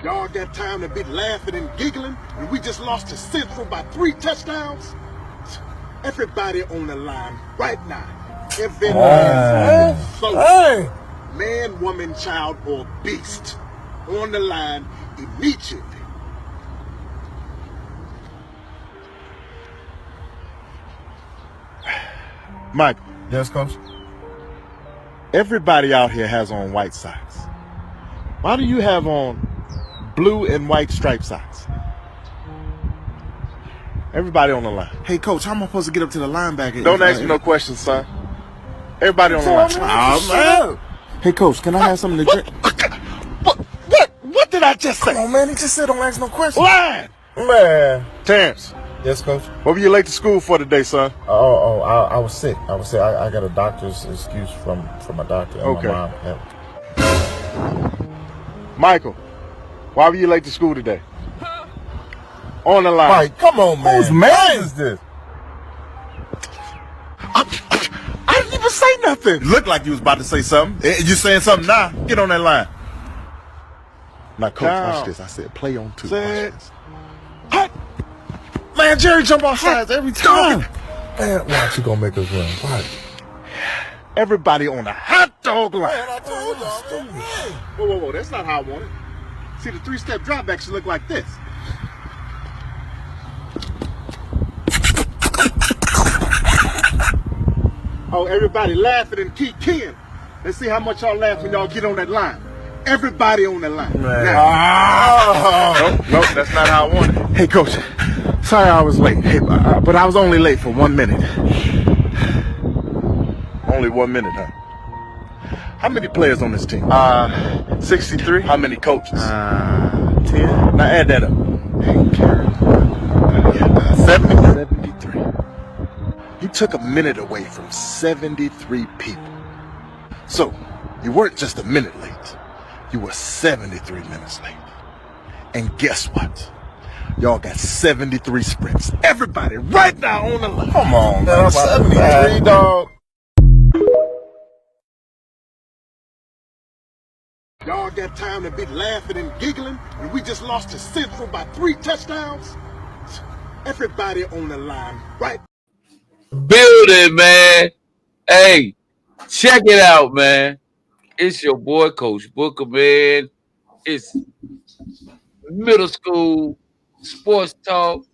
Y'all got time to be laughing and giggling when we just lost to Central by 3 touchdowns? Everybody on the line right now. Every last soul, man, woman, child, or beast on the line immediately. Michael. Yes, Coach? Everybody out here has on white socks. Why do you have on blue and white striped socks? Everybody on the line. Hey, Coach, how am I supposed to get up to the linebacker? Don't ask me no questions, son. Everybody on the line. Hey, Coach, can I have something to drink? What did I just say? Come on, man. He just said don't ask no questions. Line! Man. Terrence. Yes, Coach? What were you late to school for today, son? I was sick. I got a doctor's excuse from my doctor and Okay. my mom. Michael, why were you late to school today? On the line. Mike, come on, man. Whose man is this? I didn't even say nothing. Looked like you was about to say something. You saying something now? Get on that line. Now, Coach, watch this. I said play on 2. Man, Jerry jump off sides every time. Man, watch, you gonna make us run. Watch. Everybody on the hot dog line. Man, I told y'all. Whoa. That's not how I want it. See, the 3-step drop back should look like this. Oh, everybody laughing and keep keying. Let's see how much y'all laugh when y'all get on that line. Everybody on the line. Nope, that's not how I want it. Hey, Coach. Sorry I was late. Hey, but I was only late for 1 minute. Only 1 minute, huh? How many players on this team? 63. How many coaches? 10. Now add that up. 70? 73. You took a minute away from 73 people. So, you weren't just a minute late. You were 73 minutes late. And guess what? Y'all got 73 sprints. Everybody right now on the line. Come on, man. 73, dog. Y'all got time to be laughing and giggling when we just lost to Central by 3 touchdowns? Everybody on the line right. Building, man. Hey, check it out, man. It's your boy, Coach Booker, man. It's middle school sports talk,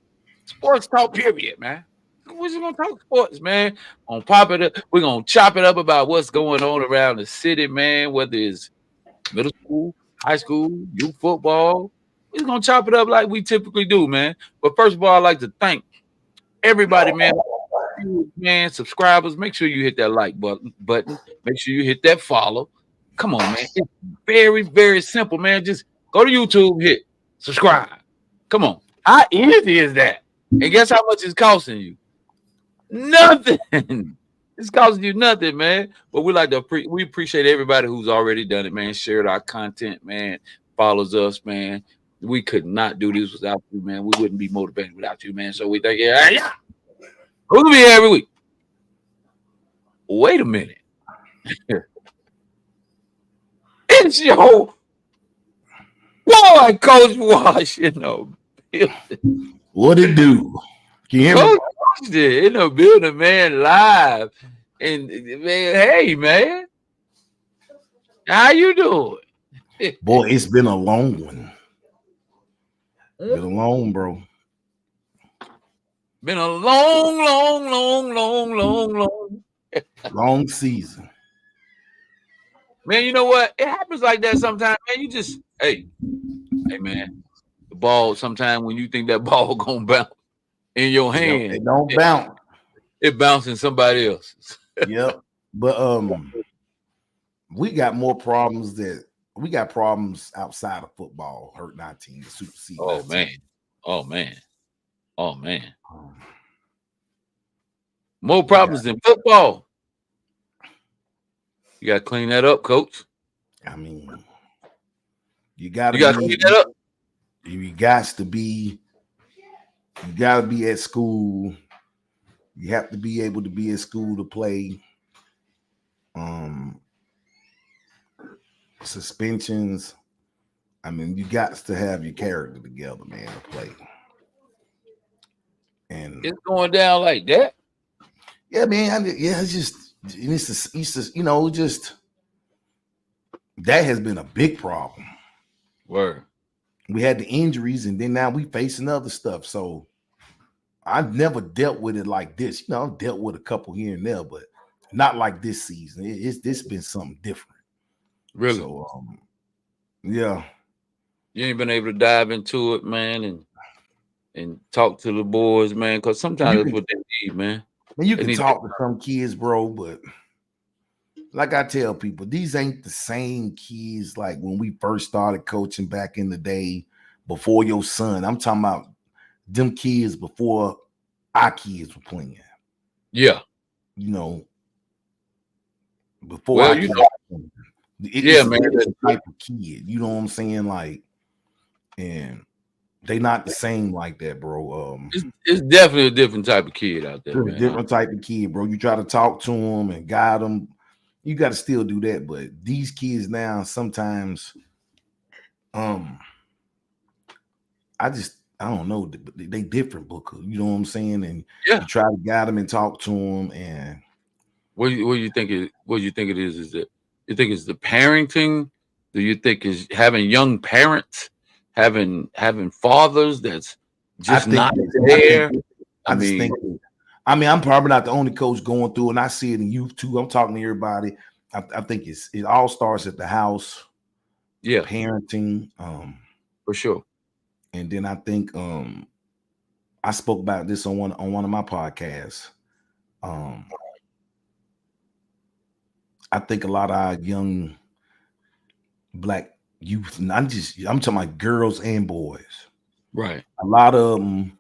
period, man. We're just gonna talk sports, man. On pop it up, we're gonna chop it up about what's going on around the city, man. Whether it's middle school, high school, youth football, we're just gonna chop it up like we typically do, man. But first of all, I'd like to thank everybody, man. Man, subscribers, make sure you hit that like button. Make sure you hit that follow. Come on, man. It's very, very simple, man. Just go to YouTube, hit subscribe. Come on. How easy is that? And guess how much it's costing you? Nothing. It's costing you nothing, man. But we like to we appreciate everybody who's already done it, man. Shared our content, man. Follows us, man. We could not do this without you, man. We wouldn't be motivated without you, man. So we think, yeah. We're gonna be here every week. Wait a minute. It's your boy, Coach Wash, What it do? Can you hear me? Coach Wash in the building, man, live. And man, hey, man. How you doing? Boy, it's been a long one. Been a long, bro. Been a long long season. Man, you know what? It happens like that sometimes, man. You just, hey, man, the ball, sometimes when you think that ball gonna bounce in your hand, It don't bounce. It bouncing somebody else's. Yep. But we got more problems we got problems outside of football hurting our team to supersede. Oh man. More problems than football. You gotta clean that up, Coach. I mean, you gotta clean that up. You gotta be at school. You have to be able to be at school to play. Suspensions. I mean, you got to have your character together, man, to play. And It's going down like that. yeah, man, it's just, just that has been a big problem. Word. We had the injuries, and then now we facing other stuff. So I've never dealt with it like this. I've dealt with a couple here and there, but not like this season. It's this been something different. Really. So yeah. You ain't been able to dive into it, man, and talk to the boys, man, because sometimes that's what they need, man. And you They can need talk to some kids, bro, but like I tell people, these ain't the same kids like when we first started coaching back in the day before your son. I'm talking about them kids before our kids were playing. Yeah. Before Well, our you kids know, were playing. yeah, It's a man. different type of kid. You know what I'm saying? Like, and they not the same like that, bro. It's definitely a different type of kid out there, It's a man. different type of kid, bro. You try to talk to them and guide them. You got to still do that, but these kids now sometimes, I don't know. They different, Booker. You know what I'm saying? And Yeah. you try to guide them and talk to them. And what do you think it is? Is it you think it's the parenting? Do you think is having young parents, having fathers that's just not there? I just think. I mean, I'm probably not the only coach going through, and I see it in youth too. I'm talking to everybody. I think it all starts at the house. Yeah, parenting. For sure. And then I think I spoke about this on one of my podcasts. I think a lot of our young black youth, and I'm talking about girls and boys. Right. A lot of them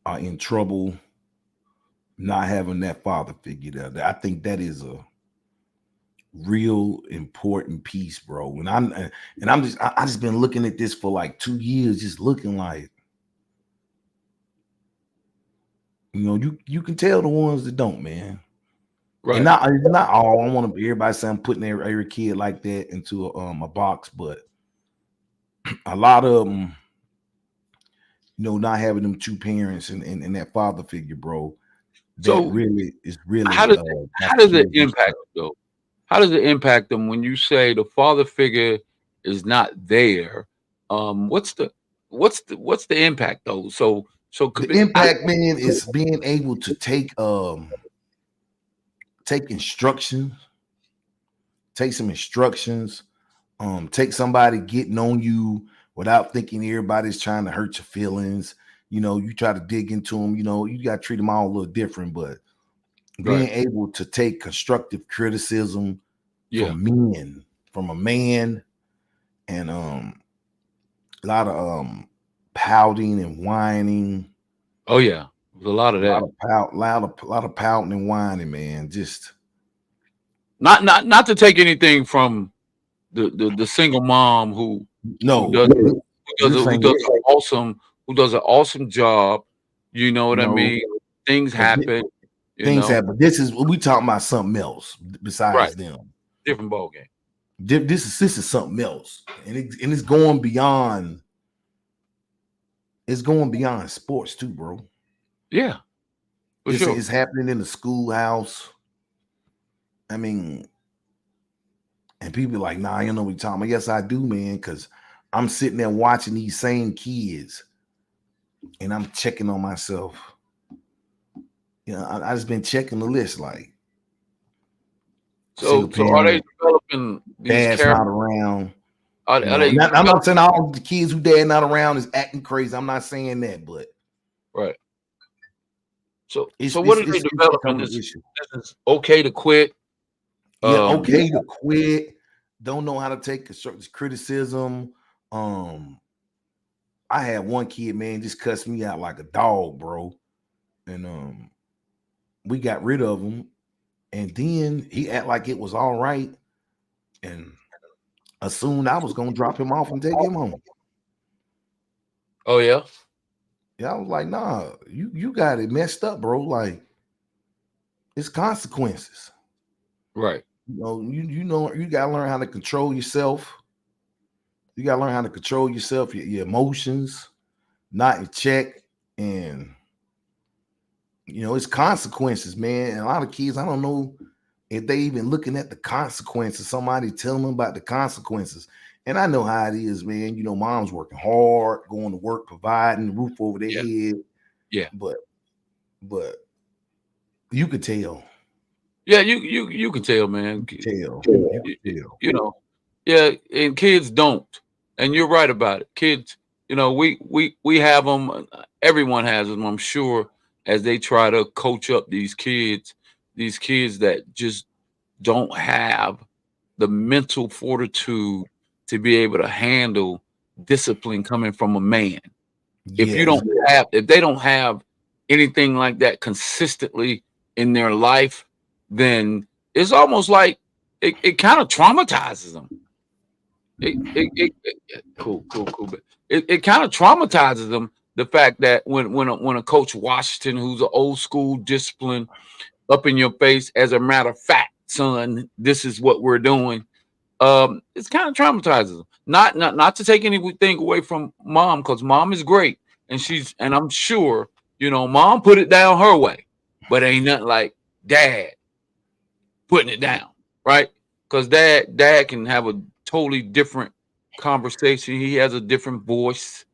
are in trouble not having that father figure there. I think that is a real important piece, bro. And I just been looking at this for like 2 years, just looking like, you can tell the ones that don't, man. Right. And not all. I don't want everybody say I'm putting every kid like that into a box, but a lot of them, not having them two parents and that father figure, bro. That So really is really how does it impact though? How does it impact them when you say the father figure is not there? What's the impact though? So the impact, man, is being able to take instructions, take some instructions, take somebody getting on you without thinking everybody's trying to hurt your feelings. You try to dig into them, you got to treat them all a little different, but being able to take constructive criticism from a man, and a lot of pouting and whining. Oh yeah, there's a lot of that. A lot of pouting and whining, man. Just not to take anything from the single mom who does an awesome job. You know what I mean? Things happen. Things happen. This is we talking about something else besides them. Different ball game. This is something else, and it's going beyond. It's going beyond sports too, bro. Yeah, it's happening in the schoolhouse. I mean, and people are like, nah, I don't know what you're talking about. Yes, I do, man, because I'm sitting there watching these same kids, and I'm checking on myself. I just been checking the list, like. So are they developing these dad's not around? I'm not saying all the kids who dad not around is acting crazy. I'm not saying that, but So what are they developing? This is okay to quit. Okay to quit. Don't know how to take constructive criticism. I had one kid, man, just cussed me out like a dog, bro. And we got rid of him. And then he act like it was all right. And assumed I was gonna drop him off and take him home. Oh yeah. Yeah, I was like, nah, you got it messed up, bro. Like, it's consequences. Right. You gotta learn how to control yourself. You gotta learn how to control yourself, your emotions, not in check, and it's consequences, man. And a lot of kids, I don't know if they even looking at the consequences. Somebody telling them about the consequences. And I know how it is, man. Mom's working hard, going to work, providing a roof over their Yeah. head. Yeah. But you could tell. Yeah, you can tell, man. You could tell. Yeah, and kids don't. And you're right about it. Kids, we have them. Everyone has them, I'm sure, as they try to coach up these kids that just don't have the mental fortitude to be able to handle discipline coming from a man. Yes. If they don't have anything like that consistently in their life, then it's almost like it kind of traumatizes them. Cool. But it kind of traumatizes them, the fact that when a coach Washington, who's an old school discipline, up in your face, as a matter of fact, son, this is what we're doing. It's kind of traumatizes them. Not to take anything away from mom, because mom is great, and I'm sure mom put it down her way, but ain't nothing like dad putting it down, right? Because dad can have a totally different conversation. He has a different voice.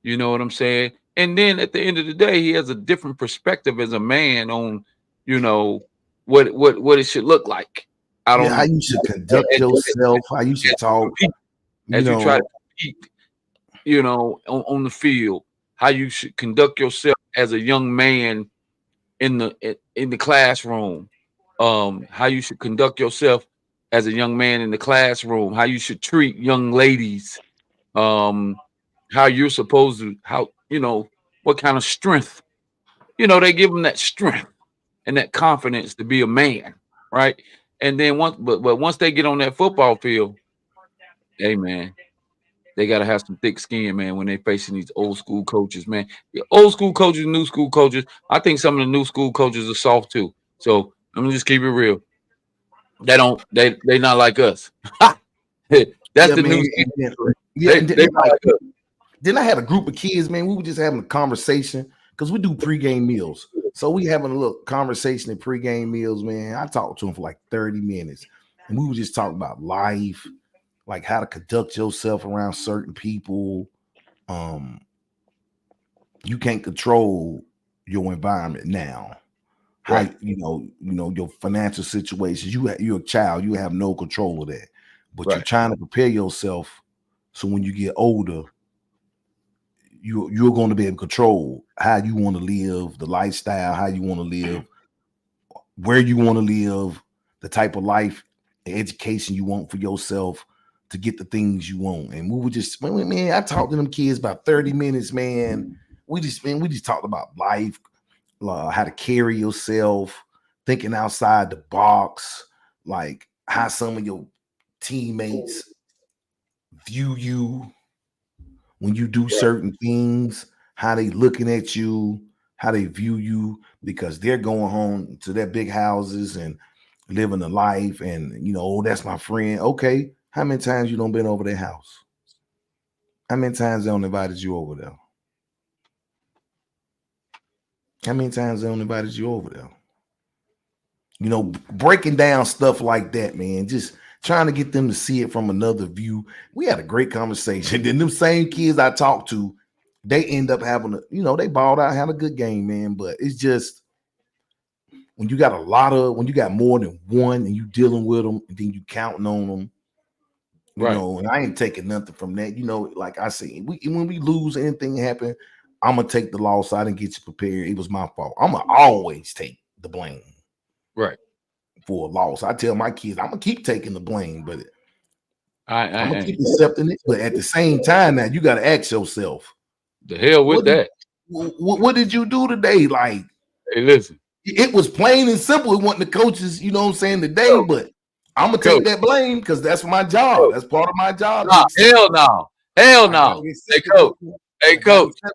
You know what I'm saying? And then at the end of the day, he has a different perspective as a man on, what it should look like. I don't How know. you should conduct yourself, how you should talk. As you try to compete, on the field, how you should conduct yourself as a young man in the classroom, how you should conduct yourself as a young man in the classroom, how you should treat young ladies, how you're supposed to, what kind of strength, they give them that strength and that confidence to be a man, right? And then once they get on that football field, hey man, they gotta have some thick skin, man, when they facing these old school coaches, man. The old school coaches, new school coaches. I think some of the new school coaches are soft too. So let me just keep it real. They not like us. That's the man. new Then, not like us. then I had a group of kids, man. We were just having a conversation because we do pregame meals. So we having a little conversation at pregame meals, man. I talked to them for like 30 minutes. And we were just talking about life, like how to conduct yourself around certain people. You can't control your environment now. How Right. your financial situations. You're a child, you have no control of that. But you're Right. trying to prepare yourself so when you get older, you're going to be able to control how you want to live, the lifestyle, how you want to live, where you want to live, the type of life, the education you want for yourself to get the things you want. And we were just, man, I talked to them kids about 30 minutes, man. We just talked about life, how to carry yourself, thinking outside the box, like how some of your teammates view you when you do certain things, how they looking at you, how they view you, because they're going home to their big houses and living a life. And oh, that's my friend. Okay, how many times you don't been over their house? How many times they don't invited you over there? How many times they don't invited you over there? Breaking down stuff like that, man. Just trying to get them to see it from another view. We had a great conversation. Then them same kids I talked to, they end up having they balled out, had a good game, man. But it's just when you got when you got more than one and you dealing with them, and then you counting on them, Right. and I ain't taking nothing from that. Like I say, when we lose, anything happen, I'm gonna take the loss. I didn't get you prepared. It was my fault. I'm gonna always take the blame. Right. For a loss. I tell my kids, I'm gonna keep taking the blame, but I'm gonna I keep accepting it. But at the same time, now you gotta ask yourself, the hell with that. what did you do today? Like, Hey, listen, it was plain and simple. It wasn't the coaches, you know what I'm saying, today, but I'm gonna take coach. that blame because that's my job. That's part of my job. Nah, hell no. Hell I gotta no. accept Hey, it. coach. Hey, I gotta coach. accept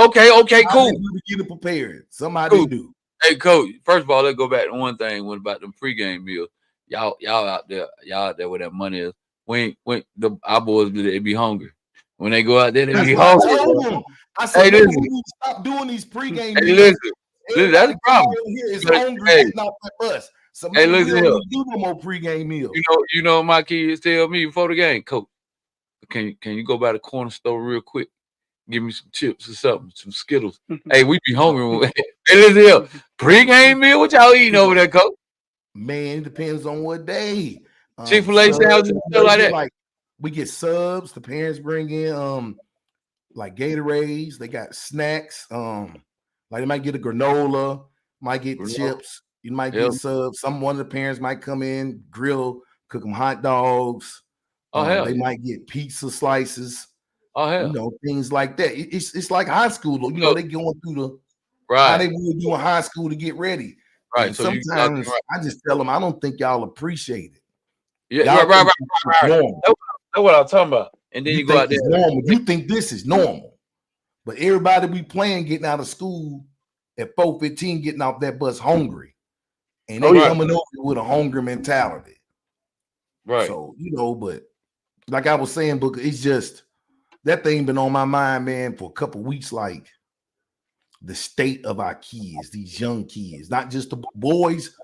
Okay, it. cool. They do to get it prepared. Somebody Cool. do. Hey, coach. First of all, let's go back to one thing. What about them pregame meals? Y'all out there with that money is. when our boys they be hungry. When they go out there, they That's be what I hungry. told them. I Hey, said, maybe we listen, need to stop doing these pregame hey, meals. listen, that's Everybody the come problem. over here is But, hungry hey, getting off that bus. So hey, maybe we listen don't here. need to do no more pregame meals. You know, what my kids tell me before the game, Coach, can you go by the corner store real quick? Give me some chips or something, some Skittles. Hey, we be hungry. Hey, listen here. Pre-game meal, what y'all eating over there, Coach? Man, it depends on what day. Chick-fil-A Subs, sandwiches and stuff like that. like we get subs. The parents bring in like Gatorades. They got snacks. Like they might get a granola, might get chips. You might Hell, get subs. One of the parents might come in, grill, cook them hot dogs. oh hell, They yeah. might get pizza slices. Oh hell, Things like that. It's like high school. so, They going through the how right, they would do in high school to get ready. right. And So you locked in sometimes right. I just tell them, I don't think y'all appreciate it. Yeah, Y'all right. think it's normal. That's what I'm talking about. And then You you go think out there. it's normal. You think this is normal. But everybody we playing getting out of school at 4:15, getting off that bus hungry. And they Oh yeah, coming over with a hungry mentality. right. So, but like I was saying, Booker, it's just that thing been on my mind, man, for a couple weeks. Like the state of our kids, these young kids, not just the boys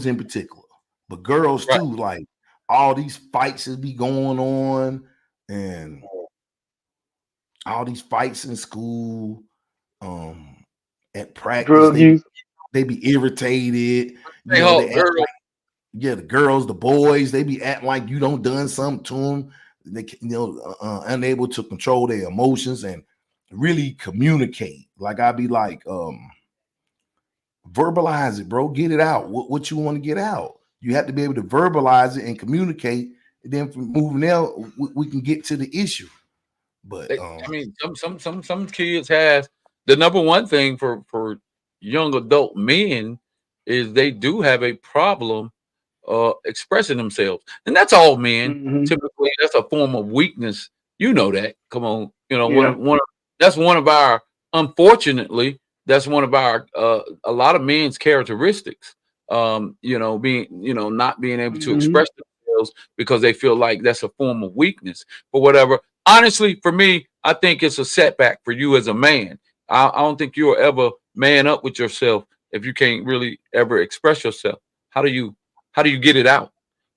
in particular, but girls Right. too. Like all these fights that be going on, and all these fights in school, at practice, Drug use. they be irritated. Hey, They Hulk, act girl. like, the girls, the boys, they be acting like you don't done something to them. They unable to control their emotions and really communicate. Like I be like, verbalize it, bro. Get it out. What you want to get out. You have to be able to verbalize it and communicate. And then from moving there, we can get to the issue. But I mean, some kids have the number one thing for young adult men is they do have a problem expressing themselves, and that's all men. Mm-hmm. Typically, that's a form of weakness. You know that. Come on, Yeah. that's one of our unfortunately that's one of our a lot of men's characteristics. Being not being able to Mm-hmm. express themselves because they feel like that's a form of weakness or whatever. Honestly, for me, I think it's a setback for you as a man. I don't think you'll ever man up with yourself if you can't really ever express yourself. How do you get it out?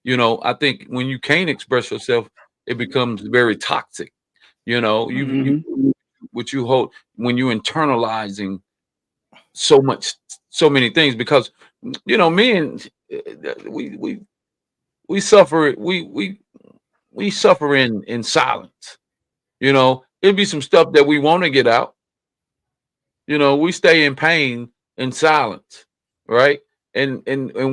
I think when you can't express yourself, it becomes very toxic. You Mm-hmm. what you hold when you internalizing so much, so many things because men, we suffer we suffer in silence. It'd be some stuff that we want to get out. We stay in pain in silence, right? And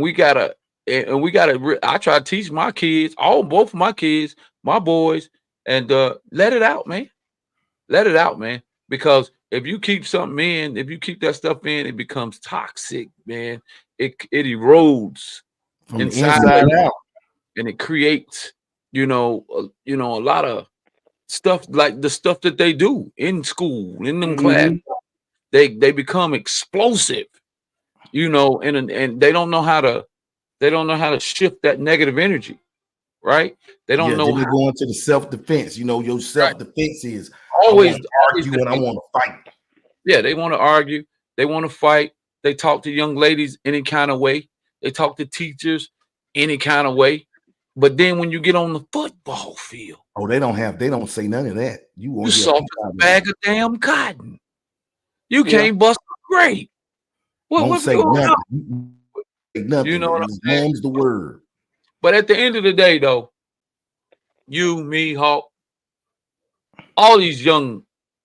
we gotta I try to teach my kids, both of my kids, my boys, and let it out, man. Let it out, man. Because if you keep something in, if you keep that stuff in, it becomes toxic, man. It erodes from the inside inside of you, out, and it creates, a lot of stuff like the stuff that they do in school, in them class. Mm-hmm. They become explosive, and they don't know how to shift that negative energy, right? They don't know then they how. go into the self-defense. Your Right. self-defense is I Always, want to always argue and I defend. want to fight. Yeah, they want to argue. They want to fight. They talk to young ladies any kind of way. They talk to teachers any kind of way. But then when you get on the football field, Oh, they don't say none of that. You you won't hear a soft peep as out a of them. bag of damn cotton. You Yeah. can't bust a grape. Won't What's say going on? nothing. You Nothing. know what I'm It saying? mum's the word. But at the end of the day, though, you, me, Hawk, all these young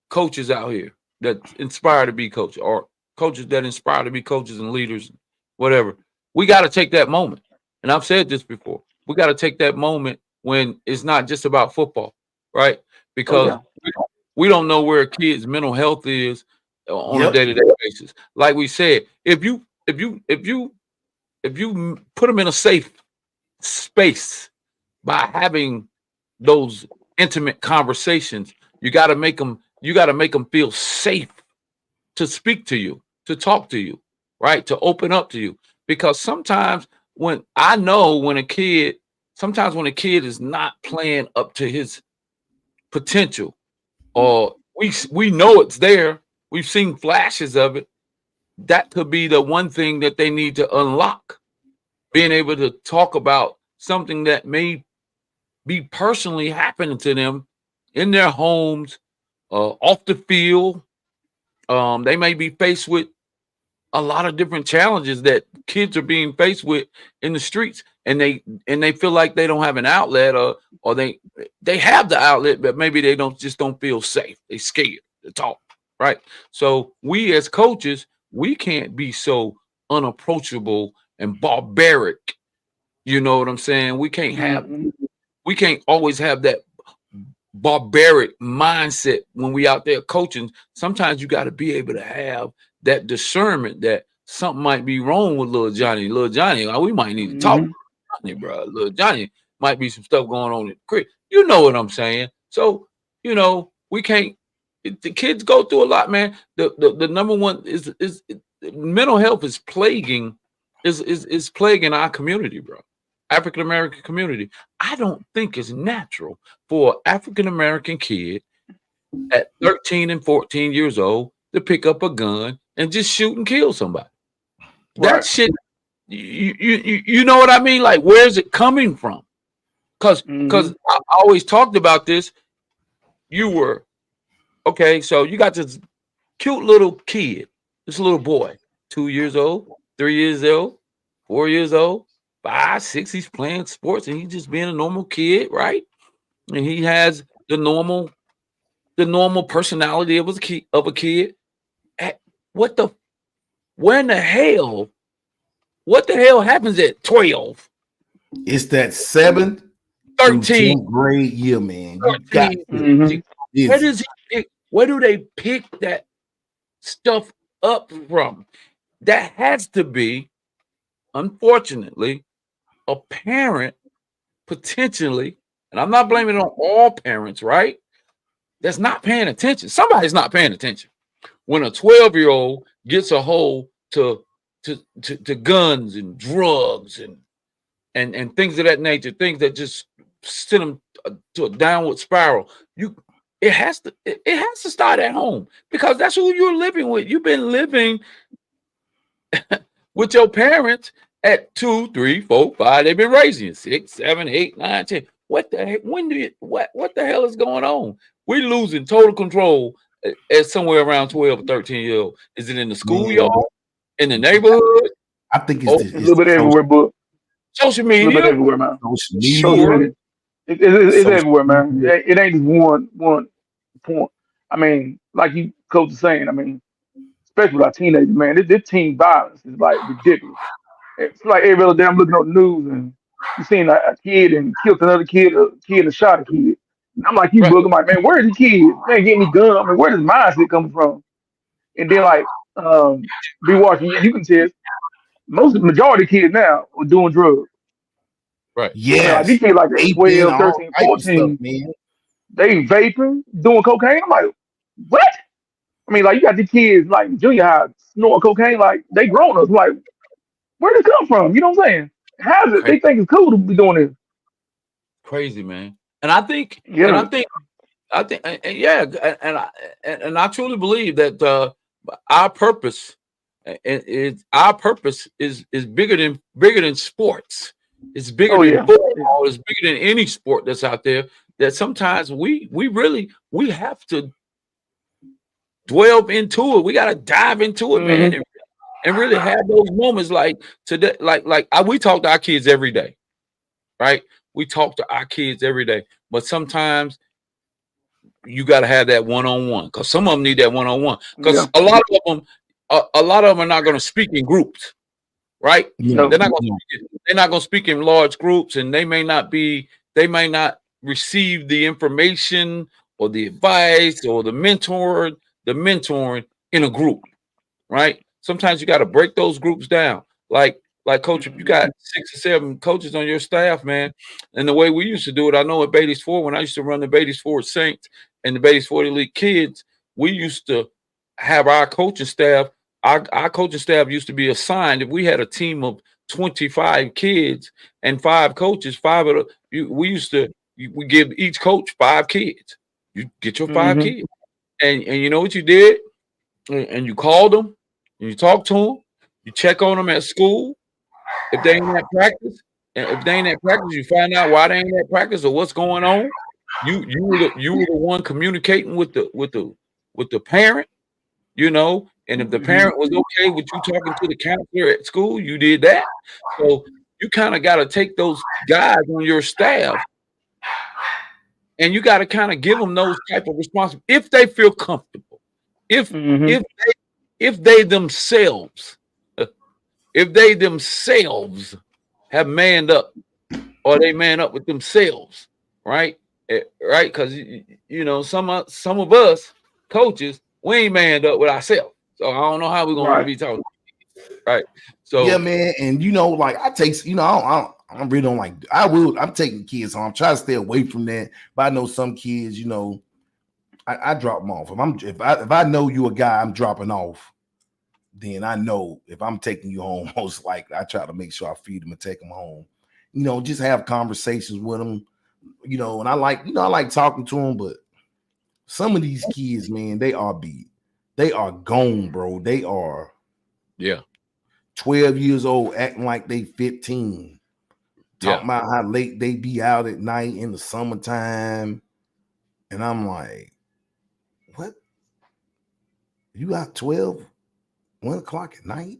coaches out here that inspire to be coaches or coaches that inspire to be coaches and leaders, whatever, we got to take that moment. And I've said this before. We got to take that moment when it's not just about football, right? Oh Because yeah. we don't know where a kid's mental health is on a Yep. day-to-day basis. Like we said, if you put them in a safe space by having those intimate conversations, you got to make them feel safe to speak to you, to talk to you, right? To open up to you. Because sometimes when a kid sometimes when a kid is not playing up to his potential, or we know it's there, we've seen flashes of it, that could be the one thing that they need to unlock. Being able to talk about something that may be personally happening to them in their homes, off the field. They may be faced with a lot of different challenges that kids are being faced with in the streets, and they feel like they don't have an outlet, or they have the outlet, but maybe they don't feel safe. They scared to talk, right? So we as coaches, we can't be so unapproachable and barbaric. You know what I'm saying? We can't always have that barbaric mindset when we out there coaching. Sometimes you got to be able to have that discernment that something might be wrong with little Johnny. Little Johnny, we might need to talk to Johnny, bro. Little Johnny might be some stuff going on in the crib. You know what I'm saying? So, we can't. The kids go through a lot, man. The number one is mental health is plaguing our community, bro. African American community. I don't think it's natural for an African American kid at 13 and 14 years old to pick up a gun and just shoot and kill somebody. That shit, you know what I mean? Like, where's it coming from? Because I always talked about this. So you got this cute little kid, this little boy, 2 years old, 3 years old, 4 years old, 5, 6. He's playing sports and he's just being a normal kid, right? And he has the normal personality of a kid. What the hell happens at 12? It's that 7th 13 through 10th grade year, man. You 13. Where do they pick that stuff up from? That has to be, unfortunately, a parent potentially, and I'm not blaming it on all parents, right? That's not paying attention. Somebody's not paying attention. When a 12-year-old gets a hold to guns and drugs and things of that nature, things that just send them to a downward spiral, it has to start at home, because that's who you're living with. You've been living with your parents at 2, 3, 4, 5. They've been raising you 6, 7, 8, 9, 10. What the heck? What the hell is going on? We're losing total control at somewhere around 12 or 13 years old. Is it in the schoolyard, in the neighborhood? I think it's a little bit everywhere, but social media. A little bit everywhere, man. Social media. It's everywhere, man. It ain't just one point. I mean, like you coach is saying, I mean, especially with our teenagers, man, this teen violence is like ridiculous. It's like every other day I'm looking on the news and you seen a kid and killed another kid, a kid and shot a kid. And I'm like, Book, I'm like, man, where are the kids? Man, getting me gun. I mean, where does mindset coming from? And then like, be watching, you can tell majority of kids now are doing drugs. Right. Yes. I mean, like, these kids like 12, 13, 14, stuff, they vaping, doing cocaine. I'm like, what? I mean, like, you got these kids like junior high snorting cocaine, like they grown ups. Like, where did it come from? You know what I'm saying? How is it they think it's cool to be doing this? Crazy, man. And I think, I truly believe that our purpose is bigger than sports. It's bigger than football. It's bigger than any sport that's out there. That sometimes we have to delve into it. We got to dive into it, man, and really have those moments like today. We talk to our kids every day, right? We talk to our kids every day, but sometimes you got to have that one-on-one, because some of them need that one-on-one. Because a lot of them are not going to speak in groups, right? Yeah. They're not going to speak in large groups, and they may not receive the information or the advice or the mentoring in a group, right? Sometimes you got to break those groups down. Like coach, if you got 6 or 7 coaches on your staff, man, and the way we used to do it, I know at Beatties Ford, when I used to run the Beatties Ford Saints and the Beatties Ford Elite Kids, we used to have our coaching staff. Our coaching staff used to be assigned. If we had a team of 25 kids and 5 coaches, we give each coach 5 kids. You get your 5 Mm-hmm. kids. And you know what you did? And you called them, and you talk to them, you check on them at school. If they ain't at practice, and if they ain't at practice, you find out why they ain't at practice or what's going on. You were the one communicating with the parent, and if the Mm-hmm. parent was okay with you talking to the counselor at school, you did that. So you kind of got to take those guys on your staff, and you got to kind of give them those type of responsibilities if they feel comfortable. If Mm-hmm. if if they themselves, if they themselves have manned up, or they man up with themselves, right? Right? Because some of us coaches, we ain't manned up with ourselves. So I don't know how we're gonna Right. be talking, right? Yeah, So man. And like I take, I really don't like. I'm taking kids home. I'm trying to stay away from that. But I know some kids, I drop them off. If I know you a guy, I'm dropping off. Then I know if I'm taking you home, most likely I try to make sure I feed them and take them home. Just have conversations with them. And I like talking to them, but some of these kids, man, they are gone, bro. They are yeah, 12 years old, acting like they 15, yeah, talking about how late they be out at night in the summertime. And I'm like, what? You out 12, 1 o'clock at night?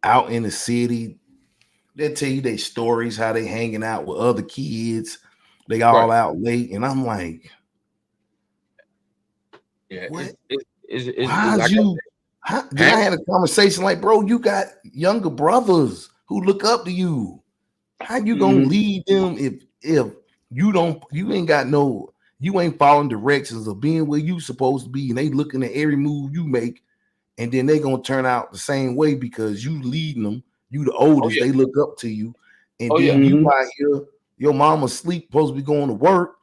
Out in the city. They tell you their stories, how they hanging out with other kids. They all right, out late. And I'm like, yeah. what? It's How's like you? Then I parents. had a conversation like, bro, you got younger brothers who look up to you. How you gonna Mm-hmm. lead them if you ain't got no, you ain't following directions of being where you supposed to be, and they looking at every move you make, and then they gonna turn out the same way because you leading them, you the Oh oldest, yeah, they look up to you, and oh yeah, then you Mm-hmm. out here, your mama sleep, supposed to be going to work,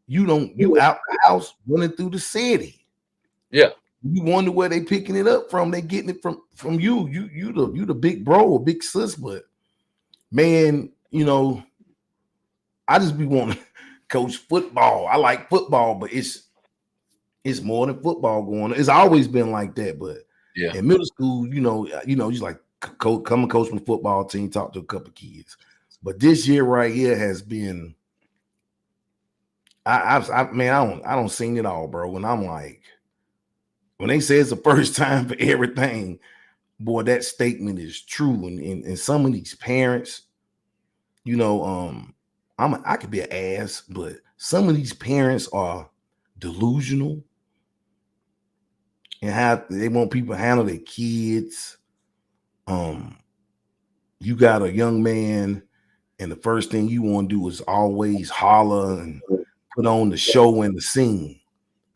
you out the house running through the city. yeah, You wonder where they picking it up from. They getting it from you. You the big bro or big sis, but man, I just be wanting to coach football. I like football, but it's more than football going on. It's always been like that. But yeah. in middle school, you like come and coach from the football team, talk to a couple of kids. But this year right here has been, man, I don't seen it all, bro. And I'm like, when they say it's the first time for everything, boy, that statement is true. And some of these parents, you know, I could be an ass, but some of these parents are delusional and how they want people to handle their kids. Um, you got a young man, and the first thing you want to do is always holler and put on the show and the scene.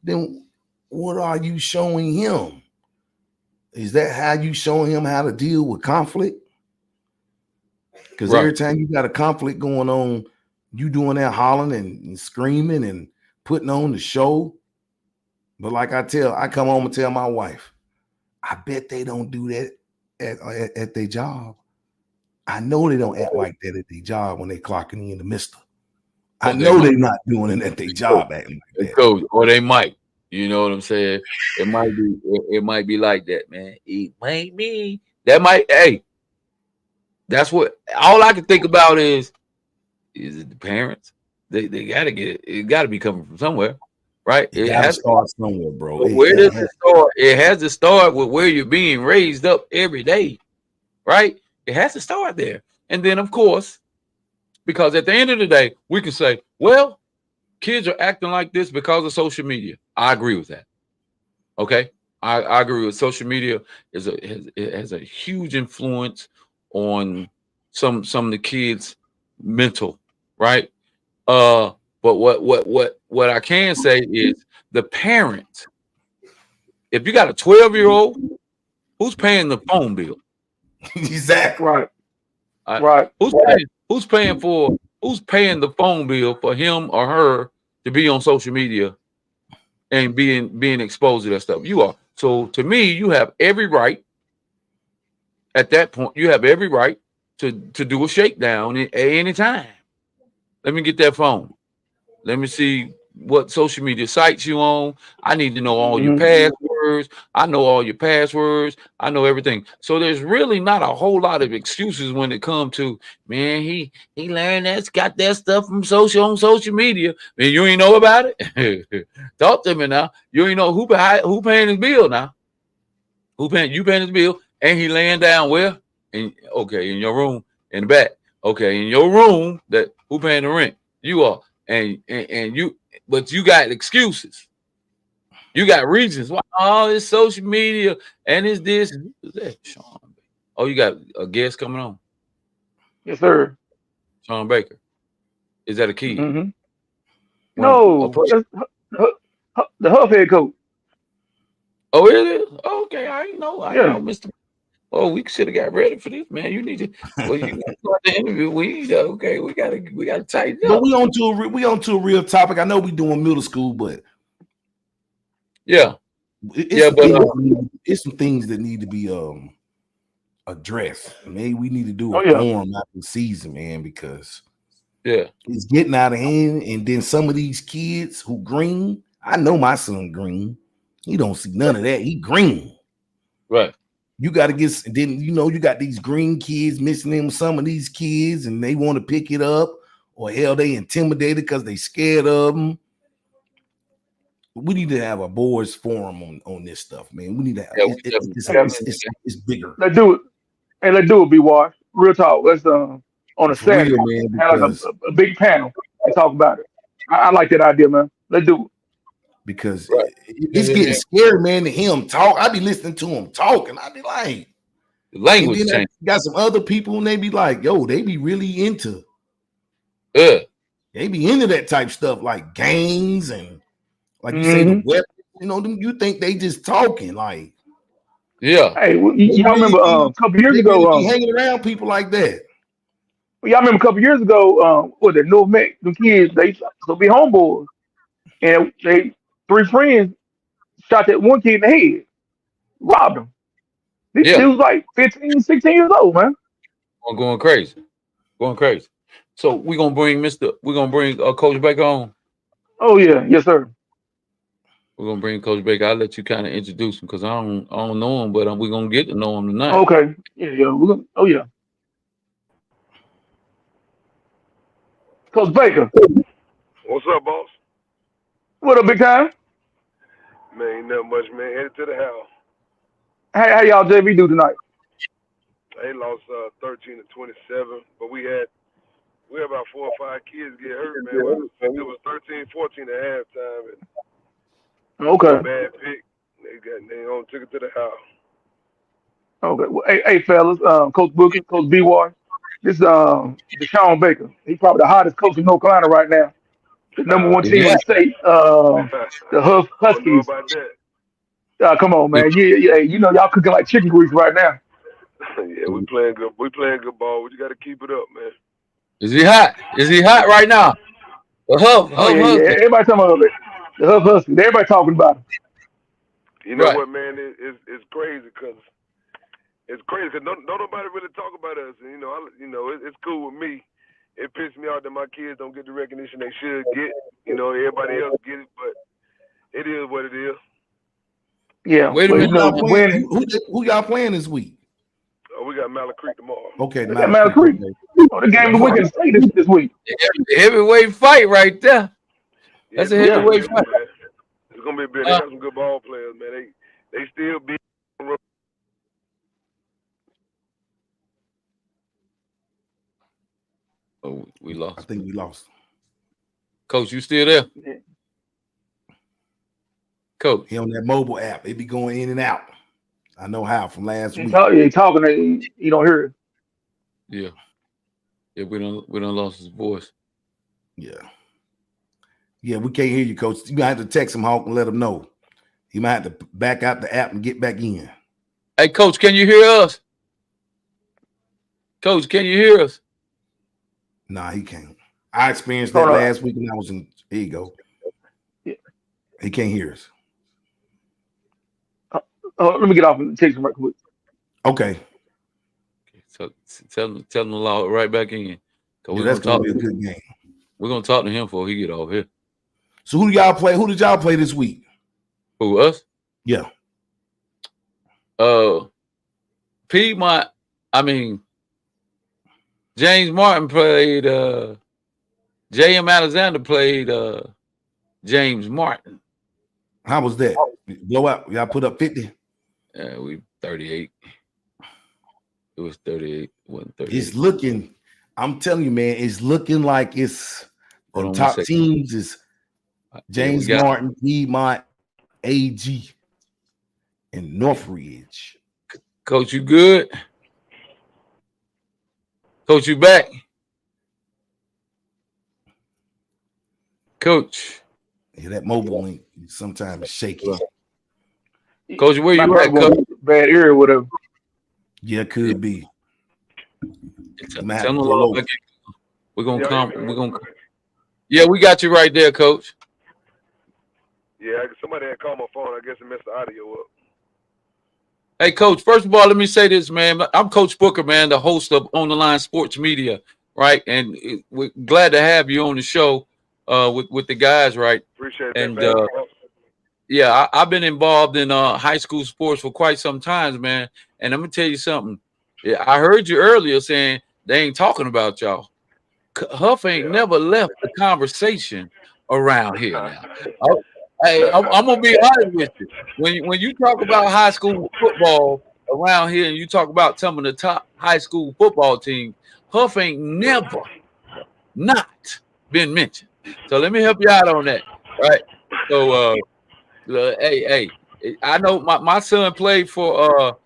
Then what are you showing him? Is that how you showing him how to deal with conflict? Because every Right. time you got a conflict going on, you doing that hollering and screaming and putting on the show. But like I come home and tell my wife, I bet they don't do that at their job. I know they don't act like that at their job when they clocking in the mister. I Or they know might, they're not doing it at their job acting like that. coach, or they might. You know what I'm saying? It might be like that, man. It might be. That might. Hey, that's what. All I can think about is it the parents? They gotta get it. It gotta be coming from somewhere, right? It It got to has. start somewhere, bro. But where does it start? It has to start with where you're being raised up every day, right? It has to start there, and then of course, because at the end of the day, we can say, well, kids are acting like this because of social media. I agree with that. Okay, I agree with social media it has a huge influence on some of the kids' mental, right? Uh, but what I can say is the parents. If you got a 12-year-old, who's paying the phone bill? Exactly. Right. Uh, Right. who's paying the phone bill for him or her to be on social media and being exposed to that stuff? You are. So to me, you have every right at that point, you have every right to do a shakedown at any time. Let me get that phone. Let me see what social media sites you on. I need to know all your Hmm. passwords. I know all your passwords. I know everything. So there's really not a whole lot of excuses when it comes to, man, he learned that's got that stuff from social media. And you ain't know about it. Talk to me now. You ain't know who paying his bill now. You paying his bill and he laying down where? In your room in the back. Okay, in your room that who paying the rent? You are. And you but you got excuses. You got reasons why all this social media and it's this and who's that? Sean. Oh, you got a guest coming on. Yes, sir. Sean Baker. Is that a kid? Hmm. One a No, person. that's the Huff head coach. Oh, is it? Okay, I ain't know. I ain't Yeah. know, Mr. Oh, we should have got ready for this, man. You need to. Well, you got to start the interview. We need to. Okay, we gotta tighten But up. we on to a real topic. I know we doing middle school, but Yeah, it's yeah, some but things. It's some things that need to be addressed. Maybe we need to do Oh a yeah. forum after the season, man, because yeah, it's getting out of hand. And then some of these kids who green, I know my son green. He don't see none of that. He green. right. You got to get. Then you got these green kids missing them. Some of these kids, and they want to pick it up, or hell, they intimidated because they scared of them. We need to have a boys forum on this stuff, man. We need to have Yeah, we definitely, it's bigger Let's do it. Hey, let's do it, B Wash. Real talk. Let's on a for real, Saturday man, have like a big panel and talk about it. I like that idea, man. Let's do it. because right. it's getting scary, man, to hear him talk. I be listening to him talk, and I be like, The and then language I change. got some other people, and they be like, yo, they be really Yeah, that type stuff, like gangs and like you say, the Hmm. weapons. You think they just talking like yeah, Hey, they y'all really remember be a couple years they ago? really be hanging around people like that. Y'all remember a couple years ago? Was it North Mex? The kids they so be homeboys, and they three friends shot that one kid in the head, robbed him. This yeah. dude was like 15, 16 years old, man. I'm going crazy, going crazy. So we're gonna bring Coach Baker on. Oh yeah, yes sir. We're gonna bring Coach Baker. I'll let you kind of introduce him because I don't know him, but we're gonna get to know him tonight. Okay, yeah, yeah. We're gonna, oh yeah, Coach Baker. What's up, boss? What up, big time? Man, ain't nothing much, man. Headed to the house. How y'all JV do tonight? They lost 13 to 27, but we had about 4 or 5 kids get hurt, man. It was 13-14 at halftime, and it was a Okay, bad pick. They took it to the house. okay. Well, hey, fellas, Coach Booker, Coach B. War. This Deshaun Baker. He's probably the hottest coach in North Carolina right now. The number one Is team he in hot? the state. The I don't know Huskies. about that. Come on, Is, man. Yeah. Y'all cooking like chicken grease right now. Yeah, we playing good. We playing good ball. We just got to keep it up, man. is he hot? Is he hot right now? The Oh Huff yeah. husband. Everybody talking about it. The Huskies. Everybody talking about him. You know Right. what, man? It's crazy because don't nobody really talk about us. And it's cool with me. It pisses me off that my kids don't get the recognition they should get. Everybody else get it, but it is what it is. Yeah, Wait a but Who minute. y'all playing? winning. Who y'all playing this week? We got Mallard Creek tomorrow. Okay, Look at Mallard Mount Creek. Creek. Okay. Oh, the game Yeah, of the week in the state this week. Heavyweight fight right there. Yeah, That's it's a gonna be Yeah. a heavyweight good fight. one, man. It's gonna be a big. They Uh, got some good ball players, man. They still be. oh, we I lost. think we lost. Coach, you still there? Yeah. Coach. He on that mobile app. They be going in and out. I know how from last week. He talking, you don't hear it. Yeah. Yeah, we don't lost his voice. Yeah. Yeah, we can't hear you, coach. You might have to text him, Hawk, and let him know. He might have to back out the app and get back in. Hey, Coach, can you hear us? Coach, can you hear us? Nah, he can't. I experienced that Hold on. last week when I was in. Here you go. Yeah. He can't hear us. Let me get off and text him right quick. Okay. So tell them to log right back in. Cause Yeah, that's gonna be a good game. We're gonna talk to him before he get off here. So who do y'all play? Who did y'all play this week? Who, us? Yeah. Piedmont. I mean, James Martin played. J.M. Alexander played. James Martin. How was that? Blowout. Y'all put up 50. We 38. It was 38. It wasn't 38. It's looking. I'm telling you, man. It's looking like it's the top teams is James Martin, Piedmont, AG, and Northridge. Coach, you good? Coach, you back? Coach. Yeah, that mobile link sometimes is shaky. Coach, where you at, Coach? Bad area, whatever. Yeah, it could be. Tell them we're gonna come. We're gonna. Yeah, we got you right there, Coach. Yeah, somebody had called my phone. I guess it messed the audio up. Hey, Coach, first of all, let me say this, man. I'm Coach Booker, man, the host of On the Line Sports Media, right? And we're glad to have you on the show with the guys, right? Appreciate that. And yeah, I've been involved in high school sports for quite some time, man. And I'm gonna tell you something. Yeah, I heard you earlier saying they ain't talking about y'all. Huff ain't never left the conversation around here now. Hey, I'm gonna be honest with you. When you talk about high school football around here, and you talk about some of the top high school football teams, Huff ain't never not been mentioned. So let me help you out on that, right? So, hey, I know my son played for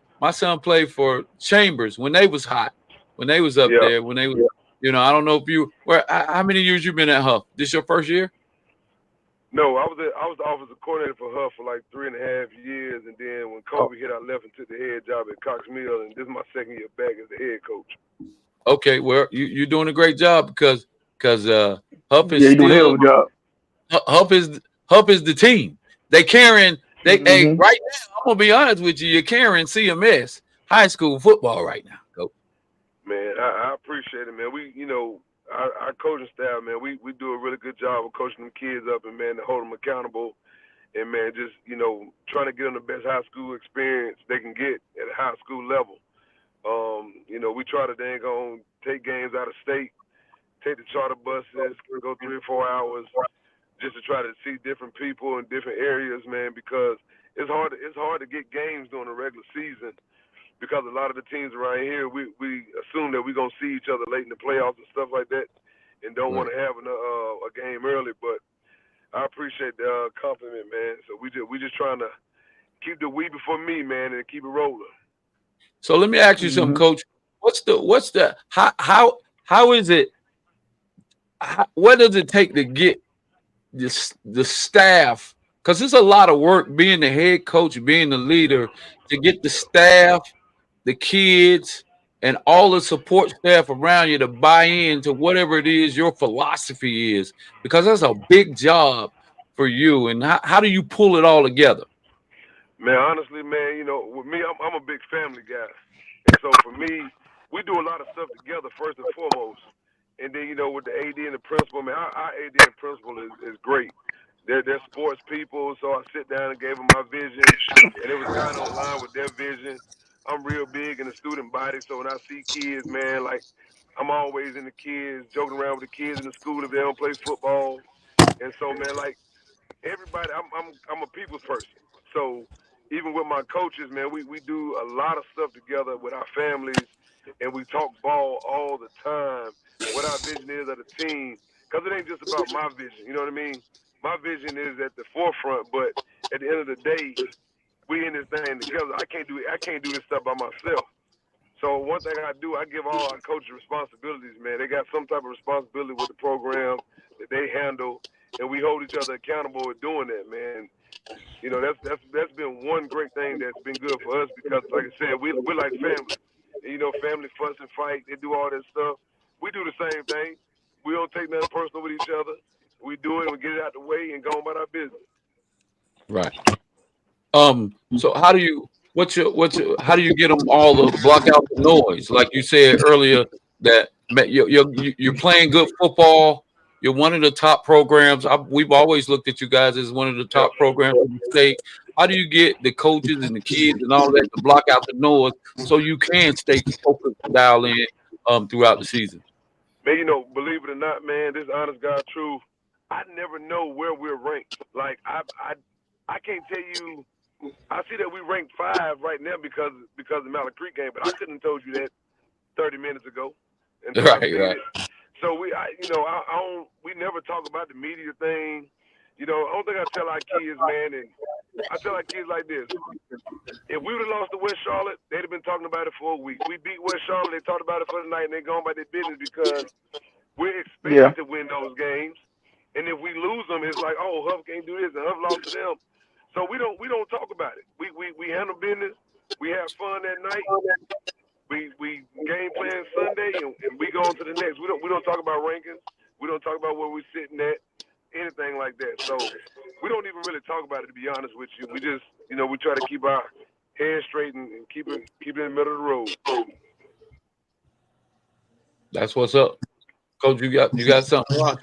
Chambers when they was hot, when they was up there, when they was, I don't know if you how many years you been at Huff? This your first year? No, I was the offensive coordinator for Huff for like 3.5 years, and then when Kobe hit, I left and took the head job at Cox Mill, and this is my second year back as the head coach. Okay, well, you're doing a great job because Huff is you're doing a hell of a job. Huff is the team. They carrying right now. I'm gonna be honest with you. You're carrying CMS high school football right now, Coach. Man, I appreciate it, man. We, our coaching staff, man, we do a really good job of coaching them kids up and, man, to hold them accountable and, man, just, trying to get them the best high school experience they can get at a high school level. We try to dang on take games out of state, take the charter buses, go 3 or 4 hours just to try to see different people in different areas, man, because it's hard to get games during the regular season. Because a lot of the teams around here, we assume that we're going to see each other late in the playoffs and stuff like that and don't want to have a game early. But I appreciate the compliment, man. So we just trying to keep the we before me, man, and keep it rolling. So let me ask you something, Coach. What's the how is it? What does it take to get the staff? Because it's a lot of work being the head coach, being the leader, to get the staff, the kids, and all the support staff around you to buy into whatever it is your philosophy is, because that's a big job for you. And how do you pull it all together? Man, honestly, man, with me, I'm a big family guy. And so for me, we do a lot of stuff together first and foremost. And then, with the AD and the principal, man, our AD and principal is great. They're sports people, so I sit down and gave them my vision, and it was kind of in line with their vision. I'm real big in the student body, so when I see kids, man, like I'm always in the kids, joking around with the kids in the school if they don't play football. And so, man, like everybody, I'm a people's person. So even with my coaches, man, we do a lot of stuff together with our families, and we talk ball all the time. What our vision is of the team, because it ain't just about my vision. You know what I mean? My vision is at the forefront, but at the end of the day, we in this thing together. I can't do this stuff by myself. So one thing I do, I give all our coaches responsibilities, man. They got some type of responsibility with the program that they handle, and we hold each other accountable with doing that, man. That's been one great thing that's been good for us because, like I said, we're like family. And, family fuss and fight. They do all that stuff. We do the same thing. We don't take nothing personal with each other. We do it and we get it out the way and go on about our business. Right. So how do you how do you get them all to block out the noise? Like you said earlier, that you're playing good football. You're one of the top programs. We've always looked at you guys as one of the Yep. top programs in the state. How do you get the coaches and the kids and all that to block out the noise so you can stay focused and dial in throughout the season? Man, believe it or not, man, this honest God truth, I never know where we're ranked. Like I can't tell you. I see that we ranked 5 right now because of the Mallard Creek game, but I couldn't have told you that 30 minutes ago until I Right, seen right. it. So I don't. We never talk about the media thing. The only thing I tell our kids, man, and I tell our kids like this: if we would have lost to West Charlotte, they'd have been talking about it for a week. We beat West Charlotte, they talked about it for the night, and they're going about their business because we're Yeah. expected to win those games. And if we lose them, it's like, oh, Huff can't do this, and Huff lost to them. So we don't talk about it. We handle business. We have fun that night. We game plan Sunday, and we go on to the next. We don't talk about rankings. We don't talk about where we're sitting at, anything like that. So we don't even really talk about it, to be honest with you. We just we try to keep our head straight and keep it in the middle of the road. That's what's up, Coach. You got something, Rock?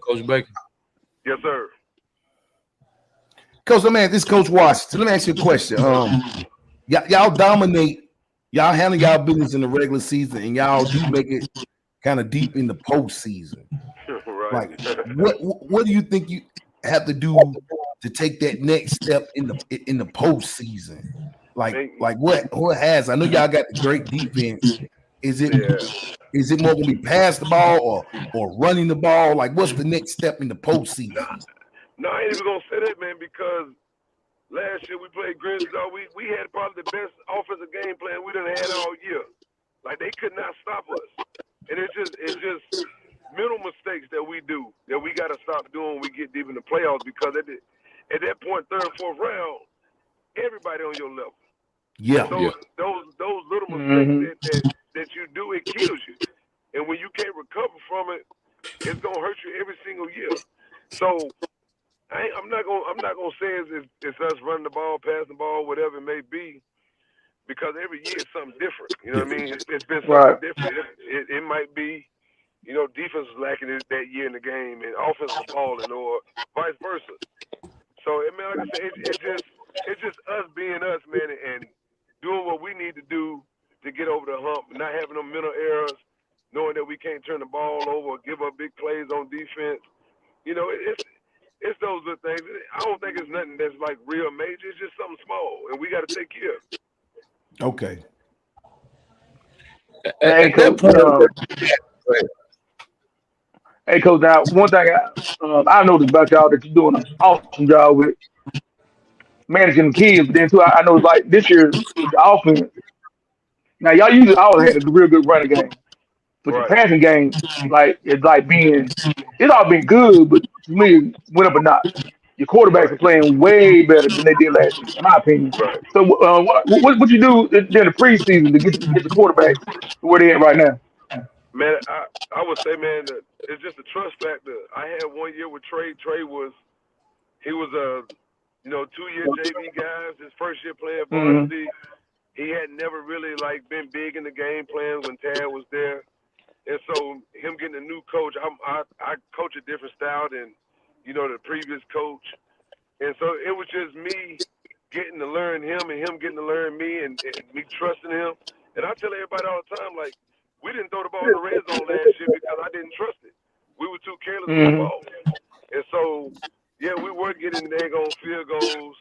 Coach Baker. Yes, sir. Coach, this is Coach Washington. Let me ask you a question. Y'all dominate, y'all handle y'all business in the regular season, and y'all do make it kind of deep in the postseason. Right. Like, what do you think you have to do to take that next step in the postseason? Like what has? I know y'all got the great defense. Is it more gonna be pass the ball or running the ball? Like, what's the next step in the postseason? No, I ain't even gonna say that, man, because last year we played Grizzlies. We had probably the best offensive game plan we done had all year. Like, they could not stop us, and it's just mental mistakes that we do that we got to stop doing when we get deep in the playoffs, because at that point, third, fourth round, everybody on your level. Yeah. Those little Mm-hmm. mistakes that you do, it kills you, and when you can't recover from it, it's gonna hurt you every single year. So I'm not gonna say it's us running the ball, passing the ball, whatever it may be, because every year it's something different. You know what I mean? It's been something Right. different. It might be, defense is lacking that year in the game, and offense is balling, or vice versa. So, man, like I said, it's just us being us, man, and doing what we need to do to get over the hump, not having them mental errors, knowing that we can't turn the ball over or give up big plays on defense. It's those little things. I don't think it's nothing that's like real major. It's just something small, and we got to take care of it. Okay. Hey, At that Coach. point, go ahead. Hey, Coach. Now, one thing I noticed about y'all that you're doing an awesome job with managing the kids. But then too, I know like this year with the offense. Now y'all usually always had a real good running game, but your Right, passing game, like it's all been good, but to me, it went up a notch. Your quarterbacks are right, playing way better than they did last year, in my opinion. right. So, what you do during the preseason to get the quarterbacks to where they at right now? Man, I would say, man, that it's just a trust factor. I had 1 year with Trey. He was a 2-year JV guy. His first year playing Mm-hmm. varsity. He had never really like been big in the game plans when Tad was there, and so him getting a new coach, I coach a different style than the previous coach, and so it was just me getting to learn him and him getting to learn me, and me trusting him. And I tell everybody all the time, like, we didn't throw the ball in the red zone last year because I didn't trust it. We were too careless with the Mm-hmm. ball, and so yeah, we were getting daggone field goals.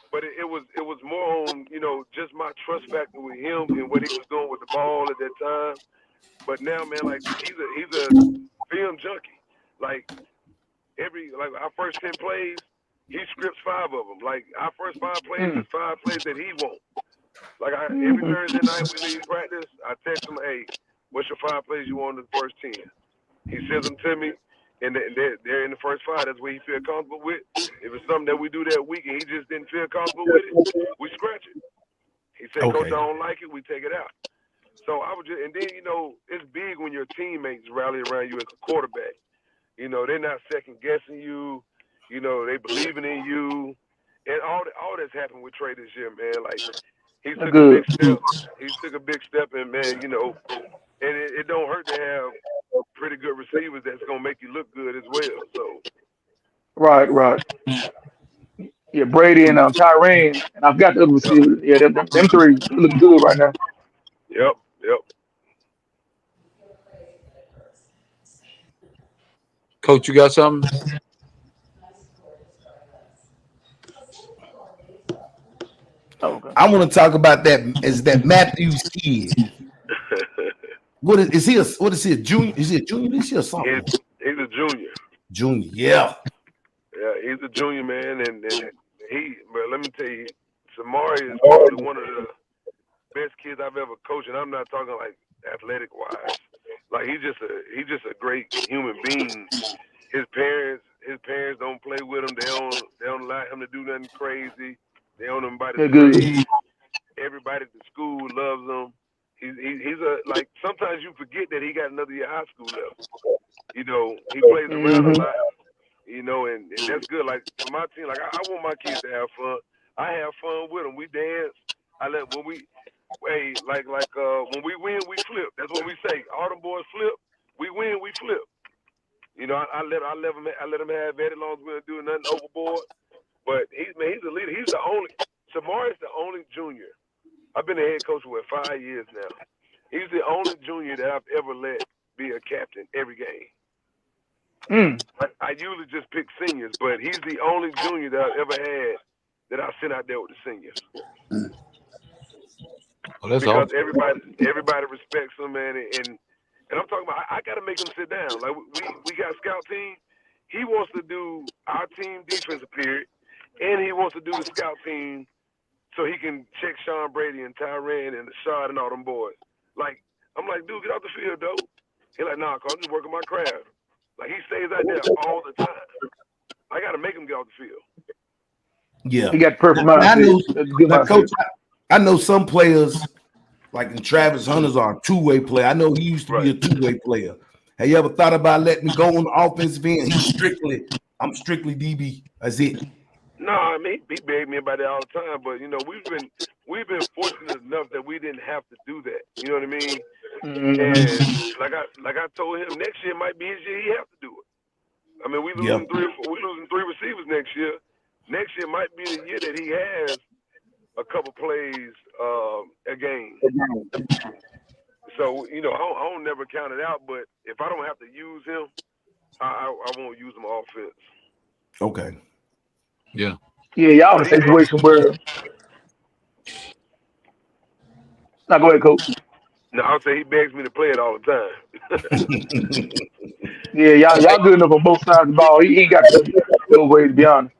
But it was more on just my trust factor with him and what he was doing with the ball at that time. But now, man, like he's a film junkie. Like our first 10 plays, he scripts 5 of them. Like our first 5 plays is 5 plays that he won't. Like every Mm-hmm. Thursday night we leave practice, I text him, hey, what's your 5 plays you want in the first 10? He sends them to me, and they're in the first 5. That's what he feel comfortable with. If it's something that we do that week and he just didn't feel comfortable with it, we scratch it. He said, Coach, Okay. I don't like it. We take it out. So I would just, and then it's big when your teammates rally around you as a quarterback. They're not second guessing you. They believing in you, and all that's happened with Trey this year, man. Like he That's took a big good. step. He took a big step, and man, and it don't hurt to have pretty good receivers that's gonna make you look good as well. So Right, right. Yeah, Brady and Tyrone, and I've got the other yep, receivers. Yeah, them three, they look good right now. yep, yep. Coach, you got something? Oh, okay. I want to talk about that. Is that Matthew's kid? What is he? What is he? A junior? Is he a junior this year or he's, something? he's a junior. Junior, yeah. Yeah, he's a junior, man, and but let me tell you, Samari is probably one of the best kids I've ever coached, and I'm not talking like athletic wise. Like he's just a great human being. His parents don't play with him. They don't allow him to do nothing crazy. They don't him by the They're good. trade. Everybody at the school loves him. He's a like sometimes you forget that he got another year of high school left. He plays around a Mm-hmm. lot. And that's good. Like for my team, like I want my kids to have fun. I have fun with them. We dance. I let when we when we win, we flip. That's what we say. All them boys flip. We win, we flip. I let him have it as long as we don't do nothing overboard. But he's a leader. He's the only. Samari's the only junior. I've been a head coach for 5 years now. He's the only junior that I've ever let be a captain every game. Mm. I usually just pick seniors, but he's the only junior that I've ever had that I sent out there with the seniors. Oh, that's Because awesome. everybody respects him, man, and I'm talking about I got to make him sit down. Like we got a scout team. He wants to do our team defensive period, and he wants to do the scout team so he can check Sean Brady and Tyrann and Rashad and all them boys. Like I'm like, dude, get off the field, though. He's like, nah, cause I'm just working my craft. Like he stays out there all the time. I got to make him get off the field. Yeah. He got the perfect I mindset. know, That's a good now, mindset. Coach, I know some players, like in Travis Hunters, are a two-way player. I know he used to be a two-way player. Have you ever thought about letting him go on the offensive end? I'm strictly DB. That's it. No, I mean he begged me about that all the time, but we've been fortunate enough that we didn't have to do that. You know what I mean? Mm-hmm. And like I told him, next year might be his year. He have to do it. I mean, we Yeah. losing three receivers next year. Next year might be the year that he has a couple plays a game. So I don't never count it out. But if I don't have to use him, I won't use him offense. Okay. Yeah. Yeah, y'all in a situation where. Now go ahead, Coach. No, I'll say he begs me to play it all the time. Yeah, y'all good enough on both sides of the ball. He ain't got to go away, to be honest.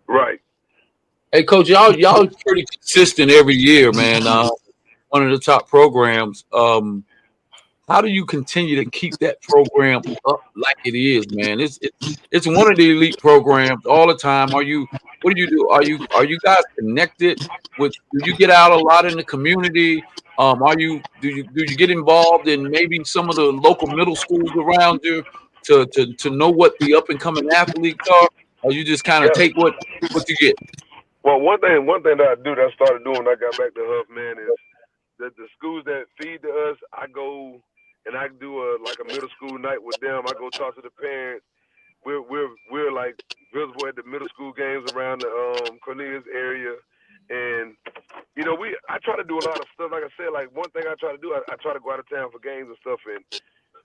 Right. Hey, Coach, y'all pretty consistent every year, man. One of the top programs. How do you continue to keep that program up like it is, man? It's one of the elite programs all the time. What do you do? Are you guys connected with? Do you get out a lot in the community? Do you get involved in maybe some of the local middle schools around you to know what the up and coming athletes are? Or you just kind of Yeah. take what you get? Well, one thing that I started doing when I got back to Huff, man, is that the schools that feed to us, I go and I do a middle school night with them. I go talk to the parents. We're like visible at the middle school games around the Cornelius area, and I try to do a lot of stuff. Like I said, like one thing I try to do, I try to go out of town for games and stuff, and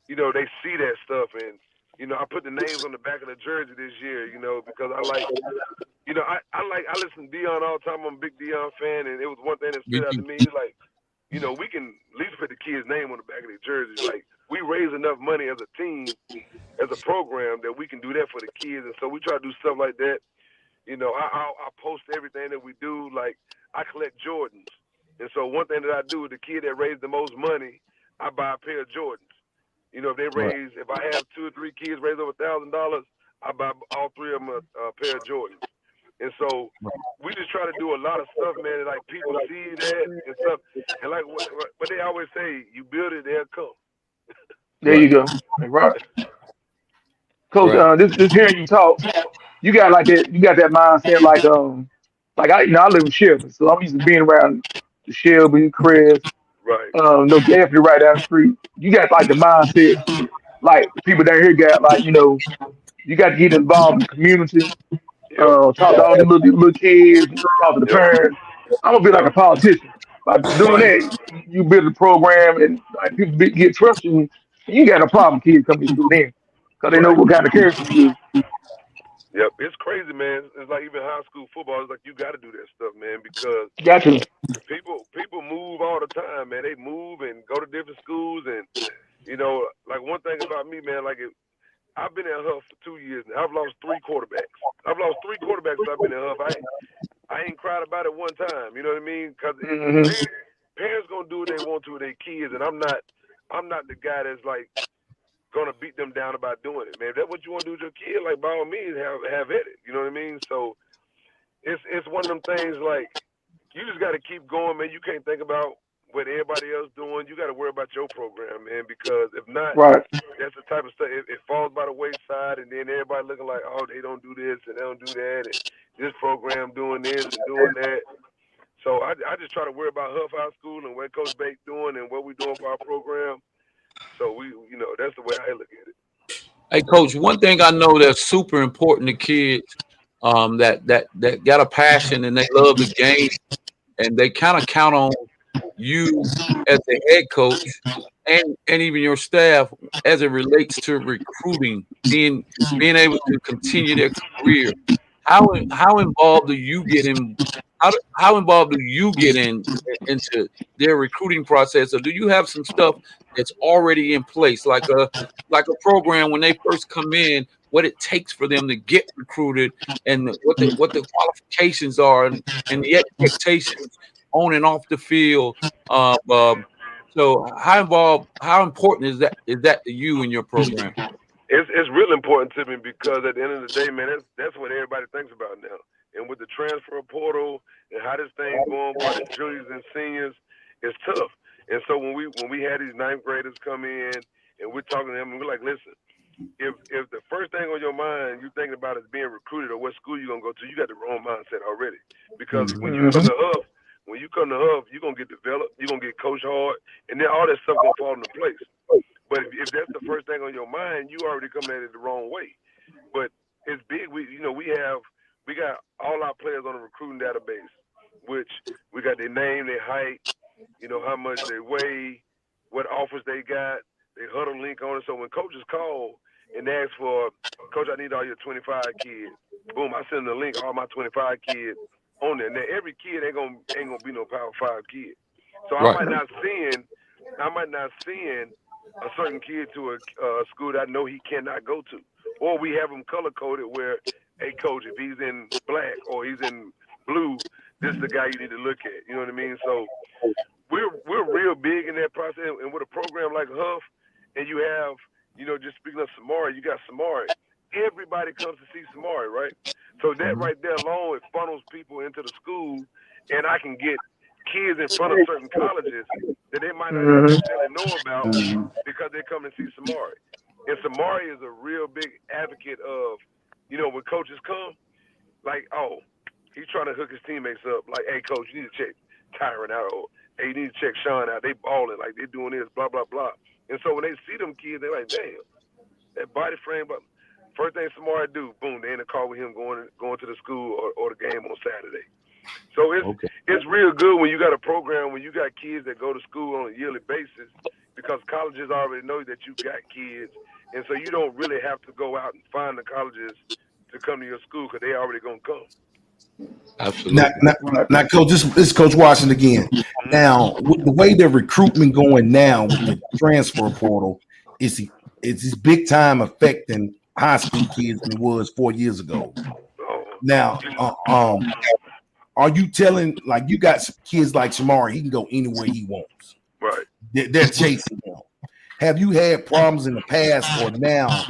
they see that stuff, and I put the names on the back of the jersey this year, because I like. I listen to Dion all the time. I'm a big Dion fan, and it was one thing that Me stood out too. to me. He's like, we can at least put the kid's name on the back of their jerseys. Like, we raise enough money as a team, as a program, that we can do that for the kids. And so we try to do stuff like that. I post everything that we do. Like, I collect Jordans. And so one thing that I do with the kid that raised the most money, I buy a pair of Jordans. If I have 2 or 3 kids raise over $1,000, I buy all 3 of them a pair of Jordans. And so we just try to do a lot of stuff, man. And like people see that and stuff, and like what they always say, you build it, they'll come. There you go. Right. Coach, Right. this hearing you talk, you got that mindset like Like I live in Shelby, so I'm used to being around the Shelby, Crest, Right. no Gaffney right down the street. You got like the mindset, like the people down here got like, you got to get involved in the community, Yep. talk to all the little kids, talk to the Yep. parents. I'm gonna be like Yep. a politician. Like doing Right. that, you build a program and like people get trust you. You got a problem, kids coming to school then, because they know Right. what kind of character you is. Yep. It's crazy, man. It's like even high school football. It's like you got to do that stuff, man, because Got to. people move all the time, man. They move and go to different schools, and like one thing about me, man, like I've been at Huff for 2 years now. I've lost 3 quarterbacks. I've lost 3 quarterbacks since I've been at Huff. I ain't cried about it one time. You know what I mean? Because Hmm. parents gonna do what they want to with their kids, and I'm not the guy that's like gonna beat them down about doing it, man. If that's what you want to do with your kid, like by all means, have at it. You know what I mean? So it's one of them things like you just got to keep going, man. You can't think about what everybody else doing. You got to worry about your program, man. Because if not, Right. that's the type of stuff. It falls by the wayside, and then everybody looking like, oh, they don't do this and they don't do that, and this program doing this and doing that. So I just try to worry about Huff High School and what Coach Bates doing and what we doing for our program. So that's the way I look at it. Hey, Coach, one thing I know that's super important to kids, that got a passion and they love the game, and they kind of count on you as the head coach and even your staff as it relates to recruiting, being able to continue their career. How involved do you get in? How involved do you get into their recruiting process, or do you have some stuff that's already in place, like a program when they first come in, what it takes for them to get recruited, and what the qualifications are, and the expectations on and off the field. So how important is that to you in your program? It's real important to me because at the end of the day, man, that's what everybody thinks about now. And with the transfer portal and how this thing's going with the juniors and seniors, it's tough. And so when we had these ninth graders come in and we're talking to them and we're like, listen, if the first thing on your mind you're thinking about is being recruited or what school you're gonna go to, you got the wrong mindset already. Because when you come Hmm. to Huff, you're gonna get developed, you're gonna get coached hard, and then all that stuff gonna fall into place. But if that's the first thing on your mind, you already coming at it the wrong way. But it's big. We got all our players on the recruiting database, which we got their name, their height, how much they weigh, what offers they got. They huddle link on it. So when coaches call and they ask for, Coach, I need all your 25 kids. Boom, I send the link, all my 25 kids on there. Now every kid ain't gonna be no Power 5 kid. So I Right. might not send a certain kid to a school that I know he cannot go to, or we have him color coded where, hey coach, if he's in black or he's in blue, this is the guy you need to look at. You know what I mean? So we're real big in that process, and with a program like Huff, and you have, just speaking of Samari, you got Samari. Everybody comes to see Samari, right? So that right there alone, it funnels people into the school, and I can get kids in front of certain colleges that they might not even Hmm. necessarily know about because they come and see Samari. And Samari is a real big advocate of, when coaches come, like, oh, he's trying to hook his teammates up. Like, hey, coach, you need to check Tyron out. Or, hey, you need to check Sean out. They balling. Like, they doing this, blah, blah, blah. And so when they see them kids, they're like, damn, that body frame. But first thing Samari do, boom, they in the car with him going to the school or the game on Saturday. So Okay. it's real good when you got a program, when you got kids that go to school on a yearly basis, because colleges already know that you got kids, and so you don't really have to go out and find the colleges to come to your school because they already gonna come. Now, Absolutely. now, Right. now, Coach, this is Coach Washington again. Now, with the way the recruitment going now with the transfer portal, it's big time affecting high school kids than it was 4 years ago. Oh, Now, are you telling, like, you got some kids like Shamari, he can go anywhere he wants. right. They're chasing him. Have you had problems in the past or now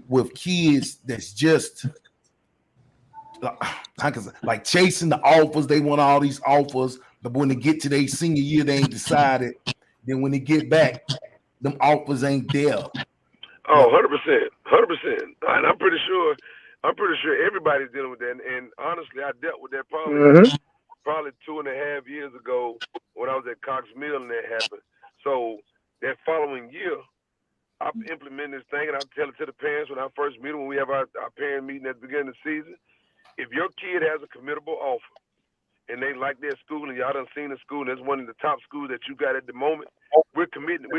with kids that's just like chasing the offers? They want all these offers, but when they get to their senior year, they ain't decided. Then when they get back, them offers ain't there. Oh, 100%, 100%. And I'm pretty sure I'm pretty sure everybody's dealing with that. And honestly, I dealt with that probably Mm-hmm. 2.5 years ago when I was at Cox Mill and that happened. So that following year, I implement this thing and I tell it to the parents when I first meet them, when we have our parent meeting at the beginning of the season. If your kid has a committable offer and they like their school and y'all done seen the school and that's one of the top schools that you got at the moment, we're committing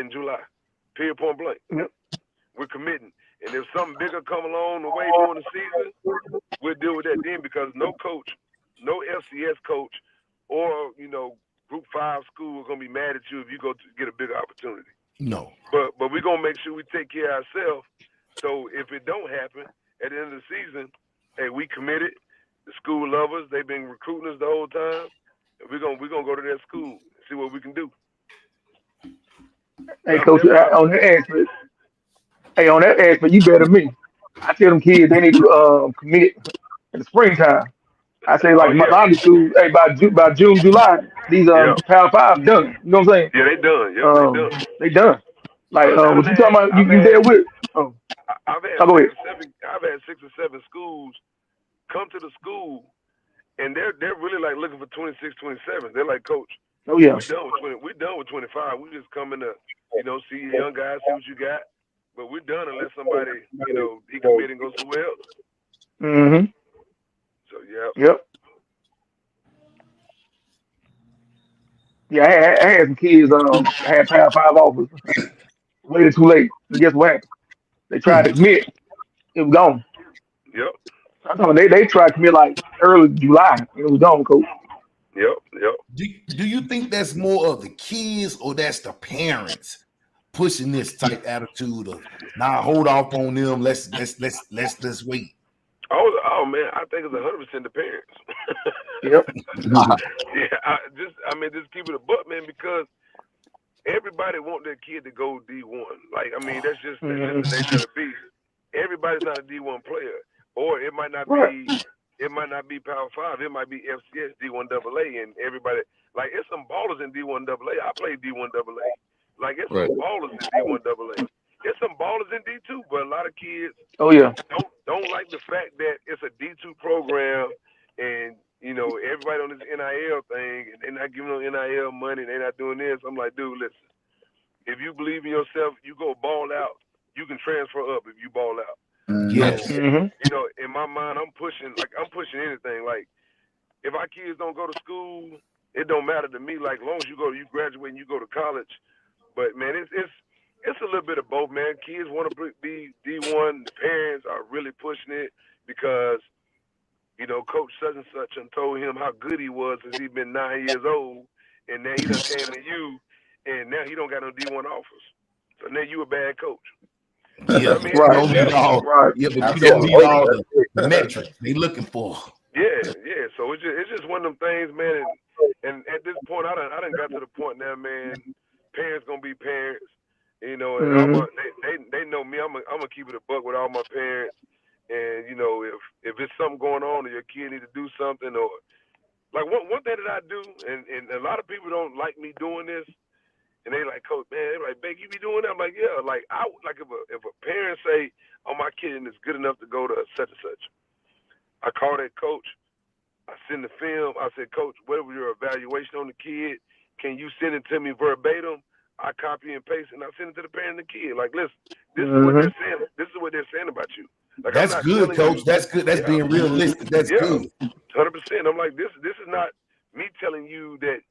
in July. Period, point blank. Yep. We're committing. And if something bigger come along the way during the season, we'll deal with that then, because no coach, no FCS coach or, Group 5 school is going to be mad at you if you go to get a bigger opportunity. No. But we're going to make sure we take care of ourselves. So if it don't happen at the end of the season, hey, we committed. The school love us. They've been recruiting us the whole time. And we're gonna go to that school and see what we can do. Hey, coach, on that aspect, you better than me. I tell them kids they need to commit in the springtime. I say like Oh my yeah, lot of schools, hey, by June, July, these yeah, Power Five done. You know what I'm saying? yeah. They done. Yep, they done. They done. Like Other what than you talking that, about? You there with? Oh, I've had go ahead. I've had 6 or 7 schools come to the school, and they're really like looking for 26, 27. They're like, Coach, Oh yeah. we done with 20. We done with 25. We just coming to, see your young guys, see what you got. But we're done unless somebody, he commit and go somewhere else. Mm-hmm. So yeah. Yep. Yeah, I had some kids. I had Power Five offers. Waited too late. And guess what happened? They tried to commit. It was gone. Yep. I'm talking. They tried to commit like early July. And it was gone, coach. Yep. Yep. Do you think that's more of the kids or that's the parents pushing this type attitude of hold off on them? Let's wait. Oh man, I think it's 100% the parents. Yep. Yeah, just keep it a buck, man, because everybody want their kid to go D1. Like, that's just the nature of the beast. Everybody's not a D1 player, or it might not Right. be. It might not be Power 5. It might be FCS D1 AA, and everybody like it's some ballers in D1 AA. I played D1 AA. Like it's Right. some ballers in D1 AA. It's some ballers in D2, but a lot of kids Oh yeah. don't like the fact that it's a D2 program, and everybody on this NIL thing, and they're not giving them NIL money, they're not doing this. I'm like, dude, listen. If you believe in yourself, you go ball out. You can transfer up if you ball out. Yes. So, in my mind, I'm pushing anything. Like, if our kids don't go to school, it don't matter to me. Like, as long as you graduate and you go to college. But man, it's a little bit of both, man. Kids want to be D1. The parents are really pushing it because, Coach such and such and told him how good he was since he's been 9 years old, and now he done came to you, and now he don't got no D1 offers. So now you a bad coach. Yeah, Right. you don't need all. Right. Yeah, but you don't need all the metrics they looking for. Yeah. So it's just one of them things, man. And at this point, I done got to the point now, man. Parents gonna be parents, and they know me. I'm gonna keep it a buck with all my parents. And if it's something going on, or your kid need to do something, or like one thing that I do, and a lot of people don't like me doing this. And they like, Coach, man, they like, Beck, you be doing that? I'm like, yeah. Like, if a parent say, oh, my kid is good enough to go to such and such, I call that coach. I send the film. I said, Coach, what was your evaluation on the kid? Can you send it to me verbatim? I copy and paste, and I send it to the parent and the kid. Like, listen, this is what they're saying. This is what they're saying about you. Like, That's I'm not good, Coach. you, That's good. That's being realistic. That's good. 100%. I'm like, this is not me telling you that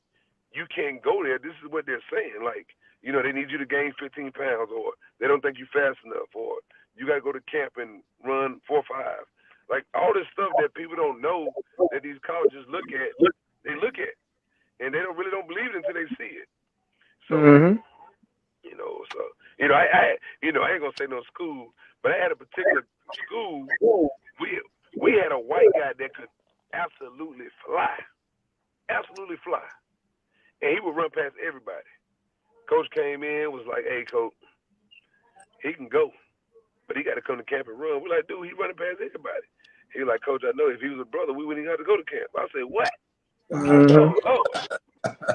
you can't go there. This is what they're saying. Like, they need you to gain 15 pounds, or they don't think you fast enough, or you got to go to camp and run 4.5. Like, all this stuff that people don't know that these colleges look at, they look at, and they really don't believe it until they see it. So, I ain't gonna say no school, but I had a particular school. We had a white guy that could absolutely fly, and he would run past everybody. Coach came in, was like, hey, Coach, he can go, but he got to come to camp and run. We're like, dude, he running past everybody. He was like, Coach, I know if he was a brother, we wouldn't even have to go to camp. I said, what? Oh,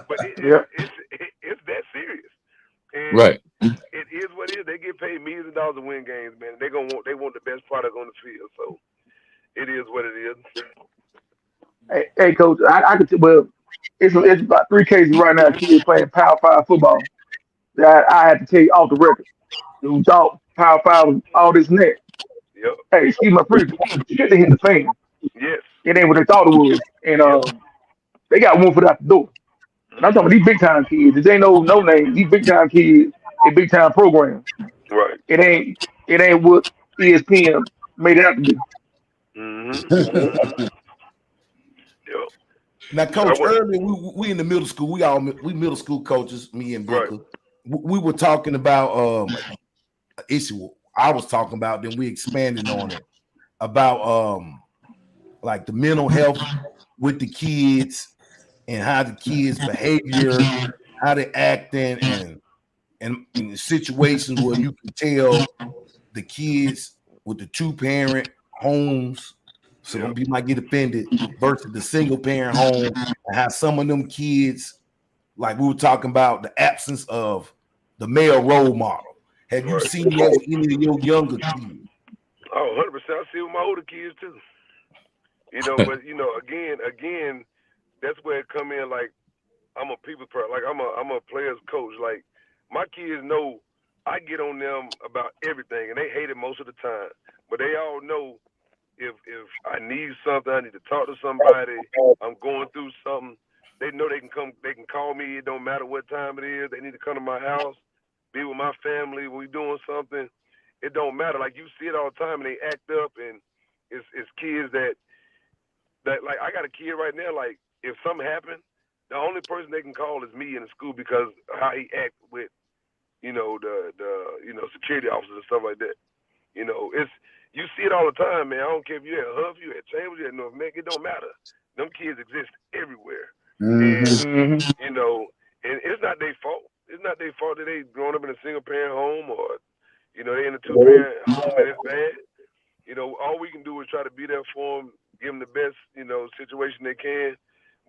but it's that serious. And, Right. it is what it is. They get paid millions of dollars to win games, man. They want the best product on the field. So it is what it is. Hey, coach, I could well, it's about 3 cases right now. Kids playing Power Five football that I had to tell you off the record. Who thought Power Five was all this net? Yep. Hey, excuse my freedom. Shit, they hit the fan. Yes. It ain't what they thought it was, and Yep. they got one foot out the door. And I'm talking about these big time kids. This ain't no name. These big time kids in big time programs. Right. It ain't what ESPN made it out to be. Mhm. Mhm. Yep. Now, I coach, want. earlier we in the middle school. We middle school coaches, me and Right. Booker. We were talking about an issue I was talking about, then we expanded on it about like the mental health with the kids and how the kids' behavior, how they acting, and in the situations where you can tell the kids with the two-parent homes, some Yep. people might get offended, versus the single-parent home, and how some of them kids, like we were talking about, the absence of the male role model. Have you Right. seen that with any of your younger kids? Oh, 100%. I see it with my older kids too. But again, that's where it come in. Like I'm a people person. Like I'm a player's coach. Like my kids know I get on them about everything, and they hate it most of the time. But they all know if I need something, I need to talk to somebody. I'm going through something. They know they can come. They can call me. It don't matter what time it is. They need to come to my house, be with my family. When we doing something, it don't matter. Like you see it all the time, and they act up, and it's kids that like I got a kid right now. Like if something happened, the only person they can call is me in the school because how he act with the security officers and stuff like that. It's you see it all the time, man. I don't care if you at Huff, you at Chambers, you at North Mac, it don't matter. Them kids exist everywhere, Mm-hmm. and Mm-hmm. and it's not their fault. It's not their fault that they grown up in a single parent home or they in a two parent home and it's bad. All we can do is try to be there for them, give them the best, situation they can.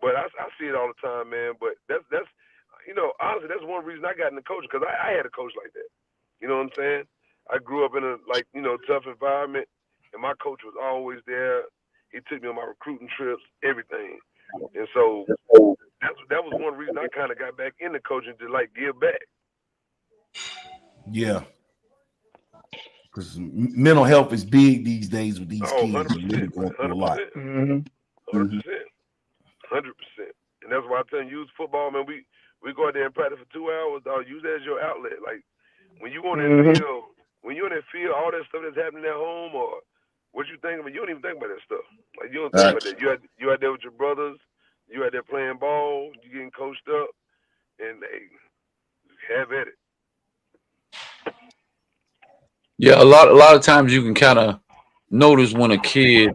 But I see it all the time, man. But that's honestly, that's one reason I got into coaching because I had a coach like that. You know what I'm saying? I grew up in a tough environment, and my coach was always there. He took me on my recruiting trips, everything, and so that was one reason I kind of got back into coaching to give back. Yeah, because mental health is big these days with these Oh, kids. They're really 100%, going man, through a lot. 100%, Mm-hmm. 100%, 100%. And that's why I tell you, use football, man. We go out there and practice for 2 hours. Dog, use that as your outlet. Like when you on that Mm-hmm. field, all that stuff that's happening at home or what you think about, you don't even think about that stuff. Like you don't think Right. about that. You out there with your brothers, you out there playing ball, you getting coached up, and they have at it. Yeah, a lot of times you can kind of notice when a kid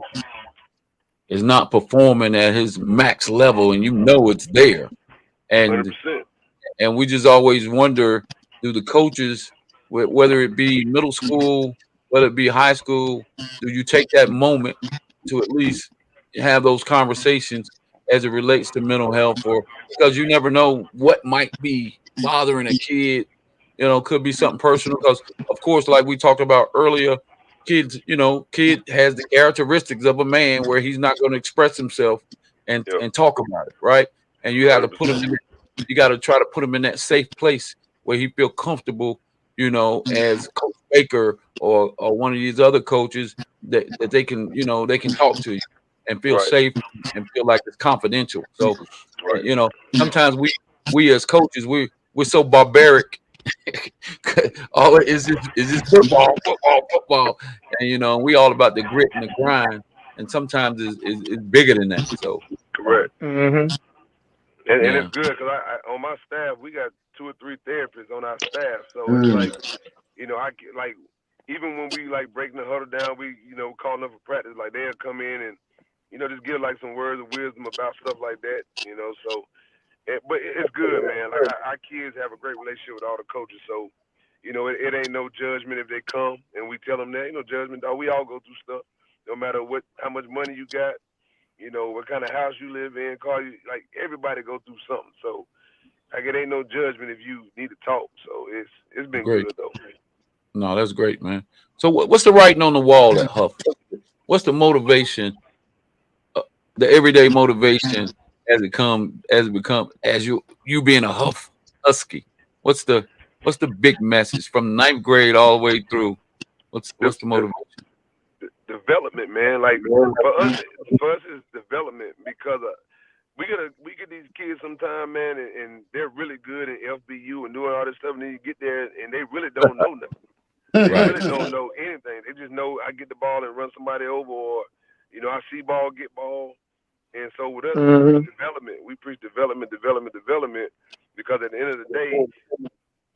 is not performing at his max level, and you know it's there. And 100%. and we just always wonder, do the coaches, whether it be middle school, whether it be high school, do you take that moment to at least have those conversations as it relates to mental health, or because you never know what might be bothering a kid. Could be something personal. Because of course, like we talked about earlier, kid has the characteristics of a man where he's not going to express himself and Yep. and talk about it, right? And you have to put him 100%. in you got to try to put him in that safe place where he feel comfortable, as Coach Baker or one of these other coaches that they can talk to you and feel Right. safe and feel like it's confidential. So, Right. sometimes we as coaches we're so barbaric. All it is just football, football, football, and we all about the grit and the grind, and sometimes it's bigger than that. So, Correct. Mm-hmm. And yeah. it's good because I on my staff we got 2 or 3 therapists on our staff, so it's Mm. like I get like even when we like breaking the huddle down, we calling up for practice, like they'll come in and just give like some words of wisdom about stuff like that, So, but it's good, man. Like our kids have a great relationship with all the coaches, so it ain't no judgment if they come and we tell them that, judgment. Dog, we all go through stuff, no matter how much money you got, what kind of house you live in, car you like. Everybody go through something, so Like it ain't no judgment if you need to talk. So it's been Great. good though. No, that's great, man. So what's the writing on the wall at Huff? What's the motivation, the everyday motivation as you being a Husky? What's the big message from ninth grade all the way through? The, What's the the, motivation? the development, man. Like for us it's development because we get these kids sometime, man, and they're really good in FBU and doing all this stuff, and then you get there and they really don't know nothing. They Right. really don't know anything. They just know I get the ball and run somebody over, or I see ball, get ball. And so with us, we preach development. We preach development, because at the end of the day,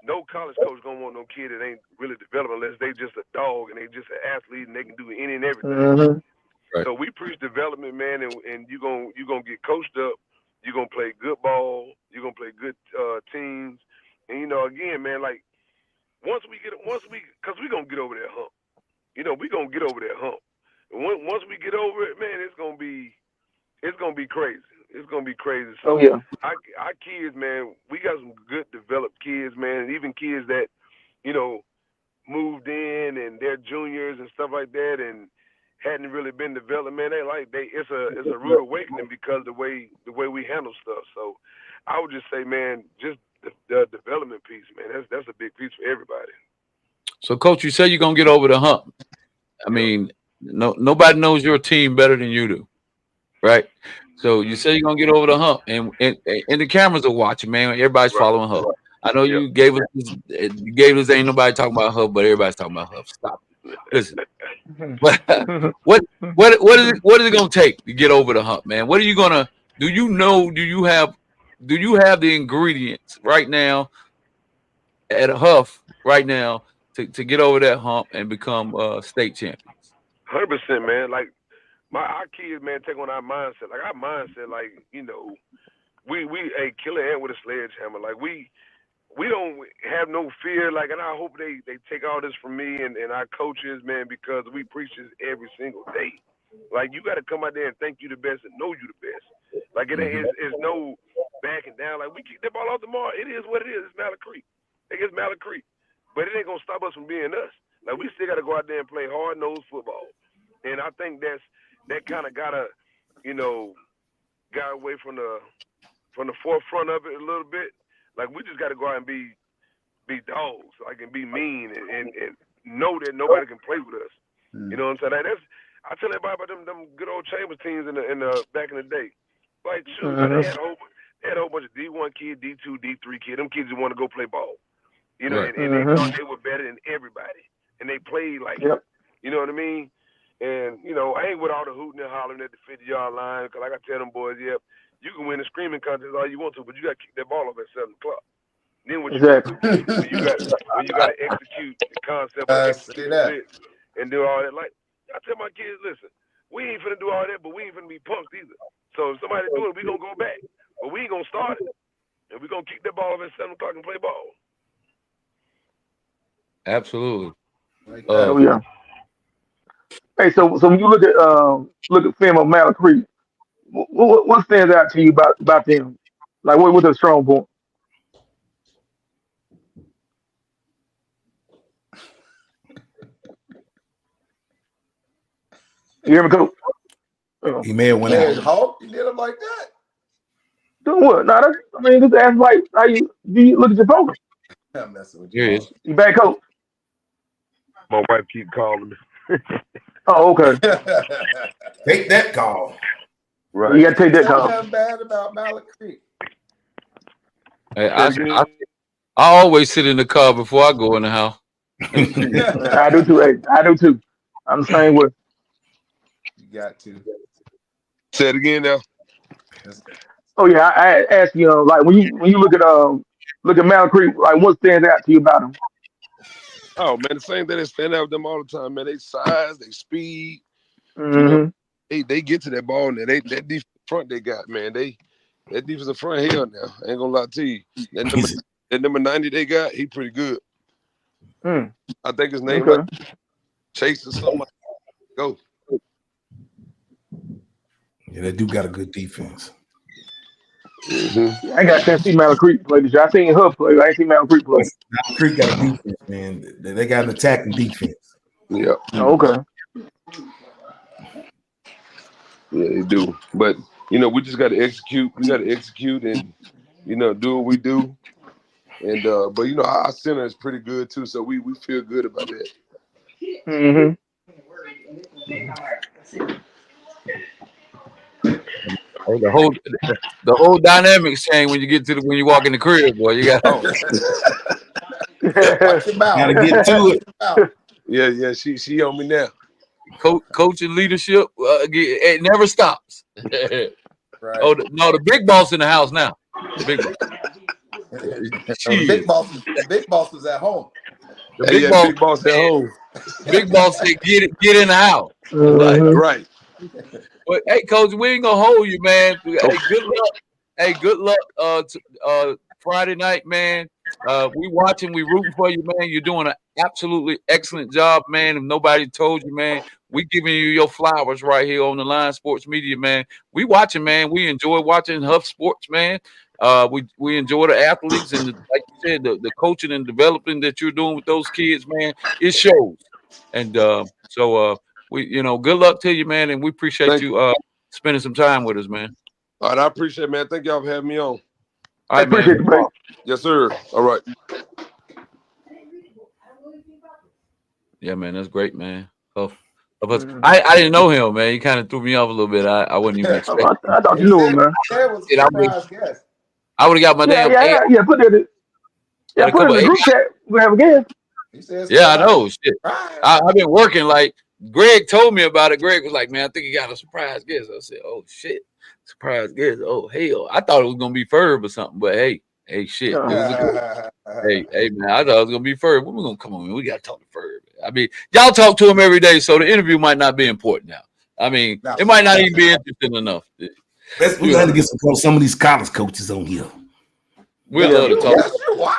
no college coach gonna want no kid that ain't really developing unless they just a dog and they just an athlete and they can do any and everything. Right. So we preach development, man, and you gonna get coached up. You're gonna play good ball. You're gonna play good teams. And again, man, like once we, cause we gonna get over that hump. We gonna get over that hump. And once we get over it, man, it's gonna be crazy. It's gonna be crazy. So our kids, man, we got some good developed kids, man, and even kids that, moved in and they're juniors and stuff like that and hadn't really been developed, man. It's a rude awakening because the way we handle stuff. So I would just say, man, just the development piece, man, that's a big piece for everybody. So, Coach, you say you're gonna get over the hump. I mean, nobody knows your team better than you do, right? So you say you're gonna get over the hump, and the cameras are watching, man. Everybody's following Huff. I know you gave us ain't nobody talking about Huff, but everybody's talking about Huff. Stop. Listen, what is it gonna take to get over the hump, man? What are you gonna do? Do you have the ingredients right now at a Huff right now to get over that hump and become state champions? 100%, man. Like our kids, man, take on our mindset. Like our mindset, like we a killer ant with a sledgehammer. Like we don't have no fear. Like, and I hope they take all this from me and our coaches, man, because we preach this every single day. Like you got to come out there and think you the best and know you the best. Like it's no backing down. Like we kick that ball off tomorrow. It is what it is. It's Mallet Creek. It's Mallet Creek. But it ain't gonna stop us from being us. Like we still got to go out there and play hard nosed football. And I think that kind of got away from the forefront of it a little bit. Like we just got to go out and be dogs, like, and be mean and know that nobody can play with us. You know what I'm saying? I tell everybody about them good old Chambers teams in the back in the day. Like shoot, they had a whole bunch of D1 kids, D2, D3 kids. Them kids who want to go play ball. And they thought they were better than everybody, and they played like it. You know what I mean? And I ain't with all the hooting and hollering at the 50-yard line, because like I tell them boys, you can win the screaming contest all you want to, but you got to kick that ball off at 7 o'clock. Then what you got to do when you got to execute the concept of execute blitz and do all that. Like I tell my kids, listen, we ain't finna do all that, but we ain't finna be punks either. So if somebody do it, we gonna go back, but we ain't gonna start it, and we gonna kick that ball off at 7 o'clock and play ball. Absolutely. Hey, so when you look at film of Mallet Creek, what stands out to you about them? Like what's a strong point? You hear me, Coach? He may have went out. Hulk, you did him like that. Doing what? No, just ask like how you look at your program. I'm messing with Here you. he is. You back, Coach? My wife keep calling me. Oh, okay. Take that call. Right. You got to take that call. Nothing bad about Mallet Creek. Hey, I always sit in the car before I go in the house. I do too. Hey, I do too. I'm the same way. You got to. Say it again now. Oh yeah, I ask you, like when you look at Mallet Creek, like what stands out to you about them? Oh man, the same thing that stand out with them all the time, man. They size, they speed. They get to that ball, and that defensive front they got, man. That defensive front hell now. I ain't gonna lie to you. That number 90 they got, he pretty good. I think his name like Chase or something like that. Go. Yeah, they do got a good defense. Mm-hmm. I ain't got a chance to see Mallet Creek play this year. I seen her play. I ain't seen Mallet Creek play. Now, Creek got a defense, man. They got an attacking defense. Yeah, Oh, okay. yeah, they do. But we just got to execute. We got to execute and do what we do. And but our center is pretty good too, so we feel good about that. Mm-hmm. Hey, the whole dynamics change when you get to when you walk in the crib, boy. You got Oh, watch your mouth. Gotta get to it. Yeah. She on me now. coach and leadership. It never stops. Right. Oh no, the big boss in the house now. The big boss. The big boss is at home. The Hey, big boss. big boss at home. Big boss said, "Get in the house." Mhm. Right. But hey, coach, we ain't gonna hold you, man. Hey, good luck. Hey, good luck. Friday night, man. We watching. We rooting for you, man. You're doing an absolutely excellent job, man. If nobody told you, man, we giving you your flowers right here on the Line Sports Media, man. We watching, man. We enjoy watching Huff Sports, man. We enjoy the athletes and like you said, the coaching and developing that you're doing with those kids, man. It shows. And so we, good luck to you, man. And we appreciate Thank you spending some time with us, man. All right, I appreciate it, man. Thank y'all for having me on. All I right, man. appreciate you, mate. Yes, sir. All right. Yeah, man, that's great, man. I didn't know him, man. He kind of threw me off a little bit. I wasn't even expecting. I thought you knew him, man. That was a It. surprise guest. I would have got my Yeah, damn. yeah. Put it. Yeah, put it in the group chat. We have a game. He says, Yeah, I know. Shit. Surprise. I've been working. Like Greg told me about it. Greg was like, "Man, I think he got a surprise guest." I said, "Oh shit, surprise guest! Oh hell, I thought it was gonna be Ferb or something." But hey, shit, it was a good. Hey, man, I thought it was gonna be Ferb. We're gonna come on, man. We gotta talk to Ferb. I mean, y'all talk to him every day, so the interview might not be important now. I mean, No. it might not even be interesting enough. We got to get some of these college coaches on here. We love to talk. Yes, you watch.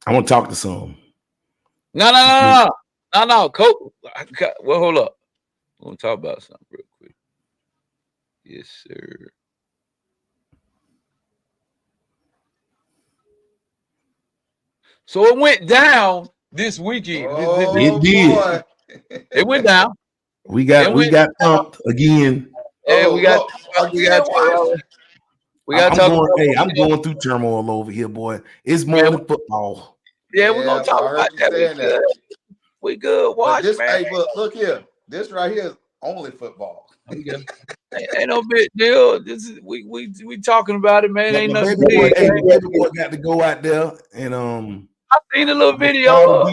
I want to talk to some. No, coach. Well, hold up. I want to talk about something real quick. Yes, sir. So it went down this weekend. Oh, It did. boy. It went down. We got thumped again. Yeah, we got I'm talk going, about I'm going through turmoil over here, boy. It's more than football. Yeah, we're gonna talk about that. We good. Watch, this, man. hey, look here. This right here is only football. Ain't no big deal. This is we talking about it, man. Ain't nothing Baby big. boy got to go out there and I seen a little video.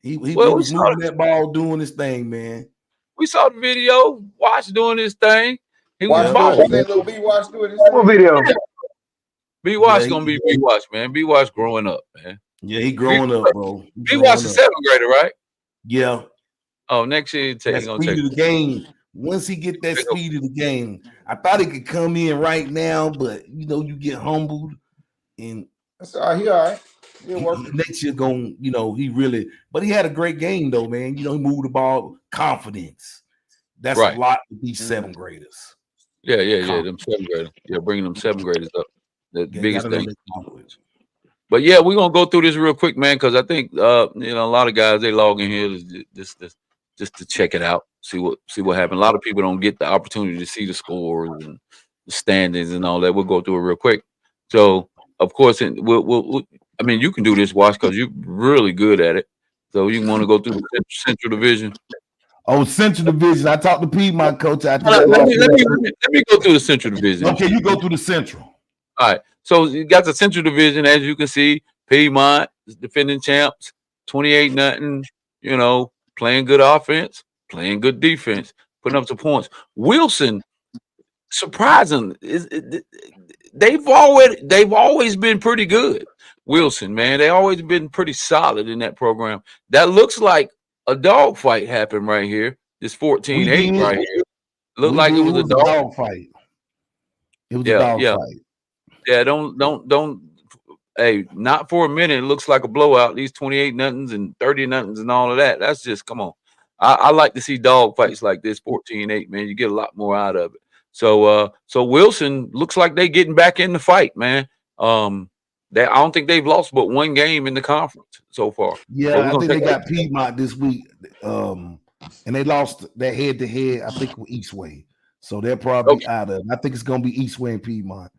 He was moving that ball, doing his thing, man. We saw the video. Watch doing his thing. He was Watch balling. little B Watch doing his What video? B Watch gonna be B Watch, man. B Watch growing up, man. Yeah, he growing up, bro. B Watch is 7th grader, right? Yeah. Oh, next year he's gonna take the game. Once he get that speed of the game, I thought he could come in right now, but you get humbled and that's all right. He all right. Next year but he had a great game though, man. He moved the ball, confidence. That's right. A lot with these 7th graders. Yeah. Them 7th graders. Yeah, bringing them 7th graders up. The biggest thing. But yeah, we're gonna go through this real quick, man, because I think a lot of guys they log in here just to check it out, see what happened. A lot of people don't get the opportunity to see the scores and the standings and all that. We'll go through it real quick. So of course, we'll I mean, you can do this, Watch, because you're really good at it. So you want to go through the Central Division? Oh, Central Division. I talked to Pete, my coach. Let me go through the Central Division. Okay, you go through the Central. All right. So you got the Central Division, as you can see. Piedmont is defending champs, 28-0. Playing good offense, playing good defense, putting up some points. Wilson, surprising, they've always been pretty good. Wilson, man, they always been pretty solid in that program. That looks like a dogfight happened right here. This 14-8 right here. Looked like it was a dog fight. It was a dog fight. Yeah, don't. Hey, not for a minute. It looks like a blowout. These 28-0s and 30-0s and all of that. That's just come on. I like to see dog fights like this, 14-8, man. You get a lot more out of it. So Wilson looks like they getting back in the fight, man. I don't think they've lost but one game in the conference so far. But Yeah, we're I gonna think they take got Piedmont this week. And they lost that head to head, I think, with Eastway. So they're probably okay. out of. I think it's gonna be Eastway and Piedmont.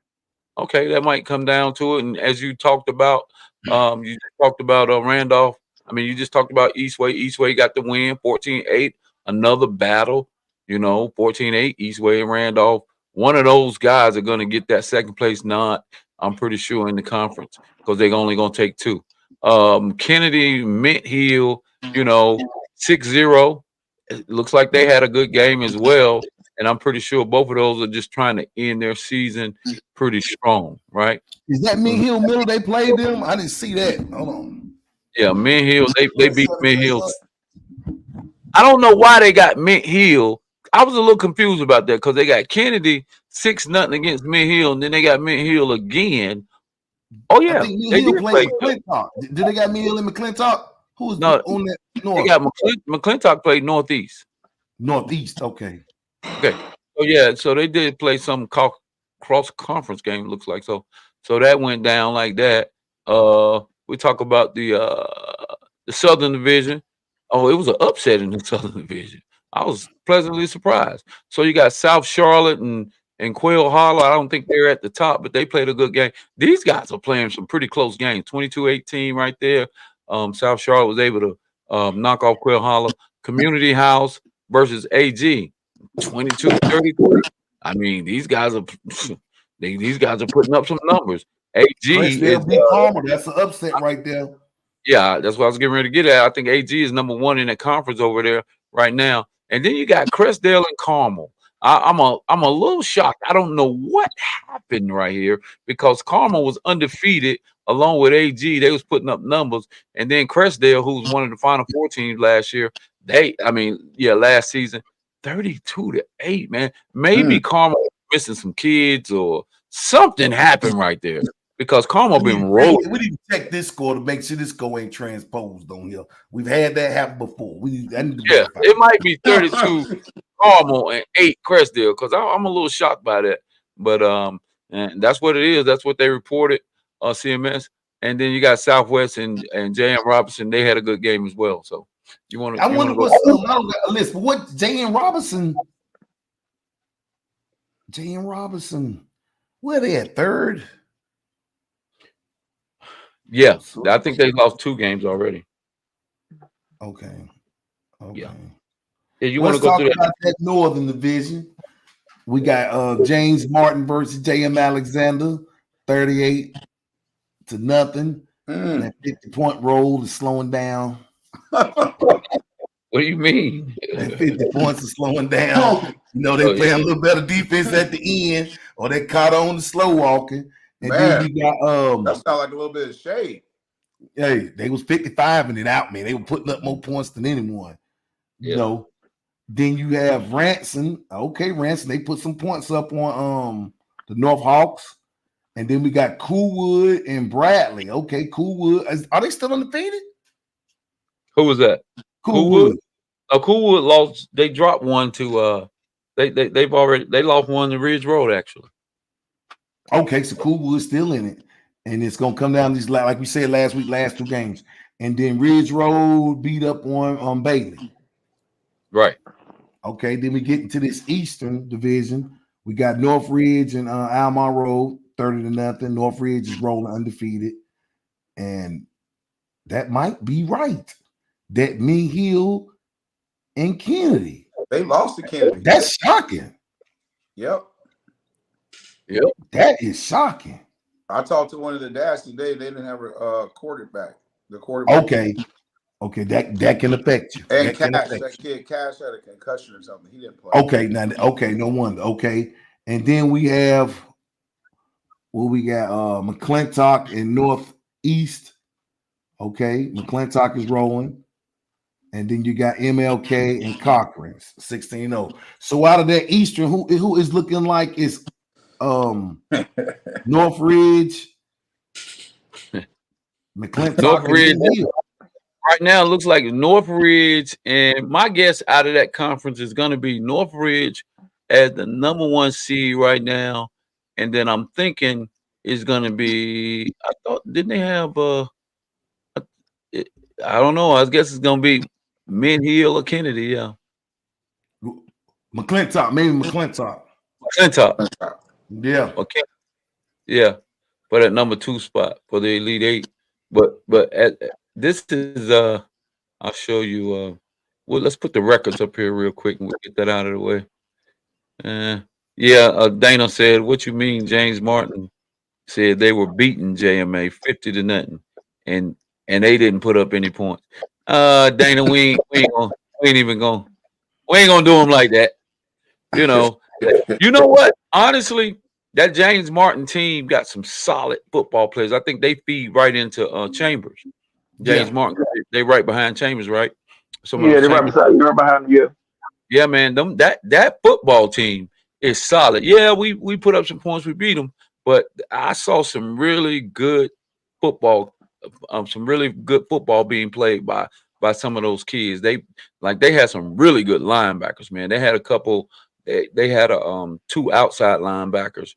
Okay, that might come down to it. And as you talked about, you just talked about Randolph. I mean, you just talked about Eastway. Eastway got the win, 14-8. Another battle, 14-8. Eastway and Randolph. One of those guys are going to get that second place nod. I'm pretty sure in the conference because they're only going to take two. Kennedy, Mint Hill, 6-0. It looks like they had a good game as well. And I'm pretty sure both of those are just trying to end their season pretty strong, right? Is that Mint Hill Middle they played them? I didn't see that. Hold on. Yeah, Mint Hill, they beat Mint Hill. I don't know why they got Mint Hill. I was a little confused about that because they got Kennedy 6-0 against Mint Hill, and then they got Mint Hill again. Oh I yeah, think Mint they Hill did play played good. McClintock. Did they got Mint Hill and McClintock? Who was No, on that they north? got McClintock played Northeast. Northeast, okay. Okay. Oh yeah, so they did play some cross conference game. Looks like so that went down like that. We talk about the Southern Division. Oh, it was an upset in the Southern Division. I was pleasantly surprised. So you got South Charlotte and Quail Hollow. I don't think they're at the top, but they played a good game. These guys are playing some pretty close games. 22-18 right there. South Charlotte was able to knock off Quail Hollow. Community House versus AG. 22-33. I mean, these guys are these guys are putting up some numbers. AG is Crestdale beat Palmer. That's an upset right there. yeah, that's what I was getting ready to get at. I think AG is number one in the conference over there right now. And then you got Crestdale and Carmel. I'm a little shocked. I don't know what happened right here because Carmel was undefeated along with AG. They was putting up numbers, and then Crestdale, who was one of the Final Four teams last year, last season, 32-8, man. Maybe Carmel missing some kids or something happened right there because Carmel been rolling. We need to check this score to make sure this score ain't transposed on here. We've had that happen before. It might be 32 Carmel and 8 Crestdale because I'm a little shocked by that. But and that's what it is. That's what they reported CMS. And then you got Southwest and J.M. Robinson. They had a good game as well. So you want to? I wonder what's I don't got a list, but what J.M. Robinson? J.M. Robinson, where they at third? Yeah, I think they lost 2 games already. Okay. Yeah, you want to go through that Northern Division? We got James Martin versus J.M. Alexander, 38-0. That 50-point roll is slowing down. What do you mean? That 50 points is slowing down. They play a little better defense at the end, or they caught on the slow walking. And then we got that sounds like a little bit of shade. Hey, they was 55 and it out, man. They were putting up more points than anyone. Then you have Ransom. Okay, Ransom. They put some points up on the North Hawks. And then we got Coolwood and Bradley. Okay, Coolwood. Are they still undefeated? Who was that? Coolwood. Coolwood lost. They dropped one to they lost one to Ridge Road actually. Okay, so Coolwood's still in it. And it's gonna come down these, like we said last week, last 2 games. And then Ridge Road beat up on Bailey. Right. Okay, then we get into this Eastern Division. We got North Ridge and Almont Road, 30-0. North Ridge is rolling undefeated. And that might be right. That Mint Hill and Kennedy. They lost to Kennedy. That's shocking. Yep. That is shocking. I talked to one of the dads today. They didn't have a quarterback. The quarterback. Okay, that can affect you. And that kid Cash had a concussion or something. He didn't play. Okay, no wonder. Okay, and then we have we got McClintock and Northeast. Okay, McClintock is rolling. And then you got MLK and Cochran, 16-0. So out of that Eastern, who is looking like is North Ridge, McClintock, North Ridge. Right now, it looks like North Ridge, and my guess out of that conference is going to be North Ridge, as the #1 seed right now, and then I'm thinking it's gonna be. I thought didn't they have it, I don't know. I guess it's gonna be Mint Hill or Kennedy. Yeah, McClintock, maybe McClintock. Clinton. Yeah. Okay. Yeah, for that #2 spot for the Elite Eight. But this is I'll show you. Well, let's put the records up here real quick and we'll get that out of the way. Uh, yeah, Dana said, "What you mean?" James Martin said they were beating JMA 50-0, and they didn't put up any points. Dana, we ain't even gonna we ain't gonna do them like that. You know, you know what? Honestly, that James Martin team got some solid football players. I think they feed right into Chambers. James Yeah. Martin, they right behind Chambers, right? Some of Yeah, those they're right Chambers. beside you, right behind you. Yeah, man, that football team is solid. Yeah, we put up some points, we beat them, but I saw some really good football, some really good football being played by some of those kids. They had some really good linebackers, man. They had a couple. They had two outside linebackers,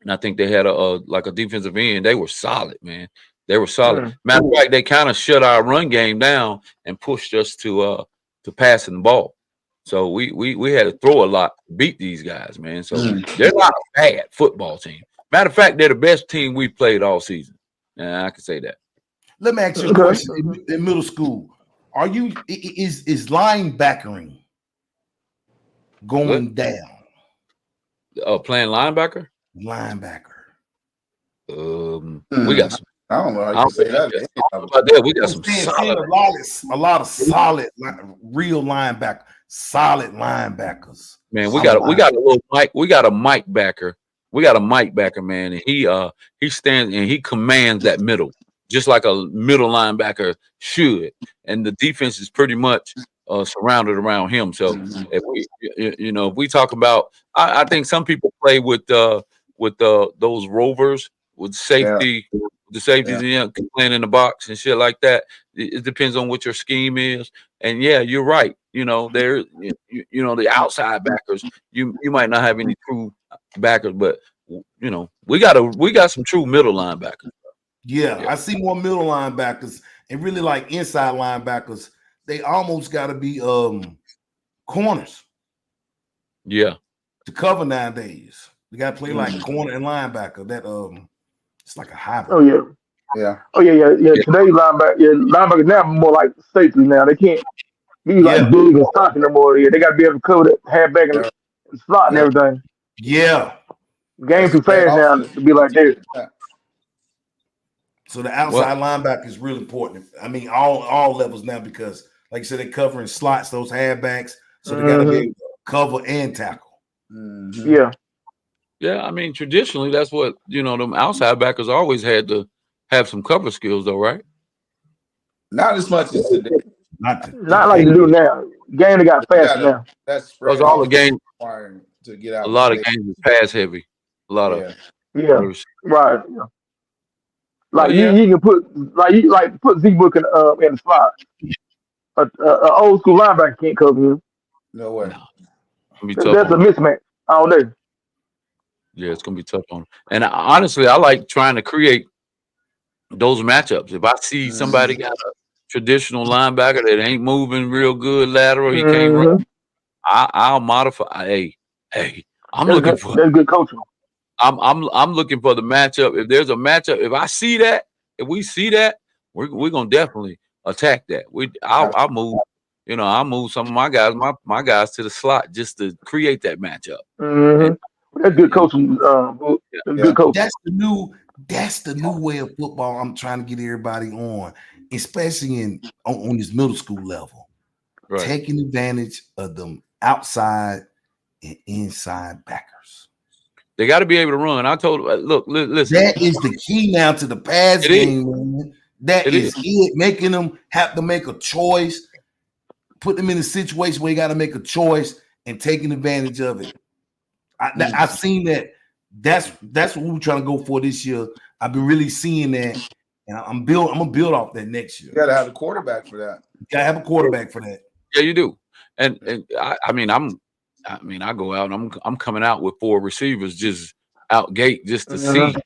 and I think they had a defensive end. They were solid, man. They were solid. Mm. Matter of fact, they kind of shut our run game down and pushed us to passing the ball. So we had to throw a lot to beat these guys, man. So they're not a bad football team. Matter of fact, they're the best team we played all season. I can say that. Let me ask you a question. In middle school, are you is linebackering going down? Playing linebacker? Linebacker. We got some. I don't know how you can say that. About that. We got some solid. A lot of solid, real linebacker, solid linebackers. Man, we got a little Mike. We got a Mike backer. We got a Mike backer, man, and he stands and he commands that middle, just like a middle linebacker should. And the defense is pretty much surrounded around him. So if we talk about, I think some people play with those rovers with safety, the safeties playing in the box and shit like that. It depends on what your scheme is. And yeah, you're right. There, the outside backers, you might not have any true backers, but we got some true middle linebackers. Yeah, I see more middle linebackers and really like inside linebackers. They almost got to be corners. Yeah, to cover nowadays. You got to play like corner and linebacker. That it's like a hybrid. Oh yeah. Today's linebacker now more like safety now. They can't be like big and stocky no more. Yeah, they got to be able to cover that halfback and slot and everything. Yeah. Game too fast now to be like that. So the outside linebacker is really important. I mean, all levels now because, like you said, they're covering slots, those halfbacks. So they got to be able to cover and tackle. Yeah. Yeah, I mean, traditionally, that's what, them outside backers always had to have some cover skills, though, right? Not as much as today. Not like you do now. Game they got faster now. That's because all the games to get out. A lot of games is pass heavy. A lot of right. Yeah. Like you can put Z-Book in the slot. An old school linebacker can't cover him. No way. That's a mismatch all day. Yeah, it's gonna be tough on him. And honestly, I like trying to create those matchups. If I see somebody got a traditional linebacker that ain't moving real good lateral, he can't run, I'll modify. Hey, I'm looking for that's good coaching. I'm looking for the matchup. If there's a matchup, if we see that, we're gonna definitely attack that. I'll move. I'll move some of my guys, my guys to the slot just to create that matchup. And, that's good coaching. Good coaching. That's the new way of football. I'm trying to get everybody on, especially on this middle school level, taking advantage of them outside and inside backers. They got to be able to run. I told look, listen. That is the key now to the pass game, man. That is it, making them have to make a choice, put them in a situation where you got to make a choice and taking advantage of it. I've seen that. That's what we're trying to go for this year. I've been really seeing that, and I'm gonna build off that next year. You got to have a quarterback for that. You gotta have a quarterback for that. Yeah, you do. And I mean, I mean, I go out and I'm coming out with 4 receivers just out gate just to Mm-hmm.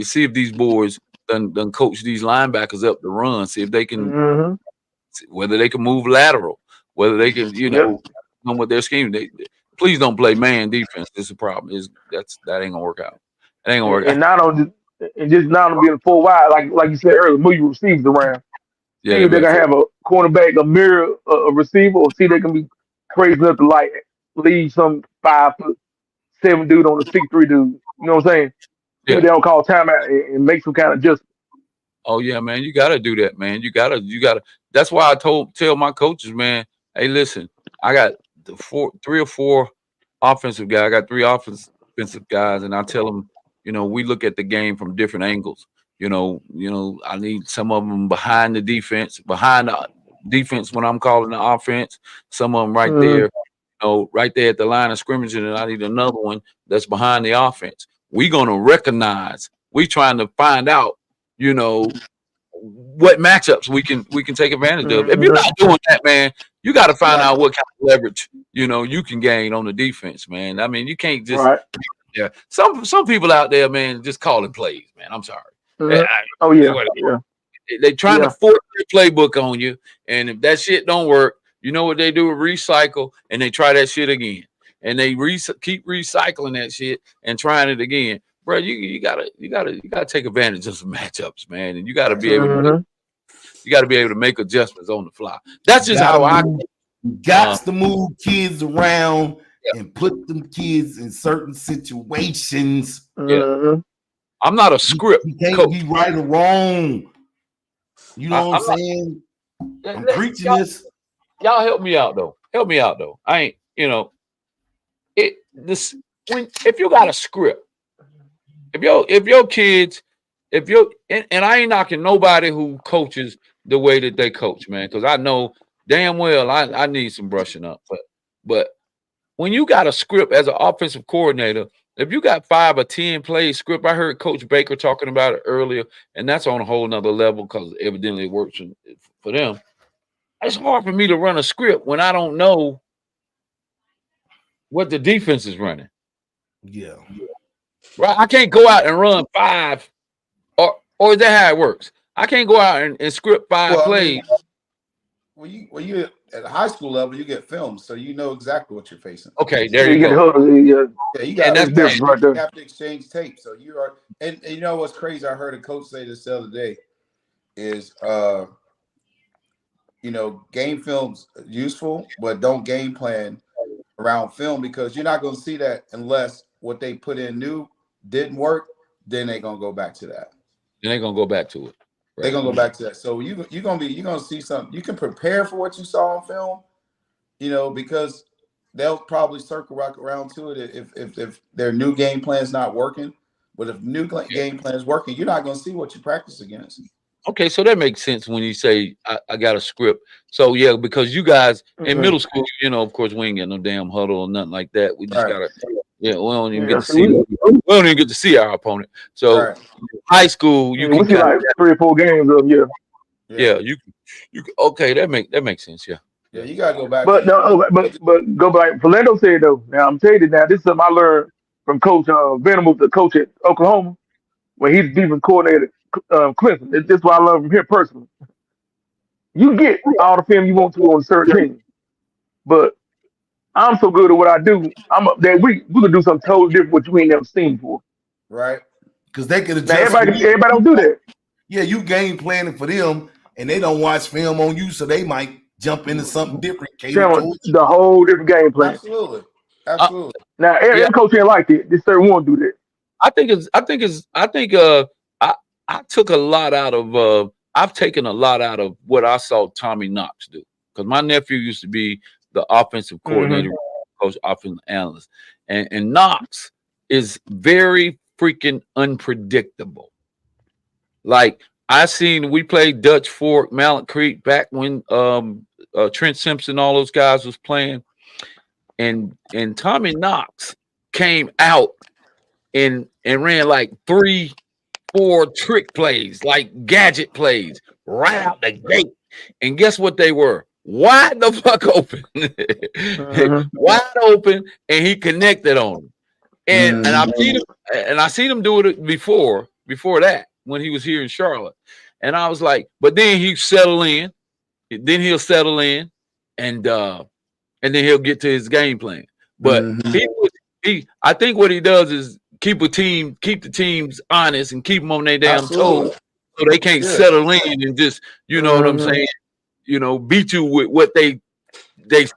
see if these boys done coach these linebackers up the run, see if they can Mm-hmm. whether they can move lateral, whether they can, Yep. come with their scheme. Please don't play man defense. This is a problem. That ain't gonna work out. It ain't gonna work out. And not on just not on being full wide, like you said earlier, move your receivers around. Yeah, See they if they're better. gonna have a cornerback, a mirror, a receiver, or see they can be crazy enough to like leave some 5'7" dude on a 6'3" dude. You know what I'm saying? See if Yeah. they don't call timeout and make some kind of adjustment. Oh yeah, man. You gotta do that, man. You gotta. That's why I tell my coaches, man. Hey, listen, I got 3 or 4 offensive guys. I got 3 offensive guys, and I tell them, we look at the game from different angles. I need some of them behind the defense when I'm calling the offense. Some of them Mm-hmm. right there at the line of scrimmage, and I need another one that's behind the offense. We gonna recognize. We trying to find out, you know, what matchups we can take advantage of. If you're Mm-hmm. not doing that, man, you got to find Right. out what kind of leverage you can gain on the defense, man. I mean, you can't just Right. yeah. Some people out there, man, just calling plays, man. I'm sorry. Mm-hmm. Oh yeah. Yeah. They trying to Yeah. force their playbook on you, and if that shit don't work, you know what they do? Recycle, and they try that shit again, and they keep recycling that shit and trying it again, bro. You gotta take advantage of some matchups, man, and you gotta Right. be able to make Mm-hmm. adjustments on the fly. That's just Gotta how I. move, Uh, gots to move kids around yeah, and put them kids in certain situations. yeah. Mm-hmm. I'm not a script You can't coach. be right or wrong. You know what I'm I'm not. saying? I'm preaching Y'all, this. y'all help me out though. Help me out though. I ain't. It this when if you got a script. If your kids, if your and I ain't knocking nobody who coaches the way that they coach, man, because I know damn well I need some brushing up. But when you got a script as an offensive coordinator, if you got 5 or 10 plays script, I heard Coach Baker talking about it earlier, and that's on a whole nother level because evidently it works for them. It's hard for me to run a script when I don't know what the defense is running. Yeah. Right? I can't go out and run 5. Or is that how it works? I can't go out and script 5 Well, I plays. mean, when you at a high school level, you get films, so you know exactly what you're facing. Okay, there Yeah, you you get the go. huddle. Yeah, Yeah, you And got that's it's different right you there. have to exchange tape. So you are, and you know what's crazy? I heard a coach say this the other day is game films useful, but don't game plan around film because you're not going to see that unless what they put in new didn't work. Then they're gonna go back to that. then they're gonna go back to it. They're Right. gonna go back to that. So you're gonna see something. You can prepare for what you saw on film, because they'll probably circle back around to it if their new game plan is not working. But if new Yeah. game plan is working, you're not gonna see what you practice against. Okay, so that makes sense when you say I got a script. So yeah, because you guys in Mm-hmm. middle school, of course, we ain't got no damn huddle or nothing like that. We just Right, gotta, we don't even Yeah, get to see, see. We don't even get to see our opponent. So right, high school, you we can see kind of, like 3 or 4 games of yeah. yeah, yeah, okay, that makes sense. Yeah, yeah. yeah. You gotta go back But and no, oh, but go back. Philando said though. Now I'm telling you now, this is something I learned from Coach Venables, the coach at Oklahoma, when he's defense coordinator Clemson. This is what I learned from him personally. You get all the film you want to on a certain team, but I'm so good at what I do. I'm up there. We could do something totally different what you ain't never seen before. right. Because they could Now adjust for you. everybody don't do that. Yeah, you game planning for them, and they don't watch film on you, so they might jump into something different, catered Tell towards you. the whole different game plan. Absolutely, Uh, absolutely. Now yeah, every coach ain't like that. This certain one do that. I I took a lot out of I've taken a lot out of what I saw Tommy Knox do because my nephew used to be the offensive Mm-hmm. coordinator, coach, offensive analyst, and Knox is very freaking unpredictable. Like I seen we played Dutch Fork, Mallet Creek back when Trent Simpson, all those guys was playing, and Tommy Knox came out and ran like 3, 4 trick plays, like gadget plays, right out the gate. And guess what they were? wide the fuck open, Mhm. wide open, and he connected on him. And Mhm. I seen him do it before that when he was here in Charlotte. And I was like, but then he settle in, then he'll settle in, and then he'll get to his game plan. But Mhm. he I think what he does is keep the teams honest and keep them on their damn toes Absolutely. so they can't Yeah. settle in and just, you know what I'm Mhm. saying, beat you with what they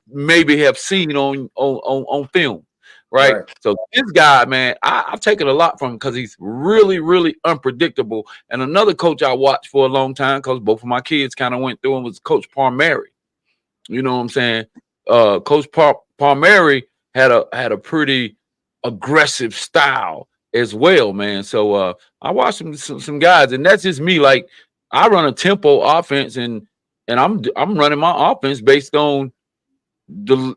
maybe have seen on film, right? Right. So this guy, man, I've taken a lot from him because he's really, really unpredictable. And another coach I watched for a long time, because both of my kids kind of went through him, was Coach Palmieri. You know what I'm saying? Coach Palmieri had a pretty aggressive style as well, man. So I watched some guys, and that's just me. Like, I run a tempo offense, and I'm running my offense based on the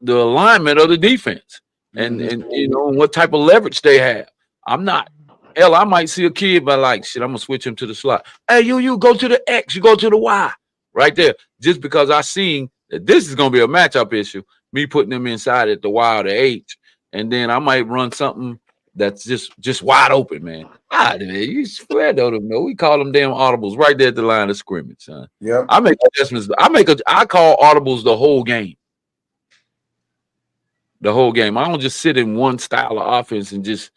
alignment of the defense, and Mhm. what type of leverage they have. I'm not. Hell, I might see a kid, but like, shit, I'm gonna switch him to the slot. Hey, you go to the X, you go to the Y, right there. Just because I seen that this is gonna be a matchup issue, me putting them inside at the Y or the H, and then I might run something that's just wide open, man. Man, you swear though, no, we call them damn audibles right there at the line of scrimmage, son. Yep. I make adjustments. I call audibles the whole game. The whole game. I don't just sit in one style of offense and just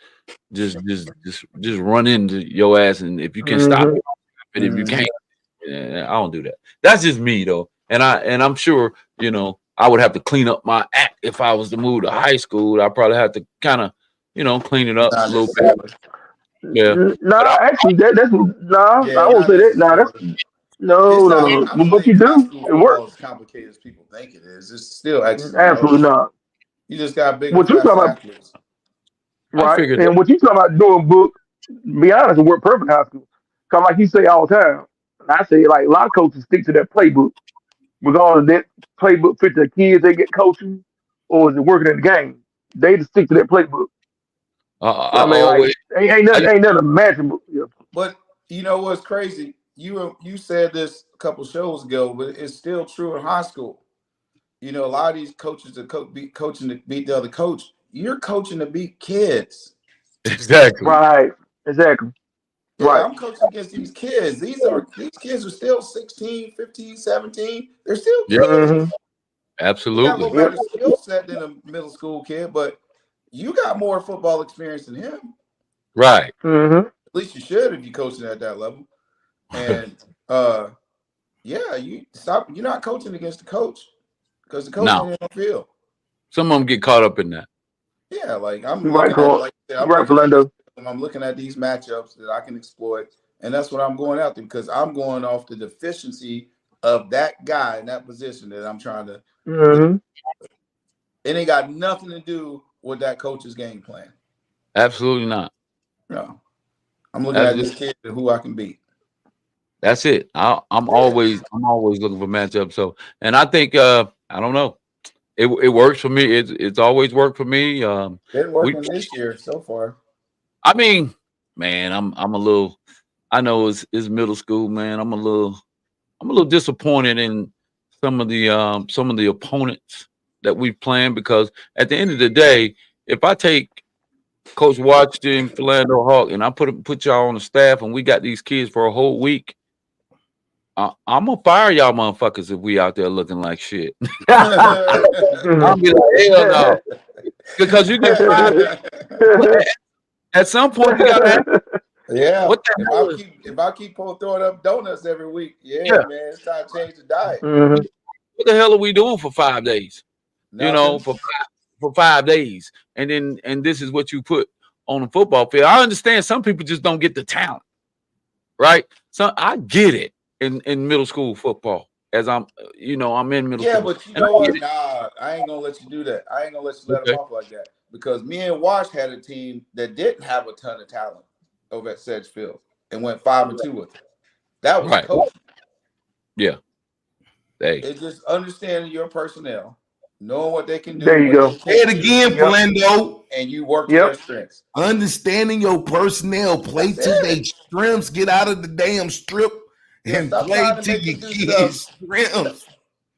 run into your ass. And if you can stop Mhm. it, if you Mhm. can't, I don't do that. That's just me though. And I'm sure, I would have to clean up my act if I was to move to high school. I probably have to kind of, clean it up a Not little bit. necessarily. Yeah. But Nah, actually, that's nah. I Yeah, won't not say that. Nah, that's necessarily. no, It's no, not. no. I don't What think you high do, school it works. football is as complicated as people think it is. It's still X's and Absolutely O's. not. You just got bigger, What you faster talking about, athletes. I right? figured that. And what you talking about doing, book? Be honest, it work perfect in high school. Cause like you say all the time, and I say like a lot of coaches stick to that playbook, regardless of that playbook fit the kids they get coaching, or is it working in the game? They just stick to that playbook. I I mean, like always. ain't I, nothing imaginable. Yeah. But you know what's crazy? You said this a couple shows ago, but it's still true in high school. A lot of these coaches are coaching to beat the other coach. You're coaching to beat kids. exactly. Right. Exactly. Yeah, Right. I'm coaching against these kids. These kids are still 16, 15, 17. They're still Yeah. Hmm. kids. They got a Absolutely. little Yep. better skill set than a middle school kid, but you got more football experience than him. Right. Hmm. At least you should if you're coaching at that level. And yeah, you're not coaching against the coach because the coach Now, ain't in the field. some of them get caught up in that. Yeah, like I'm Right, looking at Cole. like I said, I'm Right, looking at this Fernando. and I'm looking at these matchups that I can exploit, and that's what I'm going after because I'm going off the deficiency of that guy in that position that I'm trying to. Hmm. It ain't got nothing to do with that coach's game plan. Absolutely not. No, I'm looking That's at just this kid and who I can beat. that's it. I'm Yeah, always looking for matchups. So, and I think I don't know. It works for me. It's always worked for me. been We, working this year so far. I mean, man, I'm a little. I know it's middle school, man. I'm a little disappointed in some of the opponents that we've playing because at the end of the day, if I take Coach Washington, Philando Hawk, and I put y'all on the staff, and we got these kids for a whole week. I'm gonna fire y'all motherfuckers if we out there looking like shit. I'll be like, hell no, because you get fired. What, at some point, you gotta ask, Yeah, what the if hell I is? keep on throwing up donuts every week, yeah, Yeah, man, it's time to change the diet. Hmm. what the hell are we doing for 5 days? You know, Nothing. for 5 days, and this is what you put on the football field. I understand some people just don't get the talent, right? So I get it in middle school football. As I'm in middle Yeah, school, but you and know I get what? it. Nah, I ain't gonna let you do that. I ain't gonna let you let them Okay, off like that because me and Wash had a team that didn't have a ton of talent over at Sedgefield and went 5-2 with it. That was right? coaching. Yeah. Hey, It's just understanding your personnel, knowing what they can do, There you what they go. Say it can't do, again, Yep. Philando. and you work to their Yep. strengths. Understanding your personnel, play That's to their it. strengths, get out of the damn strip Yeah, and stop play trying to to make your them do stuff. kids' strengths.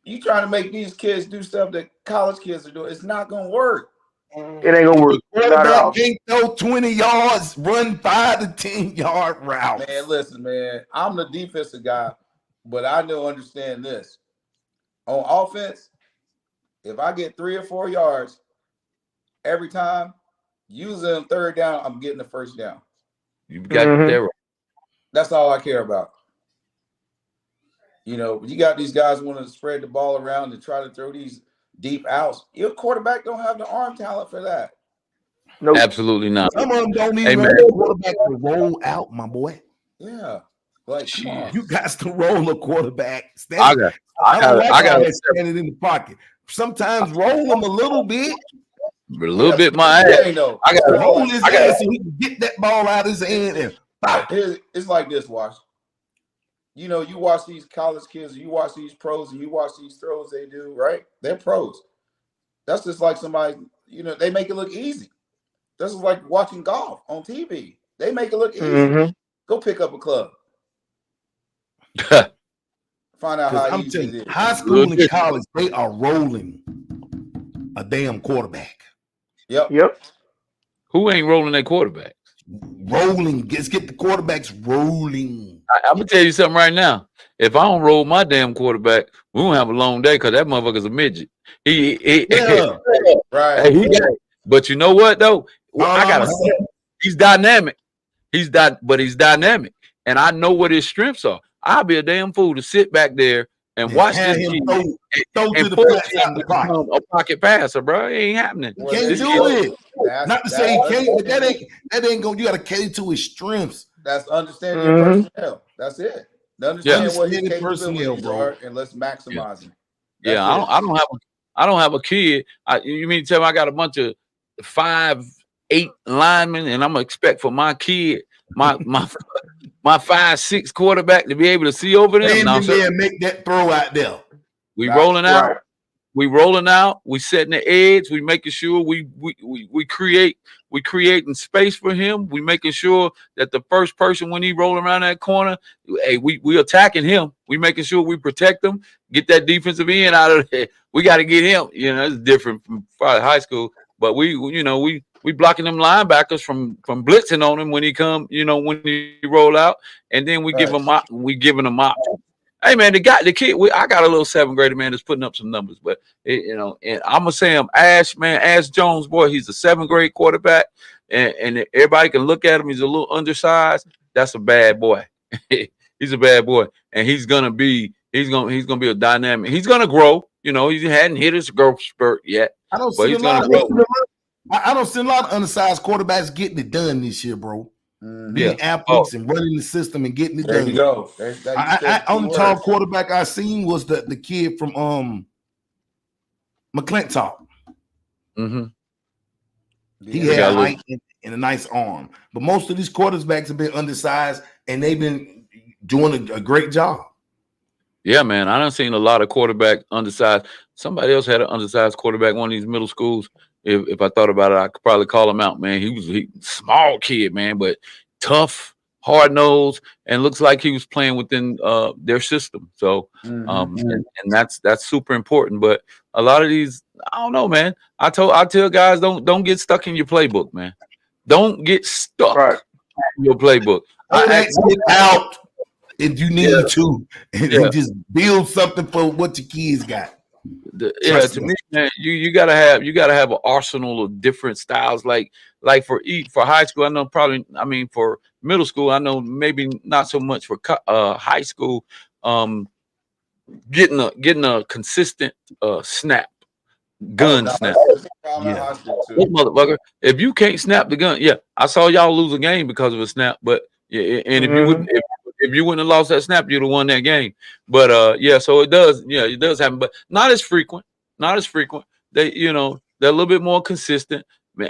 You trying to make these kids do stuff that college kids are doing. It's not gonna work. It ain't gonna work. Not at Quarterback all. can't throw 20 yards, run 5 to 10-yard routes. Man, listen, man. I'm the defensive guy, but I know understand this. On offense, if I get 3 or 4 yards every time, using them third down, I'm getting the first down. You got that right. That's all I care about. You know, you got these guys want to spread the ball around and try to throw these deep outs. Your quarterback don't have the arm talent for that. Nope. Absolutely not. Some of them don't even Hey, man. have the quarterback to roll out, my boy. Yeah. Like, come on. You got to roll a quarterback. I got standing in the pocket. Sometimes roll them a little bit. a little bit my ass. Hey, no. I got Roll his ass so he can get that ball out of his hand and pop. It's like this, Wash. You know, you watch these college kids, you watch these pros, and you watch these throws they do, right? They're pros. That's just like somebody, you know, they make it look easy. This is like watching golf on TV. They make it look easy. Go pick up a club. Find out how easy it is. High school and college, they are rolling a damn quarterback. Yep. Who ain't rolling that quarterback? Rolling. Let's get the quarterbacks rolling. I'm gonna tell you something right now. If I don't roll my damn quarterback, we won't have a long day because that motherfucker's a midget. Right. But you know what though? I gotta say, he's dynamic. He's dynamic, and I know what his strengths are. I'll be a damn fool to sit back there and watch this kid and pull a pocket passer, bro. It ain't happening. You can't do it. Not to say he can't, but that ain't going. You got to cater to his strengths. That's understanding your personnel. That's it. Understand what his capabilities are, and let's maximize them. Yeah, I don't have a kid. You mean to tell me I got a bunch of 5'8" linemen, and I'm gonna expect for my kid, my 5'6" quarterback to be able to see over them? Make that throw out there. We rolling out. Right. We rolling out. We setting the edge. We making sure we creating space for him. We making sure that the first person when he rolling around that corner, hey, we attacking him. We making sure we protect him. Get that defensive end out of there. We got to get him. You know, it's different from high school, but we blocking them linebackers from blitzing on him when he come. You know, when he roll out, and then we give him giving him options. Hey man, the kid. I got a little 7th grader man that's putting up some numbers, but and I'm gonna say him, Ash Jones, boy, he's a 7th grade quarterback, and everybody can look at him. He's a little undersized. That's a bad boy. He's a bad boy, and he's gonna be a dynamic. He's gonna grow. You know, he hadn't hit his growth spurt yet. I don't see a lot of undersized quarterbacks getting it done this year, bro. Being athletes and running the system and getting it done. There you go. Only tall quarterback I seen was the kid from McClintock. He had height and a nice arm, but most of these quarterbacks have been undersized, and they've been doing a great job. Yeah, man, I done seen a lot of quarterback undersized. Somebody else had an undersized quarterback, one of these middle schools. If I thought about it, I could probably call him out, man. He was a small kid, man, but tough, hard nosed, and looks like he was playing within their system. So, and that's super important. But a lot of these, I don't know, man. I tell guys, don't get stuck in your playbook, man. Don't get stuck in your playbook. Get out if you need to, and just build something for what your kids got. To me, man, you gotta have an arsenal of different styles. Like for high school, I know for middle school, I know maybe not so much for high school. Getting a consistent snap, gun snap. Motherfucker, if you can't snap the gun, I saw y'all lose a game because of a snap, but and if you wouldn't have lost that snap, you'd have won that game. But so it does happen, but not as frequent. They're a little bit more consistent.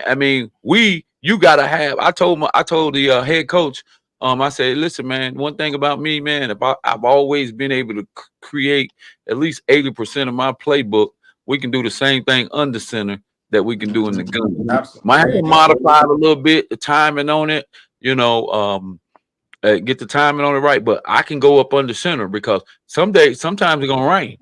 I mean, you gotta have. I told the head coach, I said, listen, man, one thing about me, man, I've always been able to create at least 80% of my playbook. We can do the same thing under center that we can do in the gun. Absolutely. Might have to modify it a little bit, the timing on it, get the timing on it right, but I can go up under center because sometimes it's gonna rain.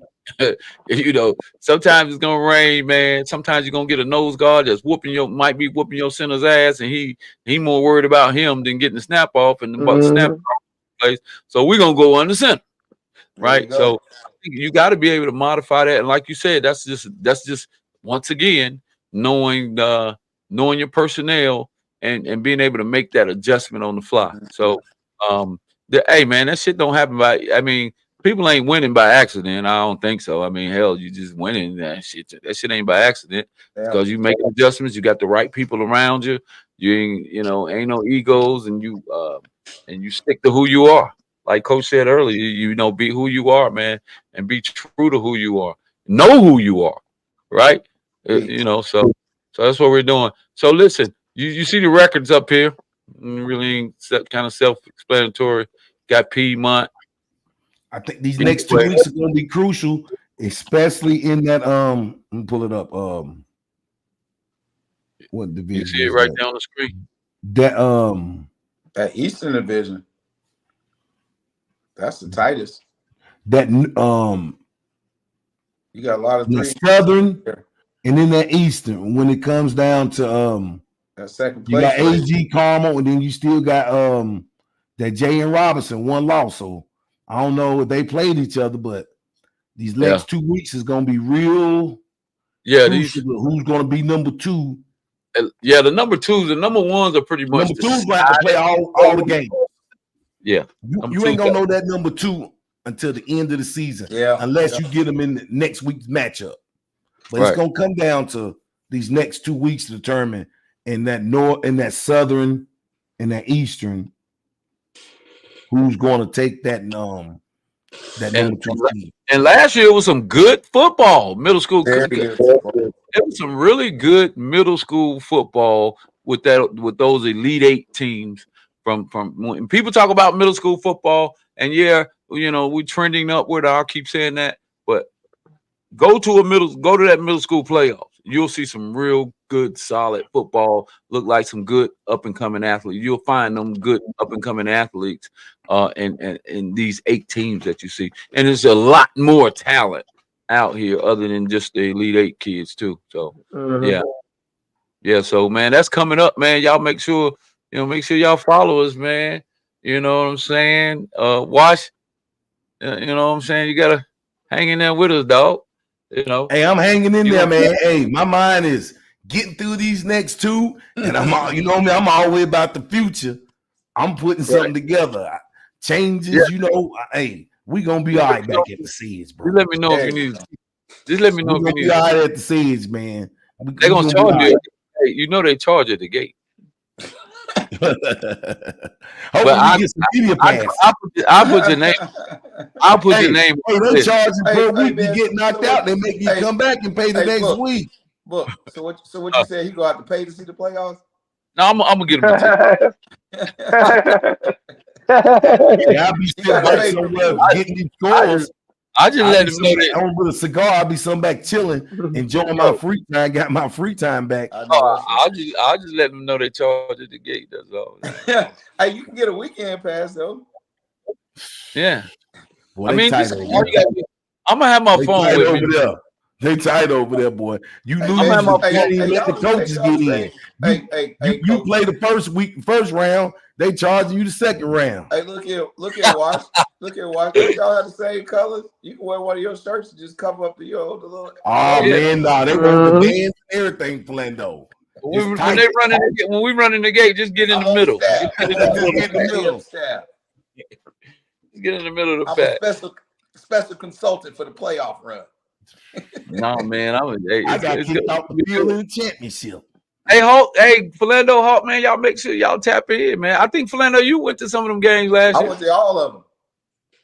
You know, sometimes it's gonna rain, man. Sometimes you're gonna get a nose guard that's might be whooping your center's ass, and he more worried about him than getting the snap off and the snap Mhm. place. So we're gonna go under center, There you right? go. So you got to be able to modify that, and like you said, that's just once again knowing your personnel and being able to make that adjustment on the fly. Mhm. So hey man, that shit don't happen by. I mean, people ain't winning by accident. I don't think so. I mean, hell, you just winning that shit. That shit ain't by accident. It's Yeah. because you make adjustments. You got the right people around you. Ain't no egos, and you stick to who you are. Like Coach said earlier, be who you are, man, and be true to who you are. Know who you are, right? Peace. So that's what we're doing. So listen, you see the records up here. Really ain't kind of self-explanatory. Got Piedmont. I think these next 2 Speedway. weeks are going to be crucial, especially in that. Let me pull it up. What You division see it is right that? there on the screen. That That Eastern Division, that's the tightest. that You got a lot of the three Southern there. and then that Eastern. When it comes down to That second you place got race. AG Carmel, and then you still got that Jay and Robinson, one loss. So I don't know if they played each other, but these Yeah. next 2 weeks is gonna be real Yeah, crucial to who's gonna be number two. the number twos and number ones are pretty much Number two's gonna have to play all the games. Yeah. You ain't gonna know that number two until the end of the season, Yeah. unless you get them in the next week's matchup. But Right. it's gonna come down to these next 2 weeks to determine in that north, in that southern, and that eastern, who's going to take that number two seed. And last year was some good football, middle school. Very good football. It was some really good middle school football with those Elite Eight teams. From when people talk about middle school football, and we're trending upward. I'll keep saying that, but go to that middle school playoffs. You'll see some real good, solid football. Look like some good up and coming athletes. You'll find them good up and coming athletes, in these 8 teams that you see, and there's a lot more talent out here other than just the Elite Eight kids too. So yeah. So man, that's coming up, man. Y'all make sure y'all follow us, man. You know what I'm saying? Watch. You know what I'm saying? You gotta hang in there with us, dog. Hey, I'm hanging in there, man. Hey, my mind is getting through these next 2, and I'm all, I'm always about the future. I'm putting something together. Changes, hey, we gonna be all right back at the Siege, bro. Just let me know if you need. Just let me know if you need. Be all right at the Siege, man. They're gonna charge you. Hey, they charge at the gate. Hopefully we get some media pass. I'll put your name. I'll put your name. Hey, they charge you per week. man, You get knocked out. They make you come back and pay the next week. Look, so what you said? He gonna have to pay to see the playoffs? No, I'm gonna get him a ticket. I'll be still back somewhere getting these scores. I just let him know that. I'm with a cigar. I'll be some back chilling, enjoying my free time. Got my free time back. I'll just let them know they charge at the gate. That's all. Hey, you can get a weekend pass though. Yeah. Boy, I mean, I'm gonna have my phone with me. There. They tight over there, boy. You lose, I'm let the coaches get in. You play the first round. They charging you the second round. Hey, look here, watch. Look here, watch. Y'all have the same colors. You can wear one of your shirts and just cover up the little. Man, nah, they wear the bands and everything, Flando. When we run in the gate, just get in the middle. Get in the middle of the pack. I'm a special consultant for the playoff run. No, man, I got kicked out the field in the championship. Hey, Philando Hawk, man, y'all make sure y'all tap in, man. I think Philando, you went to some of them games last year. I went to all of them.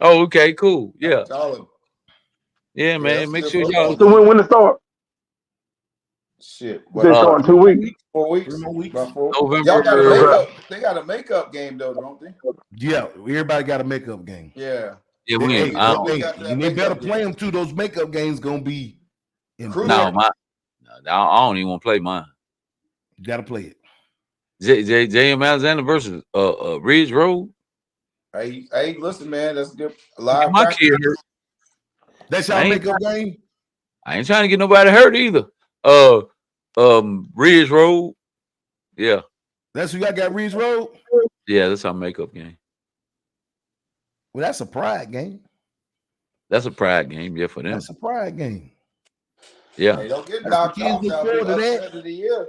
Oh, okay, cool. Yeah. All of them. Yeah, man. Make sure y'all. So when it start? Shit. They start in 2 weeks. 4 weeks. About 4. November. Y'all got a makeup. They got a makeup game though, don't they? Yeah, everybody got a makeup game. Yeah. Yeah, and they better play them too. Those makeup games gonna be. I don't even want to play mine. You gotta play it. J.M. Alexander versus Ridge Road. Hey, listen, man, that's good. Live my practice. kid hurt. That's I y'all ain't, makeup game. I ain't trying to get nobody hurt either. Ridge Road. Yeah. That's who y'all got. Ridge Road. Yeah, that's our makeup game. Well, that's a pride game. That's a pride game, yeah, for them. That's a pride game. Yeah. Hey, don't get That's knocked the kids off. look That'll be forward to that. upset of the year.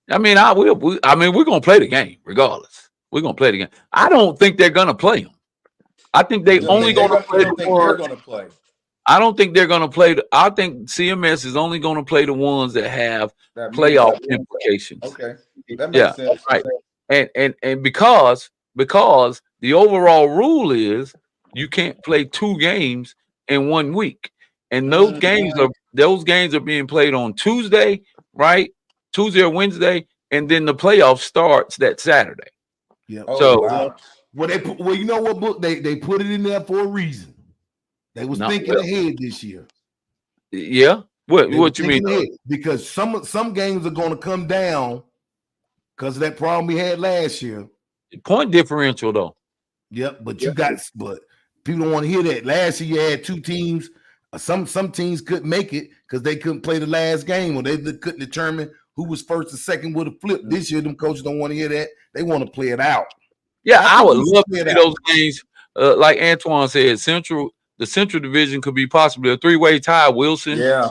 I mean, we're gonna play the game regardless. We're gonna play the game. I don't think they're gonna play them. I think they You don't only think they're gonna gonna, play you the don't think they're ones. gonna play? I don't think they're gonna play. I think CMS is only gonna play the ones that have That playoff means implications. okay. That Yeah, makes sense. right. And because the overall rule is you can't play 2 games in 1 week, and Mm. those games are being played on Tuesday, right? Tuesday or Wednesday, and then the playoff starts that Saturday. Yeah. Oh So wow. Well, you know what, book they put it in there for a reason. They was thinking ahead this year. Yeah. What you mean? Ahead because some games are going to come down because of that problem we had last year. Point differential though. Yep, but people don't want to hear that. Last year you had 2 teams. Some teams couldn't make it because they couldn't play the last game, or they couldn't determine who was first and second with a flip. This year, them coaches don't want to hear that. They want to play it out. Yeah, I would love to see those games. Like Antoine said, the Central Division could be possibly a 3-way tie. Wilson, Yeah.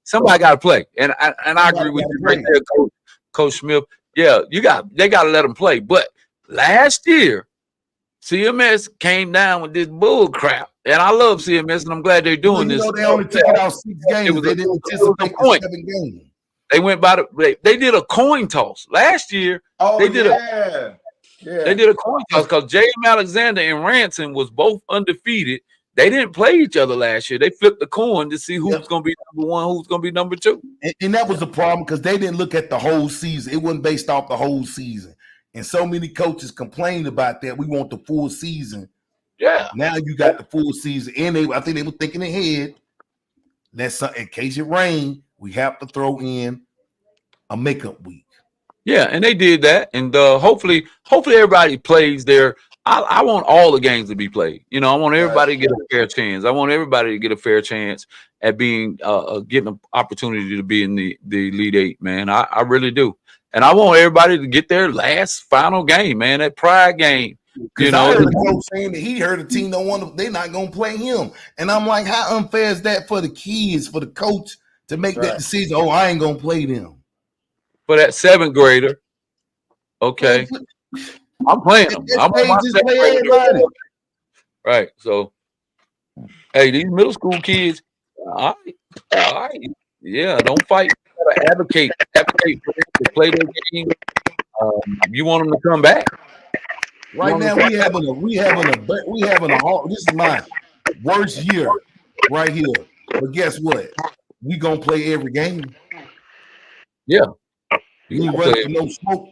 somebody got to play, and I agree with you right there, Coach Smith. Yeah, they got to let them play. But last year, CMS came down with this bull crap, and I love CMS, and I'm glad they're doing this. They only took it out 6 games. They didn't anticipate the 7 games. They went by they did a coin toss last year. Oh, they did They did a coin toss because J.M. Alexander and Ransom was both undefeated. They didn't play each other last year. They flipped the coin to see who's going to be number 1, who's going to be number 2. And that was the problem because they didn't look at the whole season. It wasn't based off the whole season. And so many coaches complained about that. We want the full season. Yeah. Now you got the full season. And I think they were thinking ahead. In case it rains, we have to throw in a makeup week. Yeah, and they did that. And hopefully everybody plays there. I want all the games to be played. You know, I want everybody to get a fair chance. I want everybody to get a fair chance at being getting an opportunity to be in the Elite 8, man. I really do. And I want everybody to get their last final game, man, that pride game. Because I heard a coach saying that he heard a team don't want to, they're not gonna play him. And I'm like, how unfair is that for the kids, for the coach to make that decision? Oh, I ain't gonna play them. For that 7th grader, okay. I'm playing them. I'm on my 7th grader. Right. So, hey, these middle school kids, all right. Yeah, don't fight. Advocate for them to play their game. You want them to come back. Right now, we having a hard. This is my worst year right here. But guess what? We gonna play every game. Yeah. We ain't running for no smoke.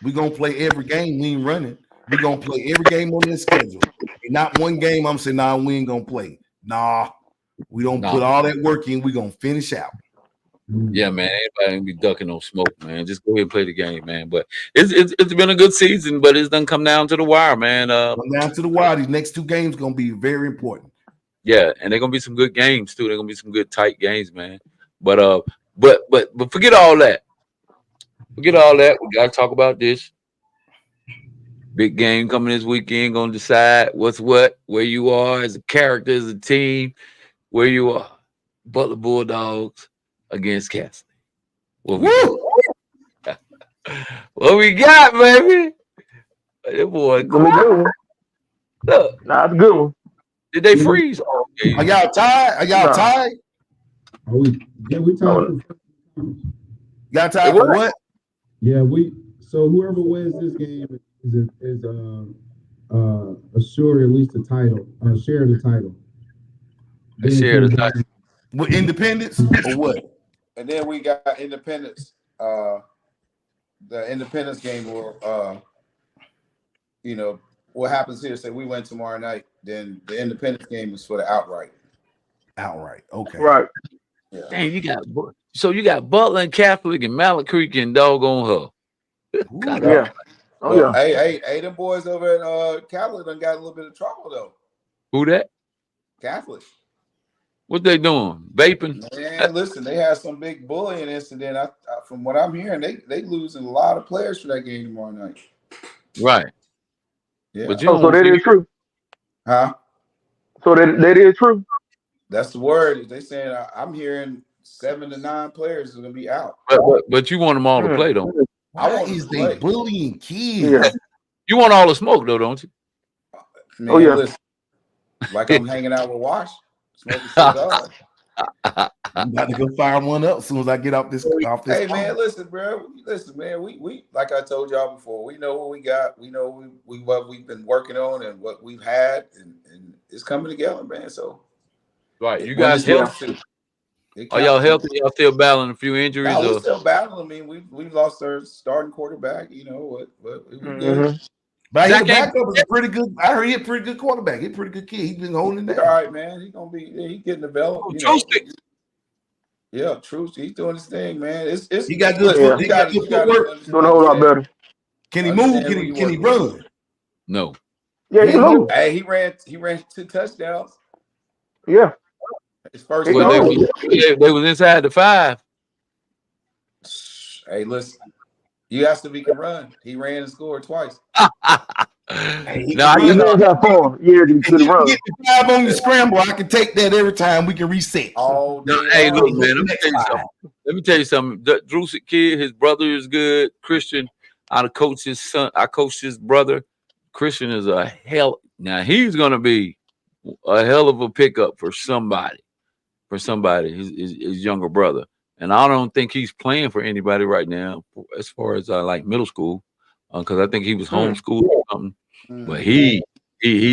We gonna play every game. We ain't running. We gonna play every game on this schedule. And not one game I'm saying, nah, we ain't gonna play. Nah, we don't put all that work in. We gonna finish out. Yeah, man. Anybody ain't be ducking no smoke, man. Just go ahead and play the game, man. But it's been a good season, but it's done come down to the wire, man. Come down to the wire. These next 2 games gonna be very important. Yeah, and they're gonna be some good games too. They're gonna be some good tight games, man. But forget all that. Forget all that. We gotta talk about this. Big game coming this weekend. Gonna decide what's what, where you are as a character, as a team, where you are. Butler Bulldogs against Castle. What we got, baby? That boy, cool. Look, Nah, it's a good one. Did they freeze? Oh, okay. Are y'all tied? Tied? We talking. Y'all tied for what? Yeah, so whoever wins this game is assured at least the title, share the title. They share the title. With Independence or what? And then we got Independence. The Independence game will what happens here, say we win tomorrow night, then the Independence game is for the outright. Okay. Right. Yeah. Dang, you got Butler and Catholic and Mallet Creek and doggone her. Yeah. Oh yeah. Hey, them boys over at Cali done got a little bit of trouble though. Who that? Catholic. What they doing? Vaping? Man, listen, they had some big bullying incident. From what I'm hearing, they losing a lot of players for that game tomorrow night. Right. Yeah. But you Oh, so don't that see is true. Huh? So that is true. That's the word. They saying I'm hearing 7 to 9 players are gonna be out. but you want them all to play, don't you? I Why want them is to they play. bullying kids? Yeah. You want all the smoke though, don't you? Man, Oh, yeah. listen, like I'm hanging out with Wash, smoking cigars. I'm about to go fire one up as soon as I get off this. Hey man, listen, bro. Listen, man. We like I told y'all before. We know what we got. We know what we've been working on and what we've had, and it's coming together, man. So, Right. You when guys it's healthy? supposed to, it Are y'all counts. healthy? Y'all still battling a few injuries? Nah, we Or still battling. I mean, we lost our starting quarterback. You know what? We good. But Zach the backup is a pretty good. I heard he's a pretty good quarterback. He's a pretty good kid. He's been holding He's that. all right, man. He's gonna be. He getting developed. You know. Yeah, Truth. He's doing his thing, man. It's He got good. listen, He got good footwork. Doing a whole lot better. Can he move? Can he run? no? Yeah, he moved. Hey, he ran 2 touchdowns. Yeah. His first He Well, game. they was inside the 5. Hey, listen. You asked if he can run. He ran and scored twice. Nah, He depends how far. Yeah, he could run. Get the 5 on the scramble. I can take that every time. We can reset. All day Hey, long. look, man. Let me tell you something. The Drusic kid, his brother is good. Christian, I coach his son. I coached his brother. Christian is a hell. Now he's gonna be a hell of a pickup for somebody. His younger brother. And I don't think he's playing for anybody right now, as far as like middle school, because I think he was homeschooled or something. But he's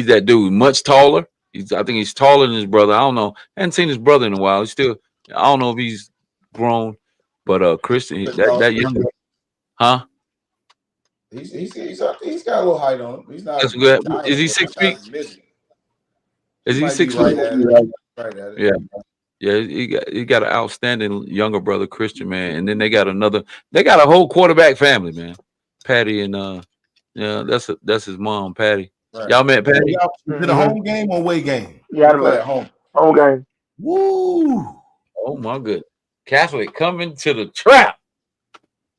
that dude, much taller. I think he's taller than his brother. I don't know. I hadn't seen his brother in a while. He's still. I don't know if he's grown, but Christian, that young, huh? He's got a little height on him. He's not. That's good. Is he 6 feet? Is he 6 feet? Right at it. Yeah. Yeah, he got an outstanding younger brother, Christian, man. And then they got a whole quarterback family, man. Patty and yeah, that's his mom, Patty. Right. Y'all met Patty? Is it a home game or away game? Yeah, play at home. Home game. Woo! Oh my goodness. Catholic coming to the trap.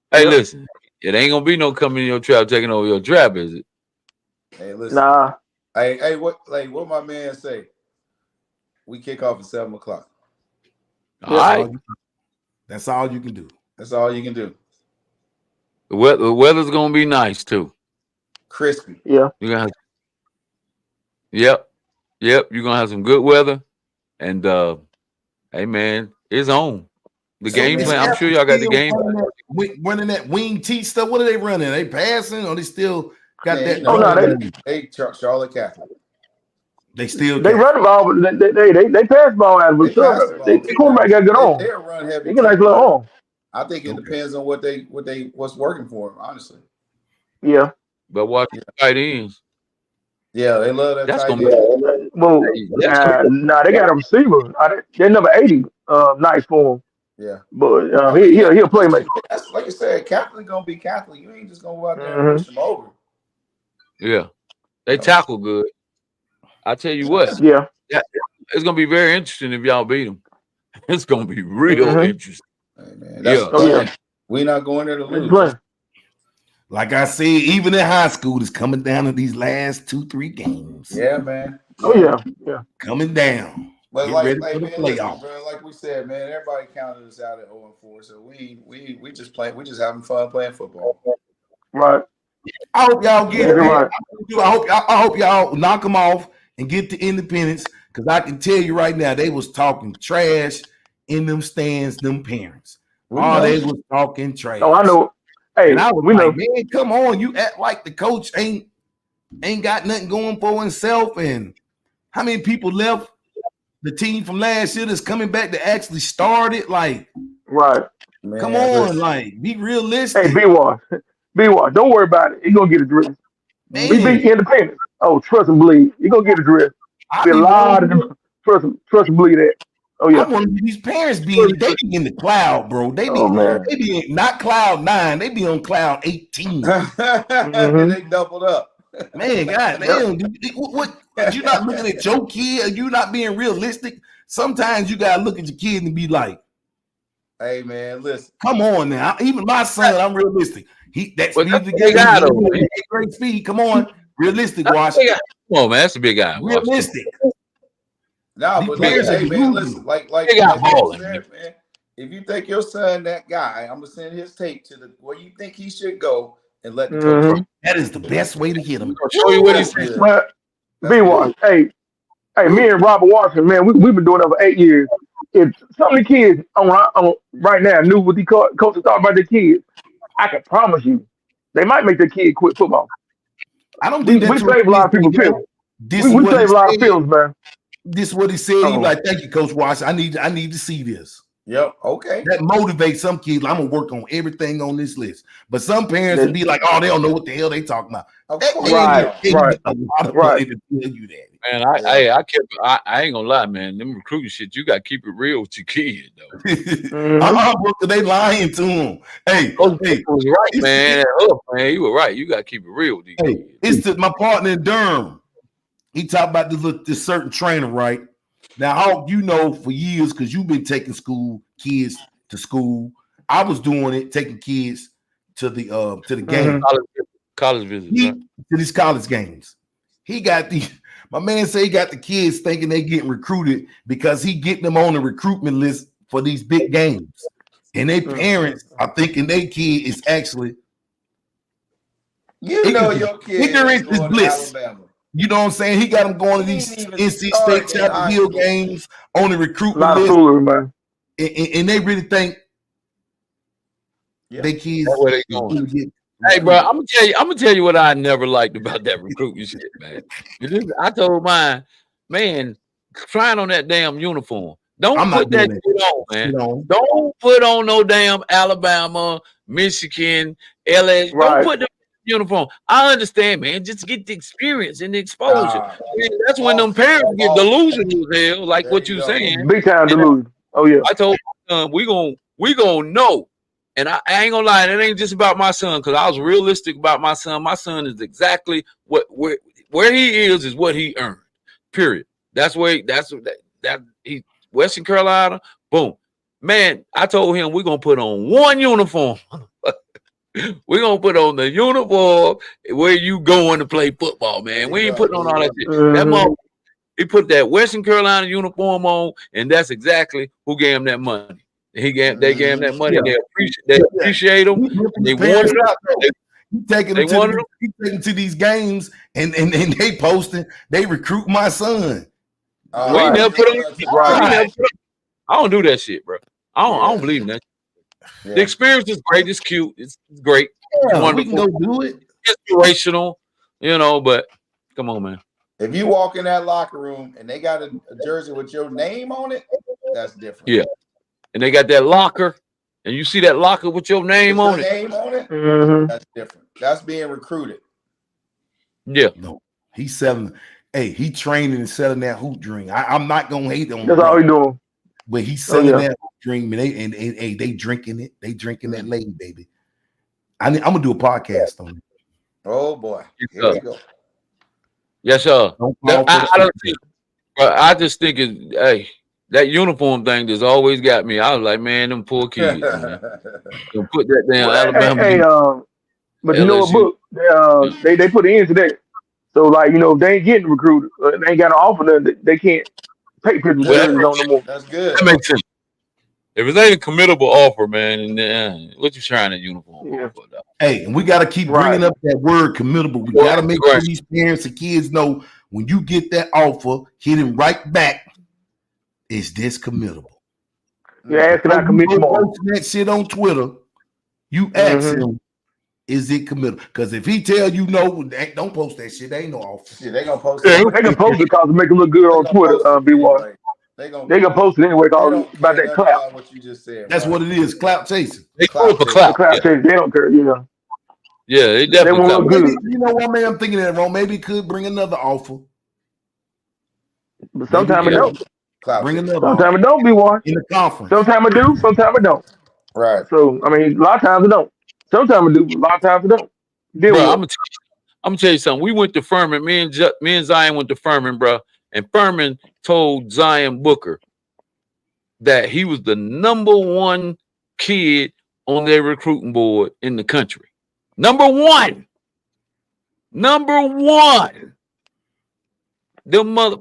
Hey, listen, it ain't gonna be no coming in your trap taking over your trap, is it? Hey, listen. Nah. Hey, what my man say? We kick off at 7:00. All right. That's all you can do. That's all you can do. The weather's gonna be nice too. Crispy. Yeah. You're gonna have, yep. You're gonna have some good weather. And hey man, it's on. The game plan. I'm sure y'all got the game. Running that wing T stuff. What are they running? Are they passing or they still got that? You know, they Charlotte Catholic. They still run the ball, but they pass ball out of it. The quarterback got good on. They're run heavy. They get like little on. I think it depends on what's working for them, honestly. Yeah. But watch tight ends. Yeah, they love that That's tight gonna end. be Well, they got a receiver. They're number 80. Nice for him. Yeah, but he'll play. That's like you said. Catholic gonna be Catholic. You ain't just gonna go out there and push them over. Yeah, they tackle good. I tell you what. Yeah, it's gonna be very interesting if y'all beat them. It's gonna be real interesting. Hey, man, we're not going there to lose. Like I said, even in high school, it's coming down to these last 2-3 games. Yeah, man. Yeah. Coming down. But man, listen, bro, like we said, man, everybody counted us out at 0-4, so we just play. We just having fun playing football. Right. I hope y'all get it. Right. I hope y'all knock them off and get to Independence, because I can tell you right now, they was talking trash in them stands, them parents. They was talking trash. Oh, I know. Hey, and I was we like, know. Man, come on. You act like the coach ain't got nothing going for himself. And how many people left the team from last year that's coming back to actually start it? Like, right. Man, come on, like, be realistic. Hey, B1, don't worry about it. He's gonna get a dress. We beat Independence. Oh, trust and believe. You're gonna get a dress. Be a lot of them. Trust and believe that. Oh yeah. I want these parents be in the cloud, bro. They be not cloud 9. They be on cloud 18. They doubled up. Man, God Yep. damn, what you not looking at your kid? You not being realistic. Sometimes you gotta look at your kid and be like, Hey man, listen. come on now. Even my son, I'm realistic. That But speed that's to a big get guy him though, man. great speed. Come on, realistic, That's a Wash. big guy. Come on, man. That's a big guy, Washington. Realistic. Nah, These but Big like, parents guy. are hey man, listen, delusional. Big guy like Coach balling, man. said, man. If you think your son that guy, I'm gonna send his tape to the where you think he should go and let the coach. Mm-hmm. That is the best way to hit him. I'll show you what he That's said. good. But That's B1, good. hey, me and Robert Washington, man, we've been doing that for 8 years. If some of the kids on right now knew what the coaches thought about their kids, I can promise you, they might make their kid quit football. I don't We think that we to a save a lot kid's of people's thing. feelings. This We is we what he save a lot of said. feelings, man. This is what he said. He Oh, like, thank you, Coach Wash. I need to see this. Yep. Okay. That motivates some kids. I'm gonna work on everything on this list. But some parents would be like, oh, they don't know what the hell they talking about. Of That course. man right, gave right, a lot of right. money to tell you that. Man, Yeah. I ain't gonna lie, man. Them recruiting shit, you gotta keep it real with your kid, though. Mm-hmm. Bro, they lying to him. Hey, Coach hey, was right, it's, man. Man, you were right. You gotta keep it real with these hey, kids. it's my partner in Durham. He talked about this certain trainer, right? Now, Hawk, you know for years because you've been taking kids to school. I was doing it, taking kids to the game. College visits, right? To these college games. He got my man say he got the kids thinking they getting recruited because he getting them on the recruitment list for these big games. And their parents are thinking their kid is actually You know your kid ignorance ain't is going to bliss. Alabama. You know what I'm saying? He got them going to He these ain't even NC State started in Chapel high Hill school. games on the A recruitment lot of list. foolery, man. And they really think Yeah. they kids That's where they is going. gonna get Hey, bro, recruited. I'm gonna tell you what I never liked about that recruiting shit, man. I told mine, man, trying on that damn uniform. Don't I'm not put that doing it. shit on, man. You know, Don't put on no damn Alabama, Michigan, LA. Don't Right. put the uniform. I understand, man. Just get the experience and the exposure. Ah, Man, that's when them false. parents get False. delusional as hell, like There what you you go. saying. Big time And delusion. Oh yeah. I told my son, we gonna know. And I ain't gonna lie, it ain't just about my son, because I was realistic about my son. My son is exactly where he is what he earned. Period. That's where that he Western Carolina, boom. Man, I told him we're gonna put on one uniform. We're gonna put on the uniform where you going to play football, There man. you We ain't go. putting on all that shit. That Mm-hmm. mother, he put that Western Carolina uniform on, and that's exactly who gave him that money. They gave him that money. Yeah. They appreciate him. he ripping They his parents wanted him. out though. He taking They them wanted him. to these games and they posting, they recruit my son. We ain't Right. never put on. Right. We never put on. I don't do that shit, bro. I don't Yeah. believe in that. The Yeah. experience is great. It's cute. It's great. It's Yeah, we can wonderful. go do it. Inspirational. But come on, man. If you walk in that locker room and they got a jersey with your name on it, that's different. Yeah. And they got that locker, and you see that locker with your name With your on it. name on it, Mm-hmm. that's different. That's being recruited. Yeah. No, he's selling. Hey, he training and selling that hoop dream. I'm not gonna hate on That's all he doing. but he's Oh selling yeah. that hoop dream, and they drinking it. They drinking that lady, baby. I'm gonna do a podcast on it. Oh boy. Here Yes, we go. Yes, sir. Don't fall for I the don't think. But I just think that uniform thing just always got me. I was like, man, them poor kids, man. Don't put that damn Well, Alabama, but you know what, LSU. book? They put it in today. So like if they ain't getting recruited, they ain't got an offer, then they can't take pictures with Well, jerseys on no more. That's good. that makes sense. If it ain't a committable offer, man, and what you trying that uniform Yeah. for? Though? Hey, and we got to keep Right. bringing up that word committable. We got to make sure these parents and kids know when you get that offer, hit him right back. Is this committable? You're asking out commit tomorrow. Posting that shit on Twitter, you ask him, is it committable? Because if he tell you no, don't post that shit. They ain't no offer. Yeah, they gonna post They it. can post it because it make it look good on Twitter. B1. Anyway. They They can post it anyway they because don't about care that nothing clap. about what you just said. That's right? what it is. Clout chasing. They do Clout it for chasing. The clout. clap chase, they don't care. Yeah. Yeah, they They definitely want to clout. look good. You know what, man? I'm thinking that wrong. Maybe it could bring another offer. But sometimes it Yeah. don't. Clout Bring chasing. another Sometimes offer it don't, B1. in the conference. Sometimes it do. Sometimes it don't. Right. So a lot of times it don't. Sometimes it do. A lot of times it don't. Deal Bro, with I'm it. gonna I'm gonna tell you something. We went to Furman. Me and Zion went to Furman, bro. And Furman told Zion Booker that he was the #1 kid on their recruiting board in the country. #1. #1. Them mother.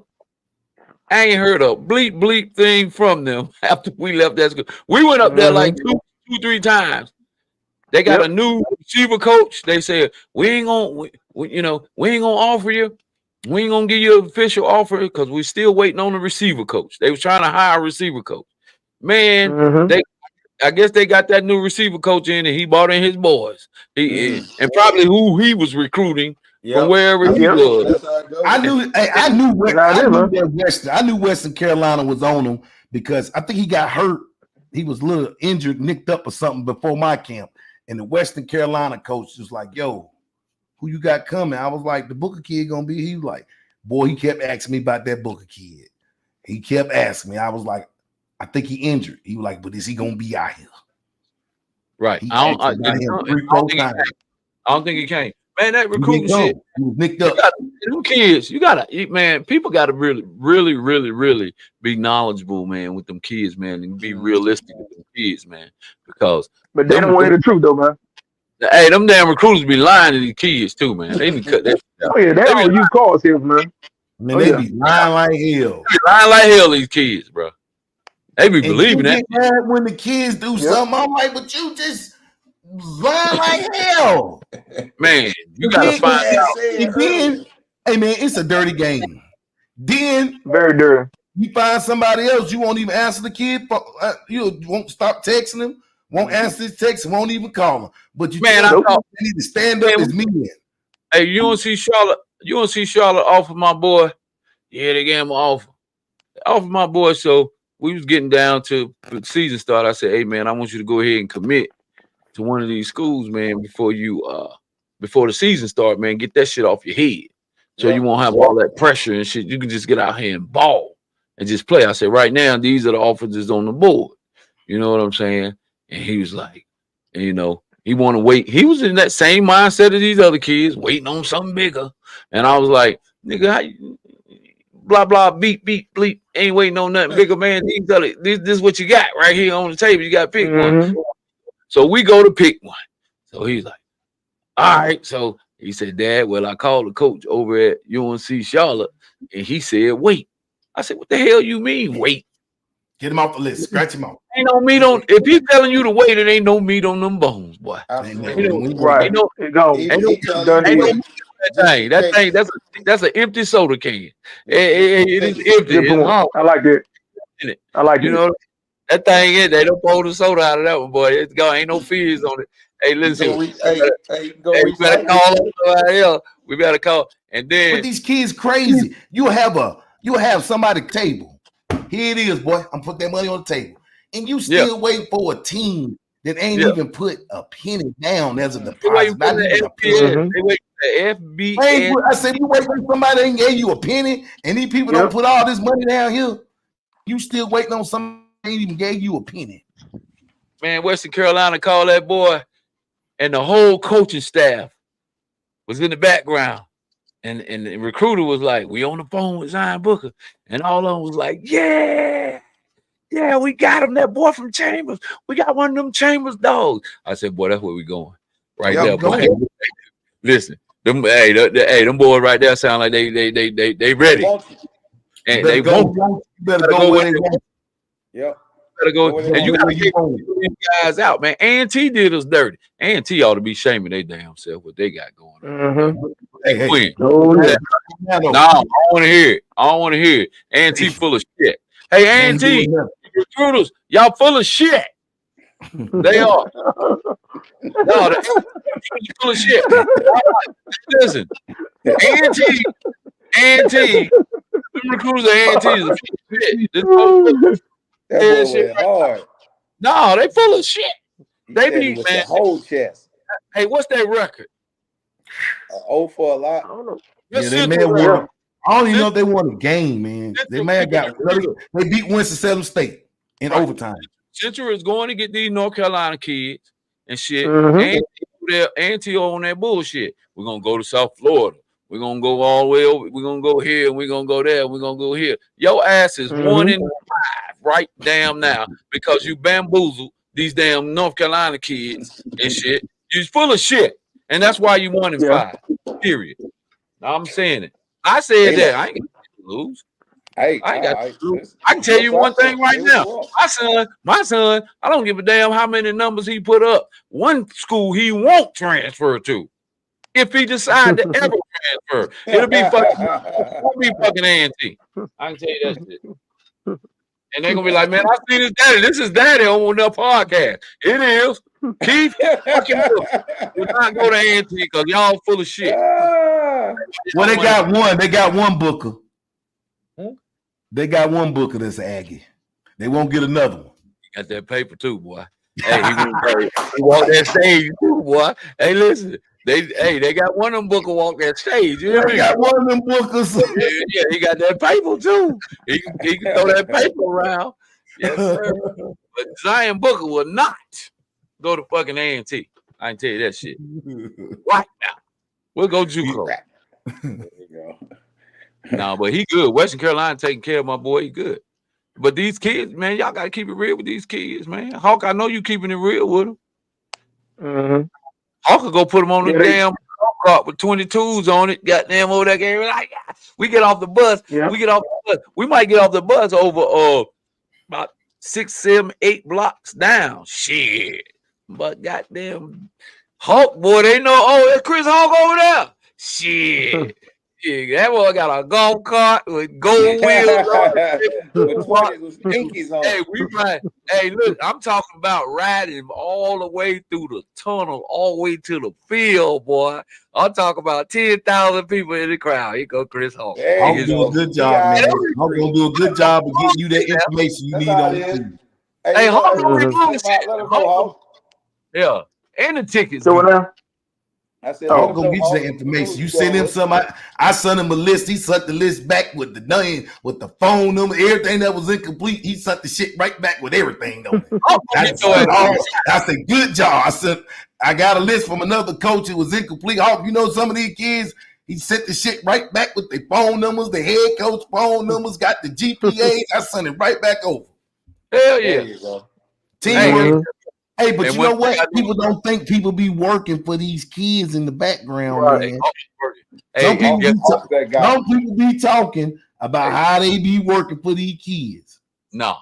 I ain't heard a bleep bleep thing from them after we left that school. We went up there like two, 3 times. They got a new receiver coach. They said we ain't gonna offer you. We ain't gonna give you an official offer because we're still waiting on the receiver coach. They was trying to hire a receiver coach. Man, I guess they got that new receiver coach in, and he brought in his boys. And probably who he was recruiting from wherever he was. I knew Western Carolina was on him because I think he got hurt. He was a little injured, nicked up or something before my camp. And the Western Carolina coach was like, yo, who you got coming? I was like, the Booker kid gonna be. He was like, boy, he kept asking me about that Booker kid. He kept asking me. I was like, I think he injured. He was like, but is he gonna be out here? Right. I don't think he came. Man, that recruiting shit. He was nicked up. Them kids, you gotta, man, people gotta really be knowledgeable, man, with them kids, man, and be realistic with them kids, man. Because but they don't want to hear the truth though, man. Hey, them damn recruiters be lying to these kids too, man. They need to cut that shit out. Oh yeah, they don't use calls here, man. Man, they be lying like hell. They be lying like hell, these kids, bro. They be believing that. When the kids do something, I'm like, but you just lying like hell. Man, you gotta find out. Then, hey man, it's a dirty game. Then very dirty. You find somebody else, you won't even answer the kid. You won't stop texting him, won't answer his text, won't even call him. But you need to stand up as men. Hey, you don't see Charlotte offer my boy. Yeah, they gave him an offer. Offer my boy, so we was getting down to the season start. I said, hey man, I want you to go ahead and commit to one of these schools, man, before the season start, man. Get that shit off your head. So you won't have all that pressure and shit. You can just get out here and ball and just play. I said, right now, these are the offers that's on the board. You know what I'm saying? And he was like, he want to wait. He was in that same mindset of these other kids, waiting on something bigger. And I was like, nigga, how you, blah, blah, beep, beep, bleep, ain't waiting on nothing bigger, man. This is what you got right here on the table. You got to pick one. So we go to pick one. So he's like, all right. So he said, Dad, well, I called the coach over at UNC Charlotte, and he said, wait. I said, what the hell you mean, wait? Get him off the list. Scratch him out. Ain't no meat on. If he's telling you to wait, it ain't no meat on them bones, boy. Right. That's an empty soda can. It is empty. I like that. I like you know that thing is. They don't pull the soda out of that one, boy. It's gone. Ain't no fizz on it. Hey, listen. We better call somebody else. We better call. And then, but these kids crazy. You have somebody table. Here it is, boy. I'm putting that money on the table, and you still wait for a team that ain't even put a penny down as a deposit. Not even a penny. They wait for the FBS. I said you wait for somebody that gave you a penny, and these people don't put all this money down here. You still waiting on somebody that ain't even gave you a penny. Man, Western Carolina called that boy, and the whole coaching staff was in the background. And the recruiter was like, we on the phone with Zion Booker. And all of them was like, yeah, we got him, that boy from Chambers. We got one of them Chambers dogs. I said, boy, that's where we going. Right there, boy. Listen, them boys right there sound like they ready. And they won't. Better go where they want. Yep. Better go. And you gotta get these guys out, man. A&T did us dirty. A&T ought to be shaming their damn self what they got going on. Hey. No, I don't want to hear it. I don't want to hear it. A&T full of shit. Hey, A&T recruiters, y'all full of shit. They are. No, they're full of shit. Listen, A&T, them recruiters at A&T is full of shit. That boy hard. No, they full of shit. They be, man. The whole chest. Hey, what's that record? 0 for a lot. I don't know. They may have won. I don't even know if they won a game, man. They may have got. They beat Winston-Salem State in overtime. Central is going to get these North Carolina kids and shit. And there anti on that bullshit. We're gonna go to South Florida. We're gonna go all the way over. We're gonna go here and we're gonna go there. We're gonna go here. Your ass is 1 in 5 right damn now because you bamboozled these damn North Carolina kids and shit. You're full of shit. And that's why you 1 in Yeah. 5. Period. Now I'm saying it. I said that. I ain't got to lose. Hey, I ain't got to lose. it's I can tell you one thing right it was now. rough. My son, I don't give a damn how many numbers he put up. One school he won't transfer to. If he decide to ever transfer, it'll be fucking A&T. I can tell you that shit. And they're gonna be like, man, I see this daddy. This is daddy on the podcast. It is. Keith fucking do not go to A&T because y'all full of shit. Well, they got one. They got one Booker. Hmm? They got one Booker that's Aggie. They won't get another one. Got that paper too, boy. Hey, he walked that stage too, boy. Hey, listen. They got one of them Booker walk that stage. You know They got one of them Bookers. Yeah, he got that paper too. He can throw that paper around. Yes, sir. But Zion Booker will not go to fucking A&T. I can tell you that shit. Right now. We'll go JUCO. There you go. No, but he good. Western Carolina taking care of my boy. He good. But these kids, man, y'all got to keep it real with these kids, man. Hawk, I know you keeping it real with them. Mm-hmm. Hawk could go put them on the Yeah, damn cart with 22s on it. Goddamn over that game. Like, we get off the bus. Yeah. We get off the bus. We might get off the bus over about 6, 7, 8 blocks down. Shit. But goddamn Hawk, boy, they know, oh, that's Chris Hawk over there. Shit. Yeah, that boy got a golf cart with gold wheels on it. With 20s with Yankees on. Hey, we ride. Hey, look, I'm talking about riding all the way through the tunnel, all the way to the field, boy. I'm talking about 10,000 people in the crowd. Here go Chris Hawk. Hawk do a good job, man. Hawk gonna do a good job of getting you that information you That's need how on it the is. team. Hey, Hawk don't Mhm. remove Let shit. him know, Hawk. Yeah, and the tickets. So good. now, I said, Hawk let him gonna know, get you Hawk. that information. You Who send him going some. I sent him a list. He sent the list back with the name, with the phone number, everything that was incomplete. He sent the shit right back with everything on it. Hawk gonna I get your ass. said, good job. I got a list from another coach. It was incomplete. Hawk, you know some of these kids. He sent the shit right back with their phone numbers, the head coach phone numbers, got the GPAs. I sent it right back over. Hell There yeah. you go. Hey, Hey, but and you when know what? I do- People don't think people be working for these kids in the background, Right. man. Hey, Some and people guess be Hawk's that guy. some people be talking about Hey. how they be working for these kids. no.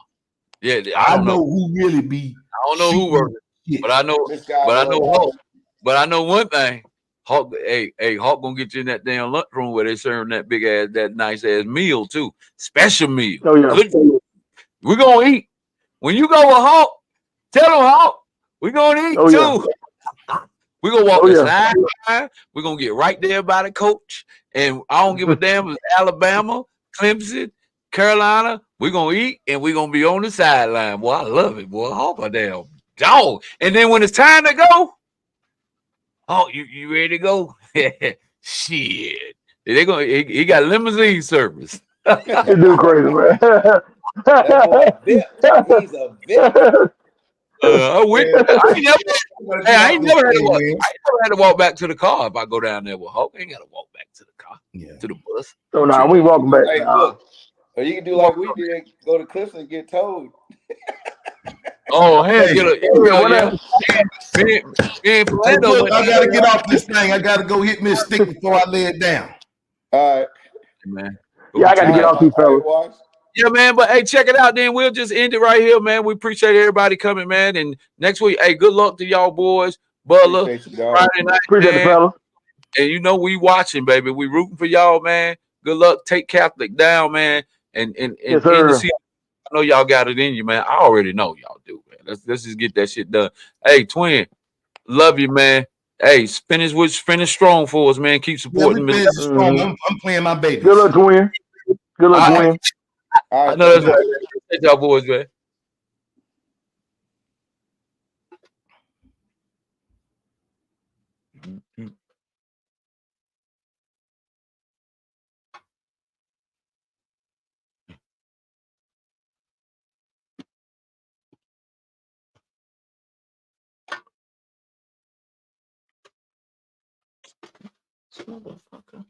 Yeah, I I don't know. who really be. I don't know who working, shit. but I know. This guy But I know knows. Hawk. But I know one thing. Hawk, Hawk gonna get you in that damn lunchroom where they serving that big ass, that nice ass meal too, special meal. Oh, yeah. Good. We're gonna eat. When you go with Hawk, tell them Hawk, we're gonna eat Oh, yeah. too. We're gonna walk Oh, the yeah. sideline. We're gonna get right there by the coach. And I don't give a damn if it's Alabama, Clemson, Carolina. We're gonna eat and we're gonna be on the sideline. Boy, I love it, boy. Hawk a damn dog. And then when it's time to go, oh, you ready to go? Shit. They gonna he got limousine service. This dude crazy, man. That boy VIP. He's a VIP. I ain't never had to walk. Man. I ain't never had to walk back to the car if I go down there with Hope. I ain't got to walk back to the car, Yeah. to the bus. So now we walking back. Hey, look. Or you can do like we did, go to Cliffs and get towed. Oh, hell, Hey. get a What yeah. else? Me and Hey, Fernando look, went I down gotta there. get off this thing. I gotta go hit me a stick before I lay it down. All right. Man. Yeah, I got to get off too, fellas. Watch. Yeah, man. But hey, check it out. Then we'll just end it right here, man. We appreciate everybody coming, man. And next week, hey, good luck to y'all boys, Butler, Appreciate you, dog. Friday night, Appreciate the man. fellas. And you know we watching, baby. We rooting for y'all, man. Good luck. Take Catholic down, man. And Yes, in the sir. season, I know y'all got it in you, man. I already know y'all do, man. Let's just get that shit done. Hey, twin, love you, man. Hey, finish strong for us, man. Keep Yeah, supporting we me. finish strong. I'm playing my babies. Good luck, twin. Good luck, All right. twin. All I right, know that's thank right. you. Appreciate y'all boys, man. motherfucker.